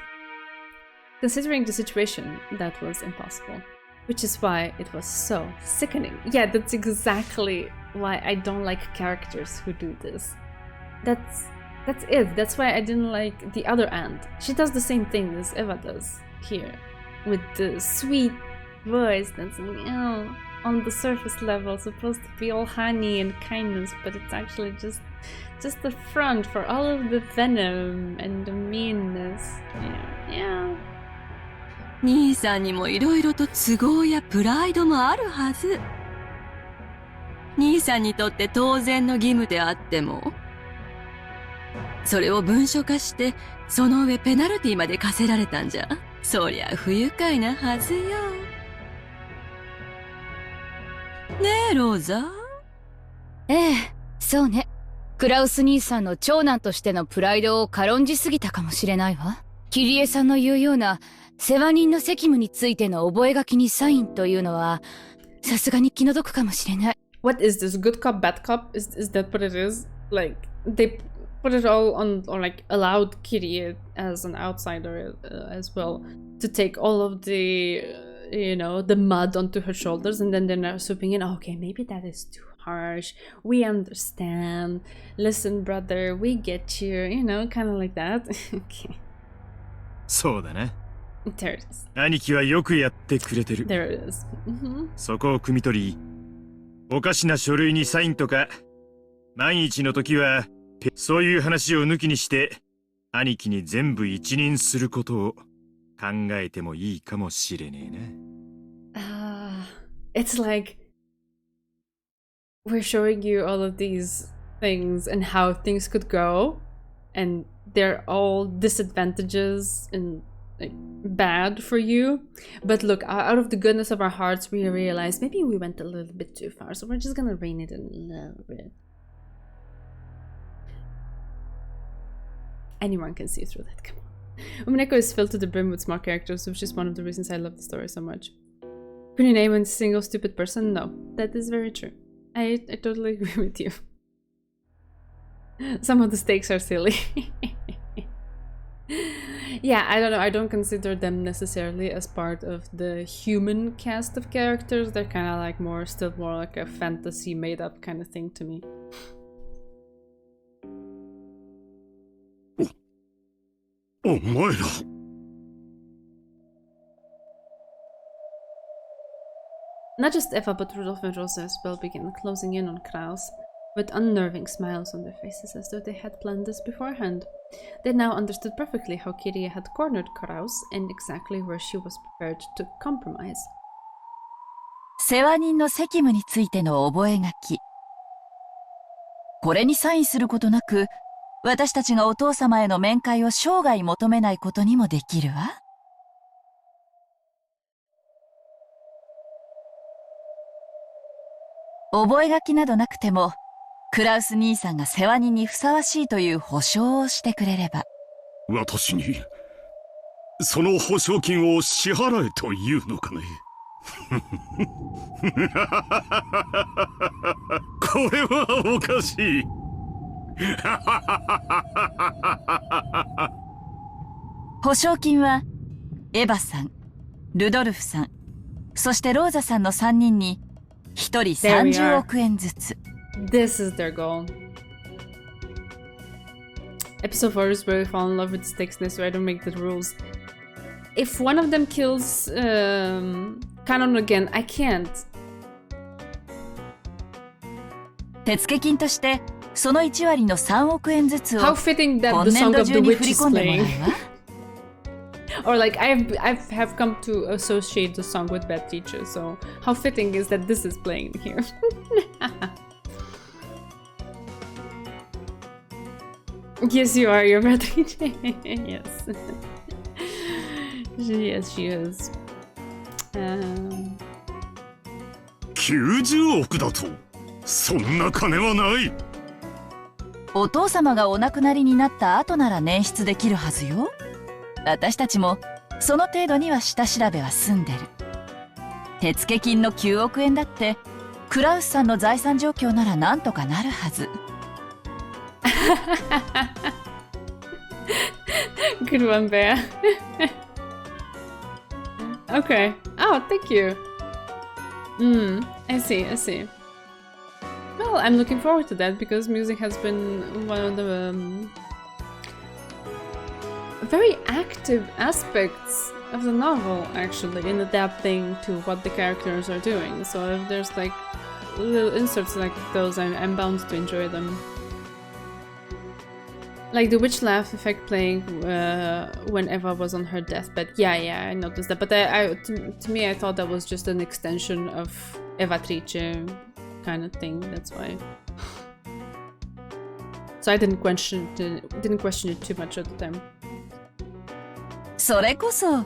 Considering the situation, that was impossible. Which is why it was so sickening. Yeah, that's exactly why I don't like characters who do this. That's it. That's why I didn't like the other aunt. She does the same thing as Eva does here. With the sweet voice that's, on the surface level supposed to be all honey and kindness, but it's actually just a front for all of the venom and the meanness. Yeah. 兄さんにもいろいろと都合やプライドもあるはず。兄さんにとって当然の義務であっても、それを文書化して、その上ペナルティまで課せられたんじゃ、そりゃ不愉快なはずよ。ねえ、ローザ。ええ、そうね。クラウス兄さんの長男としてのプライドを軽んじすぎたかもしれないわ。キリエさんの言うような世話人の責務についての覚書にサインというのは、さすがに気の毒かもしれない。What is this? Good cop, bad cop? Is that what it is? Like, they put it all on, or like allowed Kirie as an outsider as well to take all of the, the mud onto her shoulders, and then they're now swooping in. Okay, maybe that is too harsh. We understand. Listen, brother, we get you. Kind of like that. Okay. そうだね。There it is. 兄貴はよくやってくれてる。There it is. そこを汲み取り、おかしな書類にサインとか、万一の時は、そういう話を抜きにして、兄貴に全部一任することを考えてもいいかもしれねえな。it's like we're showing you all of these things and how things could go, and they're all disadvantages and like bad for you. But look, out of the goodness of our hearts, we realize maybe we went a little bit too far, so we're just gonna rein it in a little bit. Anyone can see through that, come on. Umineko is filled to the brim with smart characters, which is one of the reasons I love the story so much. Can you name a single stupid person? No, that is very true. I totally agree with you. Some of the stakes are silly. Yeah, I don't know. I don't consider them necessarily as part of the human cast of characters. They're kind of like still more like a fantasy made up kind of thing to me. Oh, Moira. Not just Eva, but Rudolph and Rosa as well began closing in on Kraus, with unnerving smiles on their faces as though they had planned this beforehand. They now understood perfectly how Kiria had cornered Kraus and exactly where she was prepared to compromise. 世話人の責務についての覚書。これにサインすることなく、私たちがお父様への面会を生涯求めないことにもできるわ。覚書などなくても、クラウス兄さんが世話人にふさわしいという保証をしてくれれば。私にその保証金を支払えというのかね。これはおかしい。保証金はエヴァさん、ルドルフさん、そしてローザさんの3人に1人30億円ずつ。This is their goal. Episode 4 is where we fall in love with stakes, so I don't make the rules. If one of them kills Canon again, I can't. 手付金としてその1割の3億円ずつを How fitting that 今 the 年 Song 度 of 中 the に Witch 振り is 込んでもらう playing. わ。Or like I have come to associate the song with Bad Teacher, so how fitting is that this is playing here. Yes, you are. You're Bad Teacher. Yes. Yes, she is. 90億だと？そんな金はない。お父様がお亡くなりになった後なら捻出できるはずよ。私たちもその程度には下調べは済んでる。手付金の9億円だってクラウスさんの財産状況ならなんとかなるはず。Good one, Bear. Okay. Oh, thank you. I see, I see. Well, I'm looking forward to that because music has been one of the very active aspects of the novel, actually, in adapting to what the characters are doing. So if there's like little inserts like those, I'm bound to enjoy them. Like the witch laugh effect playing when Eva was on her deathbed. Yeah, I noticed that. But to me, I thought that was just an extension of Evatrice kind of thing. That's why. So I didn't question it too much at the time. それこそ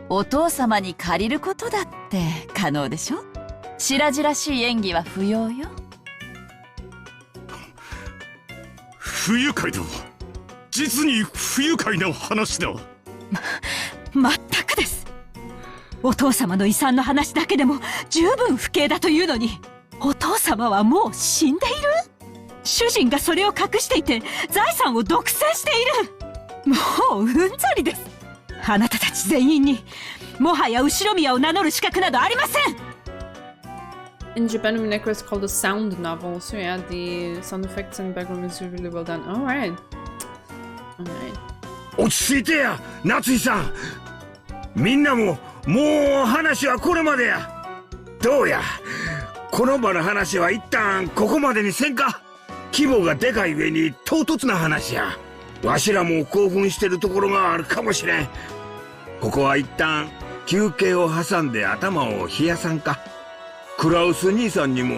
お父様に借りることだって可能でしょ。白々しい演技は不要よ。不愉快だ。実に不愉快な話だ。まったくです。お父様の遺産の話だけでも十分不敬だというのに、お父様はもう死んでいる？主人がそれを隠していて財産を独占している。もううんざりです。あなたたち全員にもはや後ろ宮を名乗る資格などありません。In Japan, Umineko is called a sound novel, so yeah, the sound effects and background is really well done. Alright. Alright. 落ち着いてや、夏井さん。みんなもう話はこれまでや。どうや、この場の話は一旦ここまでにせんか。規模がでかい上に唐突な話や。わしらも興奮してるところがあるかもしれん。ここは一旦休憩を挟んで頭を冷やさんか。クラウス兄さんにも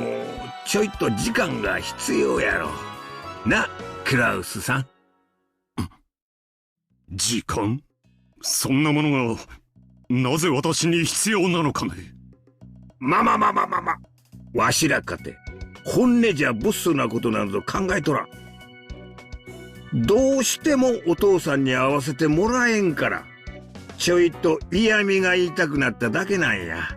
ちょいと時間が必要やろ。な、クラウスさん。時間？そんなものがなぜ私に必要なのかね。ま。わしらかて本音じゃブスなことなど考えとらん。どうしてもお父さんに会わせてもらえんから、ちょいと嫌味が言いたくなっただけなんや。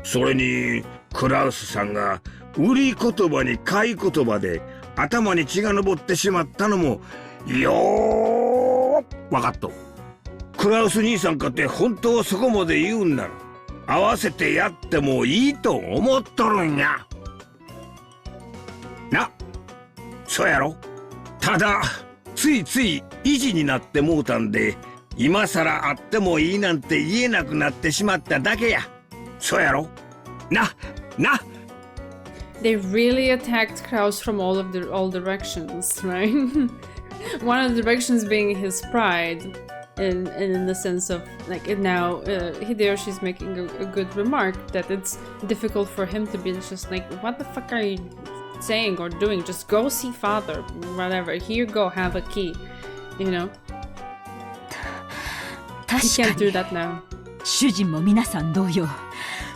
それにクラウスさんが売り言葉に買い言葉で頭に血が上ってしまったのもよーわかっと。クラウス兄さんかって本当はそこまで言うんなら合わせてやってもいいと思っとるんや。な、そうやろ。ただついつい意地になってもうたんで、今さら会ってもいいなんて言えなくなってしまっただけや。そうやろな。They really attacked Kraus from all directions, right? One of the directions being his pride, in the sense of like now Hideyoshi's making a good remark that it's difficult for him to be just like, what the fuck are you saying or doing? Just go see father, whatever. Here, go have a key, you know. He can't do that now. 主人も皆さん同様、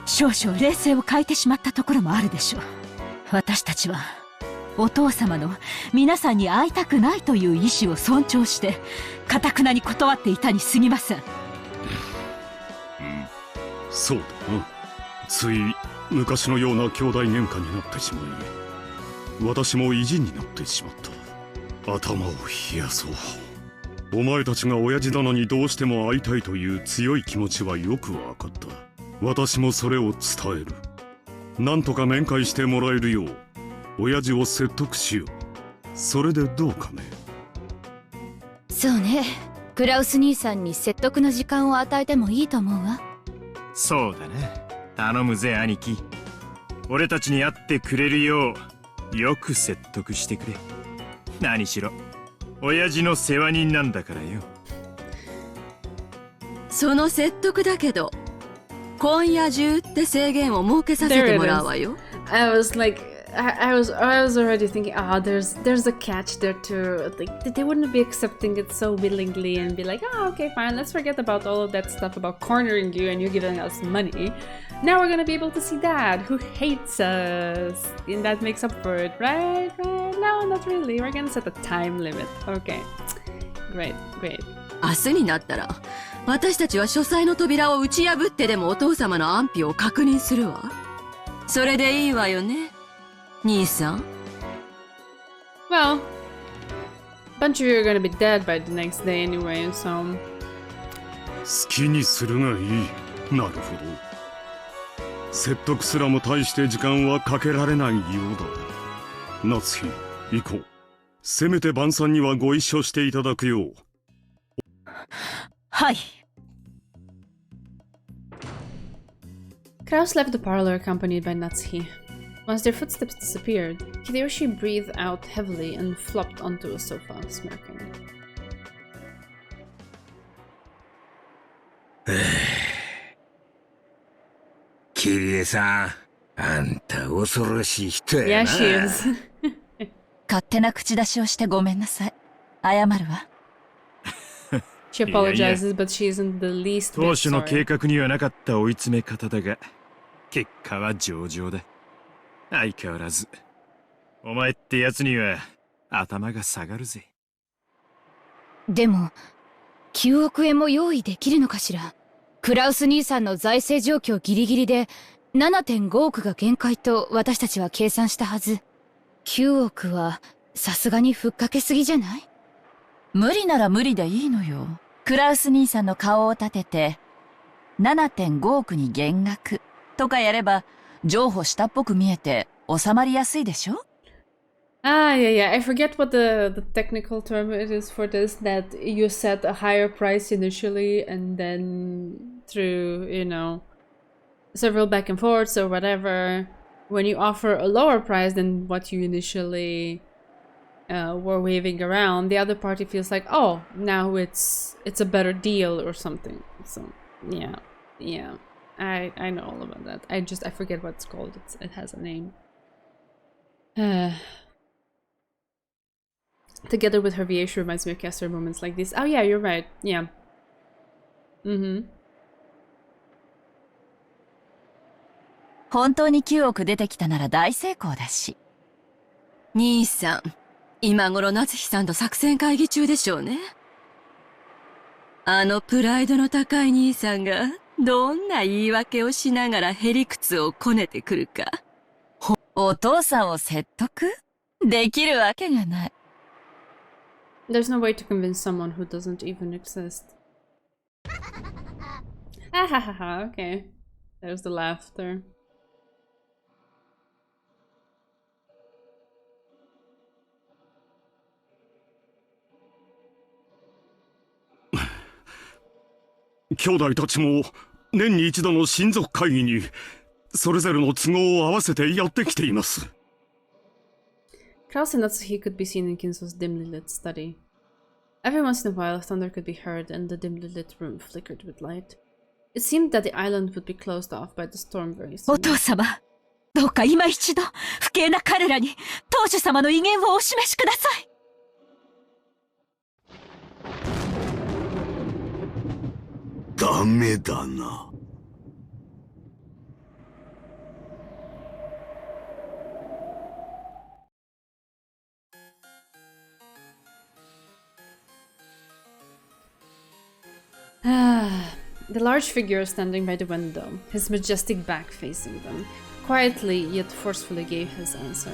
少々冷静を欠いてしまったところもあるでしょう。私たちはお父様の皆さんに会いたくないという意思を尊重して頑なに断っていたに過ぎません。そうだな。つい昔のような兄弟喧嘩になってしまい、私も意地になってしまった。頭を冷やそう。お前たちが親父殿にどうしても会いたいという強い気持ちはよくわかった。私もそれを伝える。なんとか面会してもらえるよう親父を説得しよう。それでどうかね。そうね、クラウス兄さんに説得の時間を与えてもいいと思うわ。そうだな。頼むぜ兄貴。俺たちに会ってくれるようよく説得してくれ。何しろ親父の世話人なんだからよ。その説得だけど今夜中って制限を設けさせてもらうわよ。I was already thinking, there's a catch there too. Like they wouldn't be accepting it so willingly and be like, okay, fine, let's forget about all of that stuff about cornering you and you giving us money. Now we're gonna be able to see Dad, who hates us, and that makes up for it, right? No, not really. We're gonna set a time limit. Okay, great. 明日になったら私たちは書斎の扉を打ち破ってでもお父様の安否を確認するわ。それでいいわよね、兄さん。Well, a bunch of you are gonna be dead by the next day anyway, so... 好きにするがいい。なるほど。説得すらも大して時間はかけられないようだ。夏日、行こう。せめて晩餐にはご一緒していただくよう。はい。Kraus left the parlor accompanied by Natsuhi. Once their footsteps disappeared, Hideyoshi breathed out heavily and flopped onto a sofa, smirking. キリエさん、あんた恐ろしい人やな。Yeah, she is. 勝手な口出しをしてごめんなさい。謝るわ。She apologizes, but she isn't the least bit 当初の計 sorry. 画にはなかった追い詰め方だが、結果は上々だ。相変わらず、お前ってやつには頭が下がるぜ。でも9億円も用意できるのかしら。クラウス兄さんの財政状況ギリギリで 7.5 億が限界と私たちは計算したはず。9億はさすがにふっかけすぎじゃない？無理なら無理でいいのよ。クラウス兄さんの顔を立てて 7.5 億に減額とかやれば譲歩したっぽく見えて収まりやすいでしょ。Yeah. I forget what the technical term it is for this, that you set a higher price initially and then through, several back and forths or whatever, when you offer a lower price than what you initially were waving around, the other party feels like, oh, now it's a better deal or something. So, yeah. I know all about that. I forget what it's called. It has a name. Together with her VA, she reminds me of Kester moments like this. Oh yeah, you're right. Yeah. Mm-hmm. 本当に9億出てきたなら大成功だし。兄さん、今頃夏日さんと作戦会議中でしょうね。あのプライドの高い兄さんがどんな言い訳をしながらへりくつをこねてくるか。お父さんを説得できるわけがない。There's no way to convince someone who doesn't even exist. Ah ha ha ha, okay. There's the laughter. Kraus 兄弟たちも年に一度の親族会議にそれぞれの都合を合わせてやってきています。Kraus and Natsuhi could be seen in Kinzo's dimly lit study. Every once in a while, thunder could be heard and the dimly lit room flickered with light. It seemed that the island would be closed off by the storm very soon. お父様、どうか今一度、不敬な彼らに当主様の威厳をお示しください。ダメだな。The large figure standing by the window, his majestic back facing them, quietly yet forcefully gave his answer.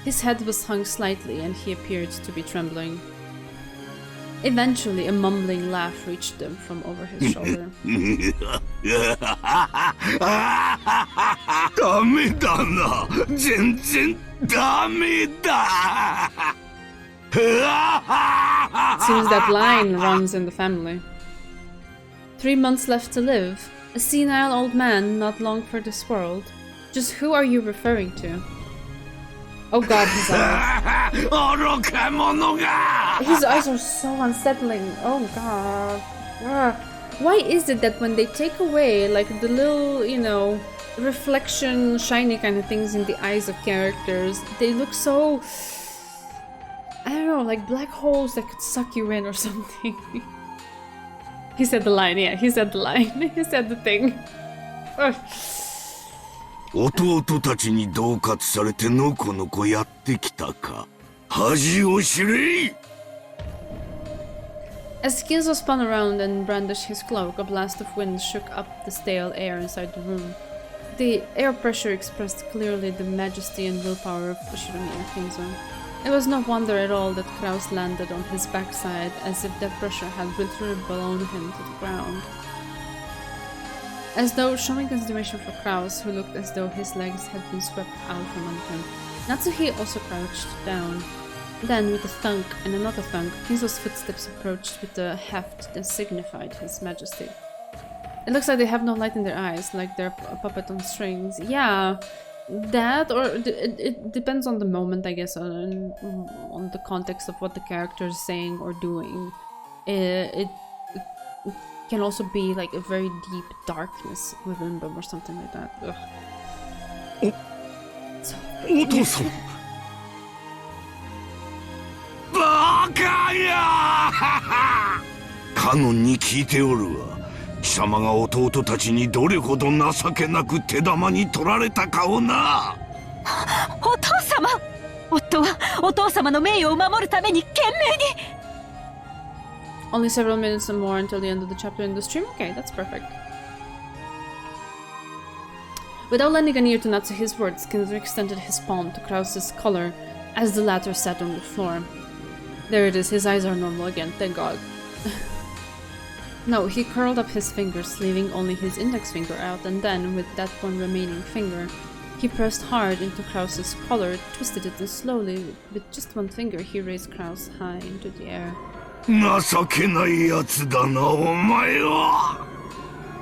His head was hung slightly and he appeared to be trembling. Eventually, a mumbling laugh reached them from over his shoulder. ダメだな。全然ダメだ。Seems that line runs in the family. 3 months left to live. A senile old man not long for this world. Just who are you referring to? Oh god, his eyes. His eyes are so unsettling. Oh god. Why is it that when they take away like the little, you know, reflection, shiny kind of things in the eyes of characters, they look so... I don't know, like black holes that could suck you in or something. He said the line, yeah, he said the line. He said the thing. 弟たちに恫喝されてのこのこやってきたか。恥を知れ。 As Kinzo spun around and brandished his cloak, a blast of wind shook up the stale air inside the room. The air pressure expressed clearly the majesty and willpower of Fushirumi and Kinzo. It was no wonder at all that Kraus landed on his backside, as if that pressure had literally blown him to the ground. As though showing consideration for Kraus, who looked as though his legs had been swept out from under him, Natsuhi also crouched down. Then, with a thunk and another thunk, Kinzo's footsteps approached with a heft that signified his majesty. It looks like they have no light in their eyes, like they're a puppet on strings. Yeah, that, or it depends on the moment, I guess, on the context of what the character is saying or doing. It can also be like a very deep darkness within them or something like that. Ugh. So バカやカノンに聞いておるわ。貴様が弟たちにどれほど情けなく手玉に取られたかをな。お父様、夫はお父様の名誉を守るために懸命に。Only several minutes and more until the end of the chapter in the stream? Okay, that's perfect. Without lending an ear to Natsuhi's words, Kinzo extended his palm to Kraus's collar as the latter sat on the floor. There it is, his eyes are normal again, thank god. No, he curled up his fingers, leaving only his index finger out, and then, with that one remaining finger, he pressed hard into Kraus's collar, twisted it, and slowly, with just one finger, he raised Kraus high into the air. 情けないやつだな、お前は。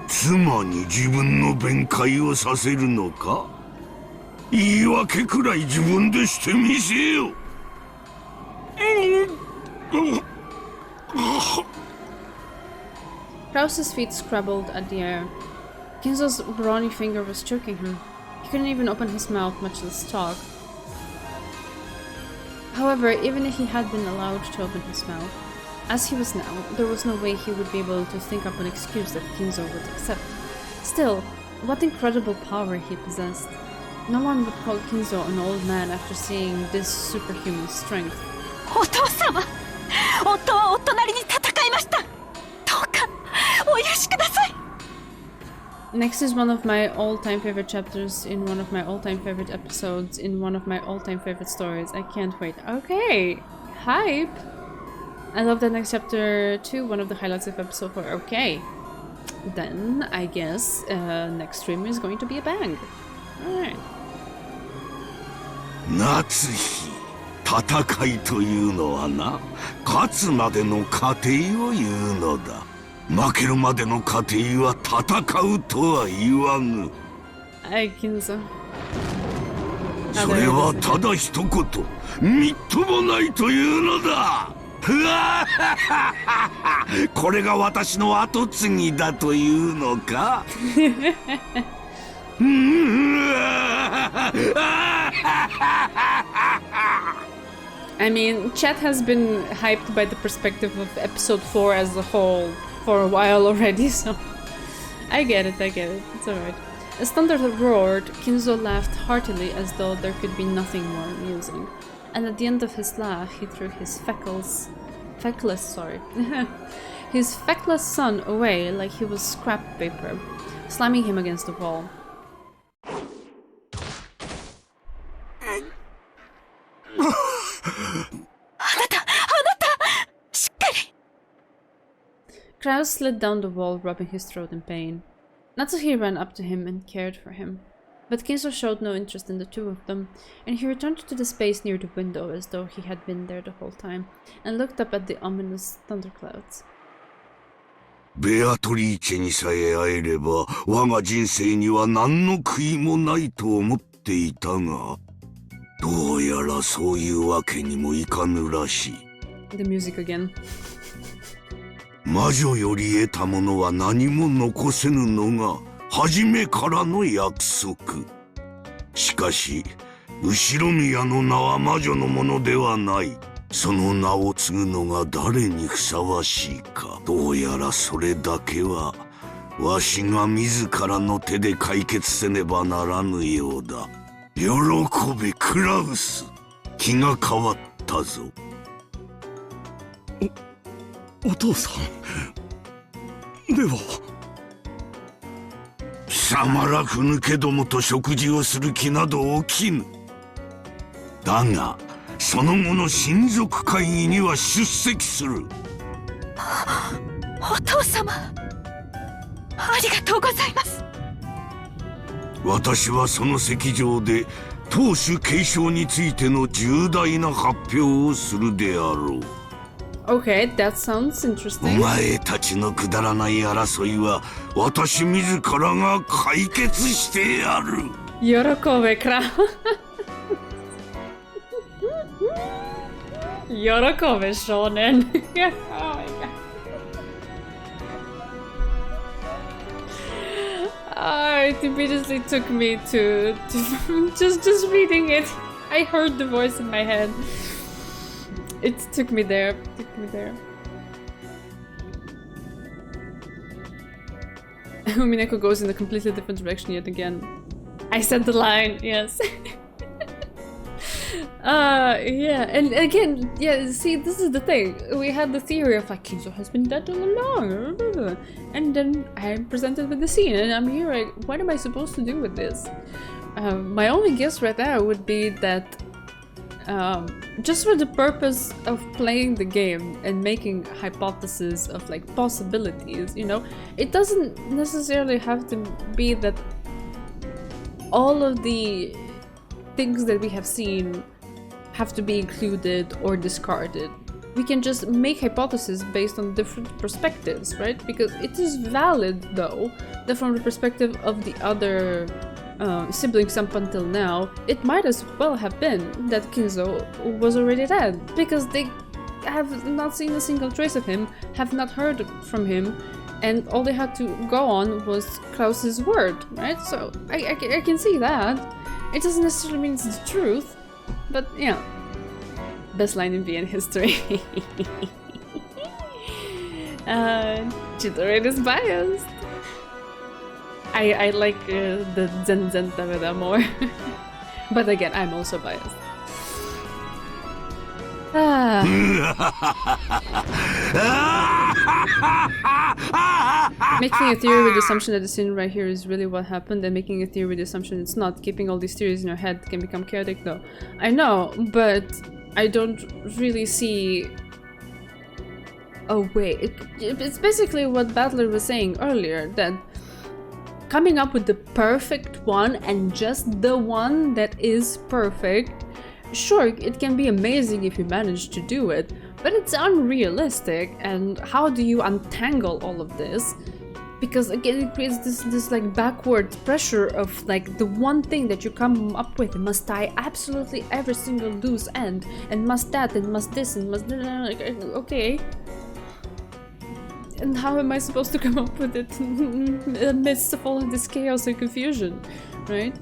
妻に自分の弁解をさせるのか。言い訳くらい自分でしてみせよ。Kraus's feet scrabbled at the air. Kinzo's brawny finger was choking him. He couldn't even open his mouth, much less talk. However, even if he had been allowed to open his mouth, as he was now, there was no way he would be able to think up an excuse that Kinzo would accept. Still, what incredible power he possessed. No one would call Kinzo an old man after seeing this superhuman strength. お父様、夫はお隣に戦いました。どうかお許しください。 Next is one of my all-time favorite chapters in one of my all-time favorite episodes in one of my all-time favorite stories. I can't wait. Okay, hype! I love that next chapter too, one of the highlights of episode 4. Okay, then I guess next stream is going to be a bang. Alright. 夏日戦いというのはな、勝つまでの過程を言うのだ。負けるまでの過程は戦うとは言わぬ。それはただ一言、みっともないというのだ。これが私の後継ぎだというのか。I mean, chat has been hyped by the perspective of episode 4 as a whole for a while already, so I get it, it's alright. As thunder roared, Kinzo laughed heartily as though there could be nothing more amusing. And at the end of his laugh, he threw his feckless son away like he was scrap paper, slamming him against the wall. Kraus slid down the wall, rubbing his throat in pain. Natsuhi ran up to him and cared for him. But Kinzo showed no interest in the two of them, and he returned to the space near the window as though he had been there the whole time, and looked up at the ominous thunderclouds. ベアトリーチェにさえ会えれば、我が人生には何の悔いもないと思っていたが、どうやらそういうわけにもいかぬらしい。The music again. 魔女より得たものは何も残せぬのが初めからの約束。しかし、後宮の名は魔女のものではない。その名を継ぐのが誰にふさわしいか。どうやらそれだけは、わしが自らの手で解決せねばならぬようだ。喜べ、クラウス。気が変わったぞ。お父さんでは貴様らふぬけどもと食事をする気など起きぬ。だがその後の親族会議には出席する。お父様、ありがとうございます。私はその席上で当主継承についての重大な発表をするであろう。Okay, that sounds interesting. お前たちのくだらない争いは私自らが解決してやる。喜べ、クラウ。喜べ、少年。Oh my god. It immediately took me to just reading it. I heard the voice in my head. It took me there. Umineko goes in a completely different direction yet again. I said the line, yes. Yeah, and again, yeah, see, this is the thing. We had the theory of like, Kinzo has been dead all along. And then I'm presented with the scene, and I'm here like, what am I supposed to do with this? My only guess right now would be that just for the purpose of playing the game and making hypotheses of like possibilities, you know, it doesn't necessarily have to be that all of the things that we have seen have to be included or discarded. We can just make hypotheses based on different perspectives, right? Because it is valid though that from the perspective of the other siblings up until now, it might as well have been that Kinzo was already dead, because they have not seen a single trace of him, have not heard from him, and all they had to go on was Klaus's word, right? So I can see that. It doesn't necessarily mean it's the truth, but yeah. Best line in VN history. Chidori is biased. I like the Zen Taveda more. But again, I'm also biased. Making a theory with the assumption that the scene right here is really what happened, and making a theory with the assumption it's not. Keeping all these theories in your head can become chaotic though. I know, but I don't really see a way. It's basically what Battler was saying earlier, that coming up with the perfect one and just the one that is perfect, sure, it can be amazing if you manage to do it, but it's unrealistic. And how do you untangle all of this? Because again, it creates this like backward pressure of like the one thing that you come up with must tie absolutely every single loose end, and must that, and must this, and must like, okay. And how am I supposed to come up with it amidst of all of this chaos and confusion, right?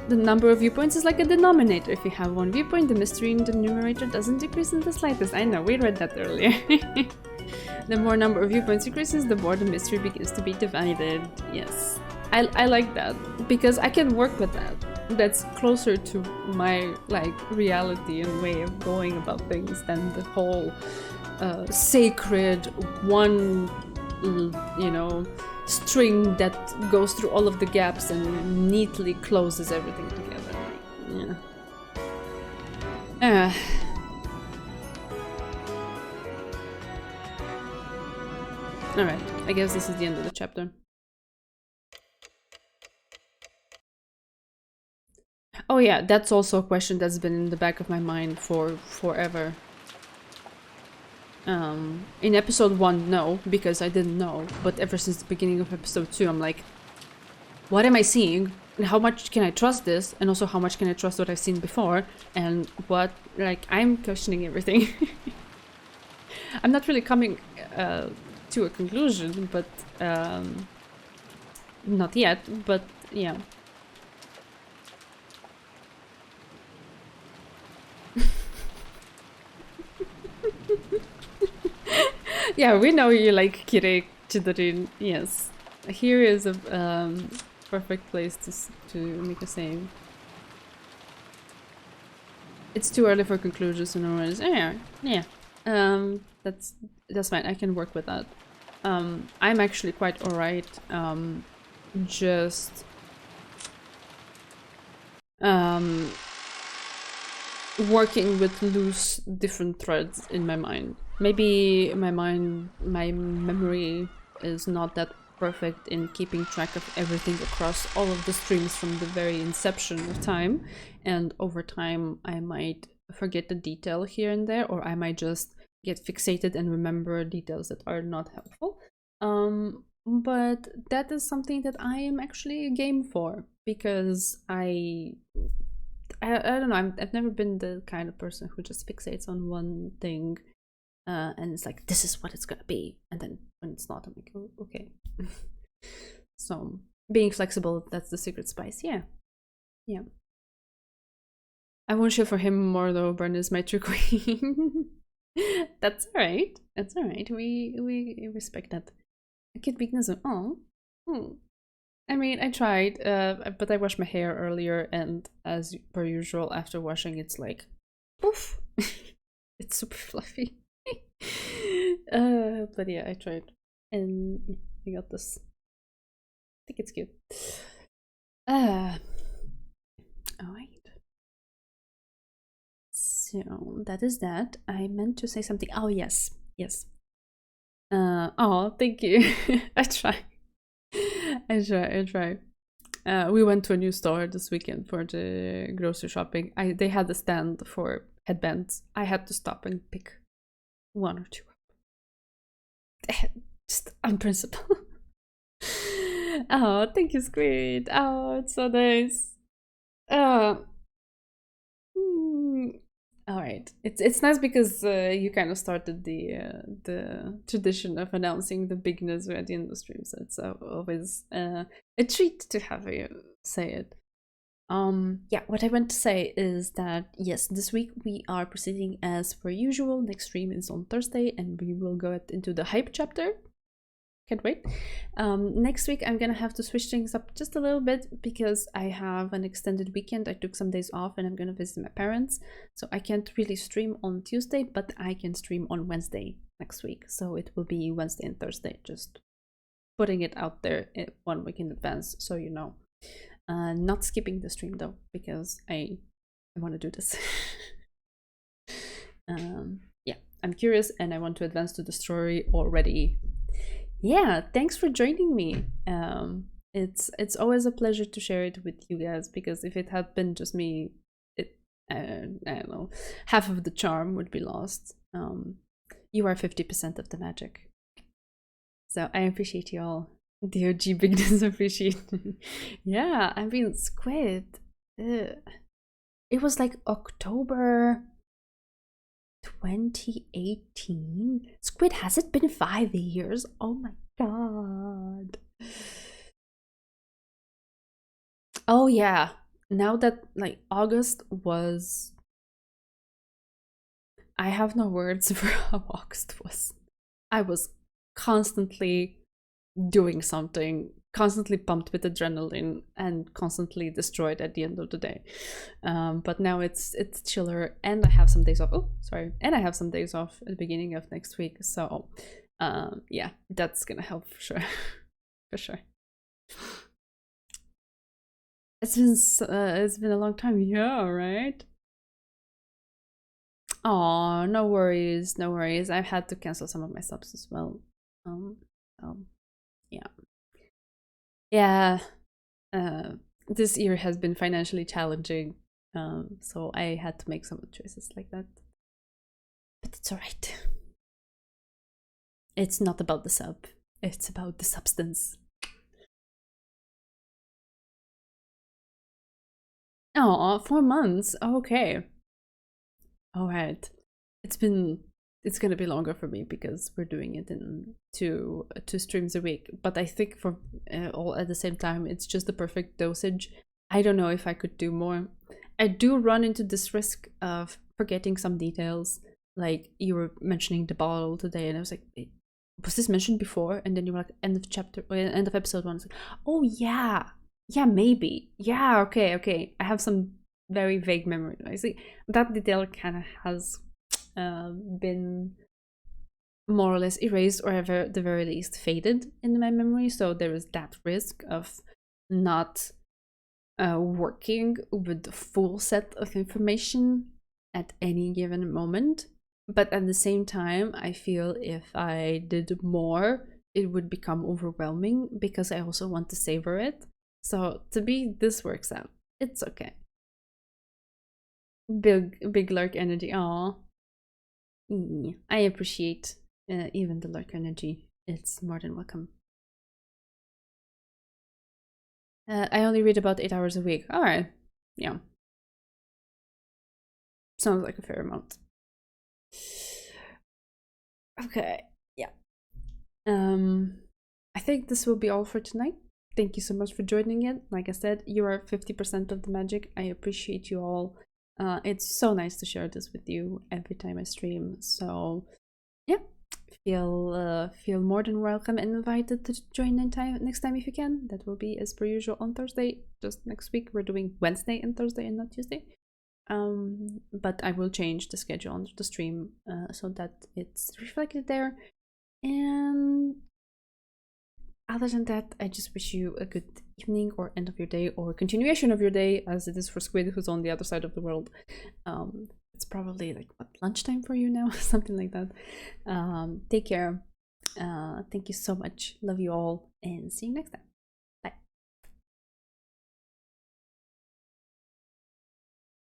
The number of viewpoints is like a denominator. If you have one viewpoint, the mystery in the numerator doesn't decrease in the slightest. I know, we read that earlier. The more number of viewpoints increases, the more the mystery begins to be divided. Yes. I like that, because I can work with that. That's closer to my like reality and way of going about things than the whole sacred one, you know, string that goes through all of the gaps and neatly closes everything together. Yeah. Alright, I guess this is the end of the chapter. Oh yeah, that's also a question that's been in the back of my mind for forever. In episode 1, no, because I didn't know, but ever since the beginning of episode 2, I'm like, what am I seeing? And how much can I trust this? And also how much can I trust what I've seen before? And what, like, I'm questioning everything. I'm not really coming to a conclusion, but not yet, but yeah. Yeah, we know you like Kirei Chidorin. Yes, here is a perfect place to make a save. It's too early for conclusions and always. Yeah. That's fine. I can work with that. I'm actually quite alright. Just working with loose different threads in my mind. Maybe my memory is not that perfect in keeping track of everything across all of the streams from the very inception of time, and over time I might forget the detail here and there, or I might just get fixated and remember details that are not helpful. But that is something that I am actually game for, because I don't know, I've never been the kind of person who just fixates on one thing and it's like, this is what it's gonna be, and then when it's not, I'm like, oh, okay. So being flexible, that's the secret spice. Yeah. I won't show for him more though. Burn is my true queen. That's alright. That's alright. We respect that. A kid weakness. Oh. I mean, I tried, but I washed my hair earlier, and as per usual, after washing, it's like, poof. It's super fluffy. But yeah, I tried, and I got this. I think it's cute. Alright. So that is that. I meant to say something. Oh yes. Oh, thank you. I try. We went to a new store this weekend for the grocery shopping. They had a stand for headbands. I had to stop and pick one or two up. Just on principle. Oh, thank you, Squid. Oh, it's so nice. All right, it's nice because you kind of started the tradition of announcing the big news at the end of the stream, so it's always a treat to have you say it. Yeah, what I want to say is that yes, this week we are proceeding as per usual. Next stream is on Thursday, and we will go into the hype chapter. Can't wait. Next week I'm gonna have to switch things up just a little bit because I have an extended weekend. I took some days off and I'm gonna visit my parents, so I can't really stream on Tuesday, but I can stream on Wednesday next week. So it will be Wednesday and Thursday, just putting it out there 1 week in advance so you know. Not skipping the stream though, because I want to do this. Yeah, I'm curious and I want to advance to the story already. Yeah, thanks for joining me. It's always a pleasure to share it with you guys, because if it had been just me, I don't know, half of the charm would be lost. You are 50% of the magic. So I appreciate you all. The OG bigness appreciate. Yeah, I mean, Squid. It was like October 2018. Squid, has it been 5 years? Oh my god. Oh yeah, now that like August was, I have no words for how August was. I was constantly doing something, constantly pumped with adrenaline and constantly destroyed at the end of the day. But now it's chiller, and I have some days off. Oh, sorry. And I have some days off at the beginning of next week. So yeah, that's gonna help for sure. For sure. It's been a long time. Yeah, right? Oh, no worries, no worries. I've had to cancel some of my subs as well. Yeah. Yeah. This year has been financially challenging, so I had to make some choices like that. But it's alright. It's not about the sub, it's about the substance. Oh, 4 months. Okay. Alright. It's gonna be longer for me because we're doing it in two streams a week. But I think for all at the same time, it's just the perfect dosage. I don't know if I could do more. I do run into this risk of forgetting some details. Like you were mentioning the bottle today, and I was like, was this mentioned before? And then you were like, end of chapter, or end of episode 1. I was like, oh yeah, maybe, yeah, okay. I have some very vague memory. I see that detail kind of has been more or less erased, or at the very least faded in my memory. So there is that risk of not working with the full set of information at any given moment. But at the same time, I feel if I did more, it would become overwhelming because I also want to savor it. So to me, this works out. It's okay. Big Lark energy. Aw. I appreciate even the Lark energy. It's more than welcome. I only read about 8 hours a week. Alright. Yeah. Sounds like a fair amount. Okay. Yeah. I think this will be all for tonight. Thank you so much for joining in. Like I said, you are 50% of the magic. I appreciate you all. It's so nice to share this with you every time I stream. So yeah, feel more than welcome and invited to join next time if you can. That will be as per usual on Thursday. Just next week we're doing Wednesday and Thursday and not Tuesday. But I will change the schedule on the stream so that it's reflected there. And other than that, I just wish you a good evening or end of your day or continuation of your day, as it is for Squid, who's on the other side of the world. It's probably like what, lunchtime for you now, something like that. Take care. Thank you so much. Love you all, and see you next time.